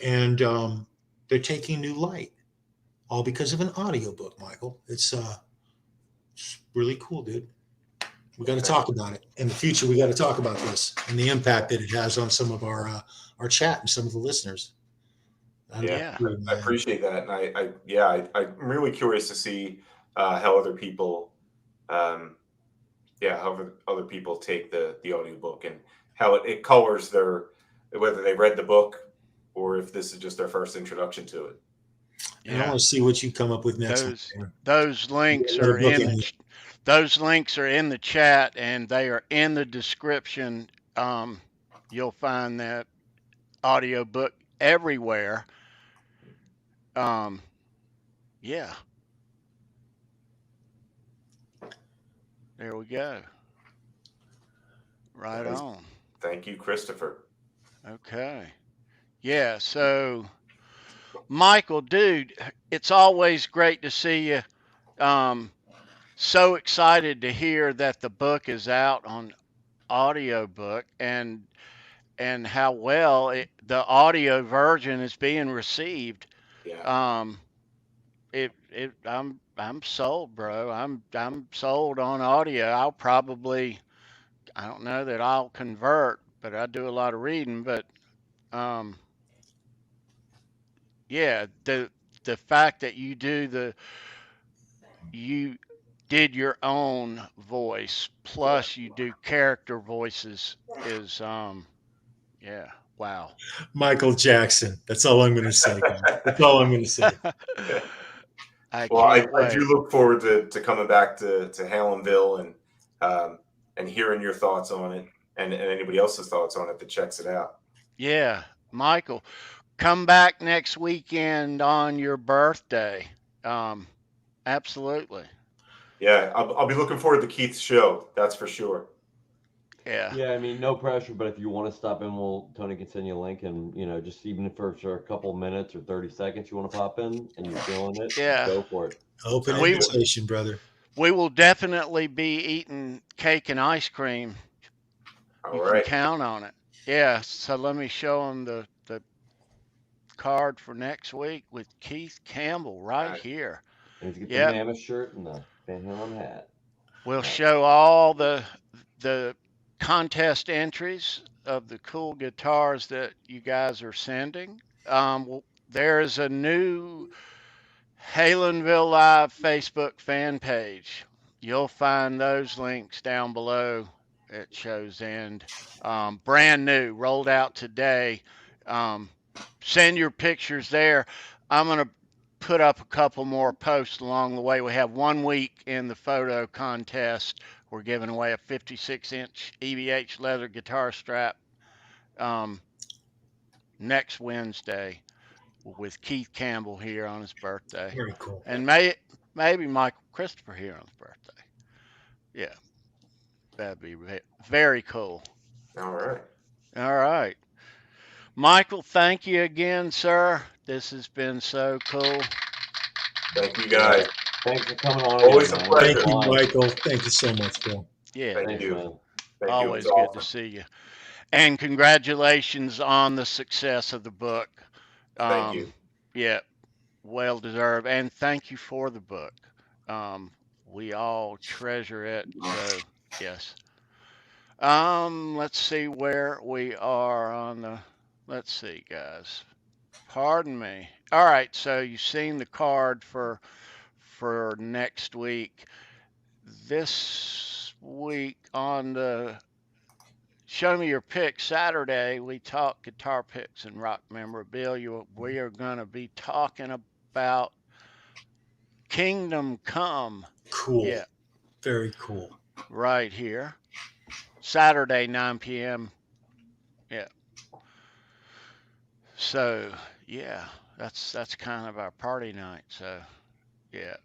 S3: And they're taking new light, all because of an audiobook, Michael. It's really cool, dude. We got to talk about it. In the future, we got to talk about this and the impact that it has on some of our chat and some of the listeners.
S4: I appreciate that. And I'm really curious to see how other people how other people take the audiobook and how it colors whether they read the book or if this is just their first introduction to it.
S3: And I want to see what you come up with next.
S2: Those links are those links are in the chat, and they are in the description. You'll find that audiobook everywhere. There we go. Right on.
S4: Thank you, Christopher.
S2: Okay. Yeah, so Michael, dude, it's always great to see you. So excited to hear that the book is out on audiobook and how well the audio version is being received.
S4: Yeah.
S2: I'm sold, bro. I'm sold on audio. I don't know that I'll convert, but I do a lot of reading. But the fact that you did your own voice plus you do character voices is wow.
S3: Michael Jackson. That's all I'm going to say. That's all I'm going to say.
S4: I do look forward to coming back to Halenville and hearing your thoughts on it and anybody else's thoughts on it that checks it out.
S2: Yeah, Michael, come back next weekend on your birthday. Absolutely.
S4: Yeah, I'll be looking forward to Keith's show. That's for sure.
S2: Yeah.
S1: Yeah, I mean, no pressure, but if you want to stop in, Tony can send you a link, and just even if for a couple minutes or 30 seconds you want to pop in and you're feeling it, go for it.
S3: Open invitation, brother.
S2: We will definitely be eating cake and ice cream.
S4: All
S2: you
S4: right.
S2: can count on it. Yeah. So let me show them the card for next week with Keith Campbell right here.
S1: And he's got the Mammoth shirt and the Van Halen hat.
S2: We'll show all the contest entries of the cool guitars that you guys are sending. There's a new Halenville Live Facebook fan page. You'll find those links down below at show's end. Brand new, rolled out today. send your pictures there. I'm going to put up a couple more posts along the way. We have 1 week in the photo contest. We're giving away a 56-inch EVH leather guitar strap next Wednesday with Keith Campbell here on his birthday.
S3: Very cool.
S2: And maybe Michael Christopher here on his birthday. Yeah, that'd be very cool.
S4: All right.
S2: All right. Michael, thank you again, sir. This has been so cool.
S4: Thank you, guys.
S1: Thanks for coming on.
S4: Always
S1: again,
S4: a
S1: man.
S4: pleasure.
S3: Thank you, Michael. Thank you so much, Bill.
S2: Yeah,
S4: Thank
S1: Thanks,
S4: you.
S1: man.
S4: Thank you.
S2: always
S4: It's
S2: good
S4: awesome.
S2: to see you. And congratulations on the success of the book.
S4: Thank you.
S2: Yeah, well deserved. And thank you for the book. We all treasure it. So, yes. Let's see where we are on the. Let's see, guys. Pardon me. All right, so you've seen the card for next week. This week on the Show Me Your Picks Saturday, we talk guitar picks and rock memorabilia. We are going to be talking about Kingdom Come.
S3: Cool.
S2: Yeah,
S3: Very cool.
S2: right here. Saturday, 9 p.m. Yeah. So, yeah, that's kind of our party night. So, yeah.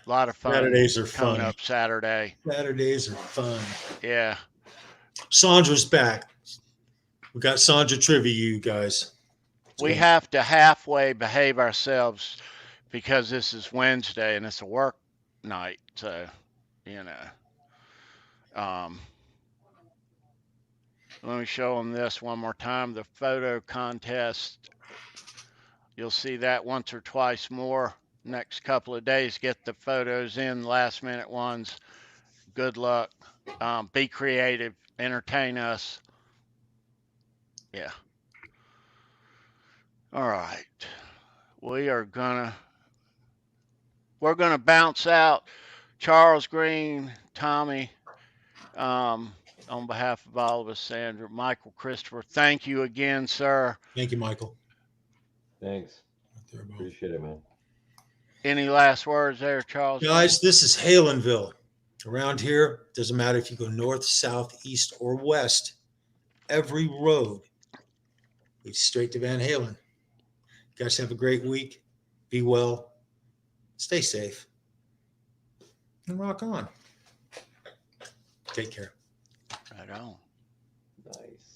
S2: A lot of fun.
S3: Saturdays are
S2: coming
S3: fun.
S2: up Saturday.
S3: Saturdays are fun.
S2: Yeah.
S3: Sandra's back. We got Sandra trivia, you guys.
S2: We have to halfway behave ourselves because this is Wednesday and it's a work night. So, you know. Let me show them this one more time. The photo contest. You'll see that once or twice more next couple of days. Get the photos in, last minute ones. Good luck. Be creative. Entertain us. Yeah. All right. We're gonna bounce out. Charles Green, Tommy, on behalf of all of us, Sandra, Michael Christopher, thank you again, sir.
S3: Thank you, Michael.
S1: Thanks.
S3: Right there, Bo.
S1: Appreciate it, man.
S2: Any last words there, Charles?
S3: Guys, this is Halenville. Around here, doesn't matter if you go north, south, east, or west, every road leads straight to Van Halen. You guys have a great week. Be well. Stay safe. And rock on. Take care.
S2: Right on.
S1: Nice.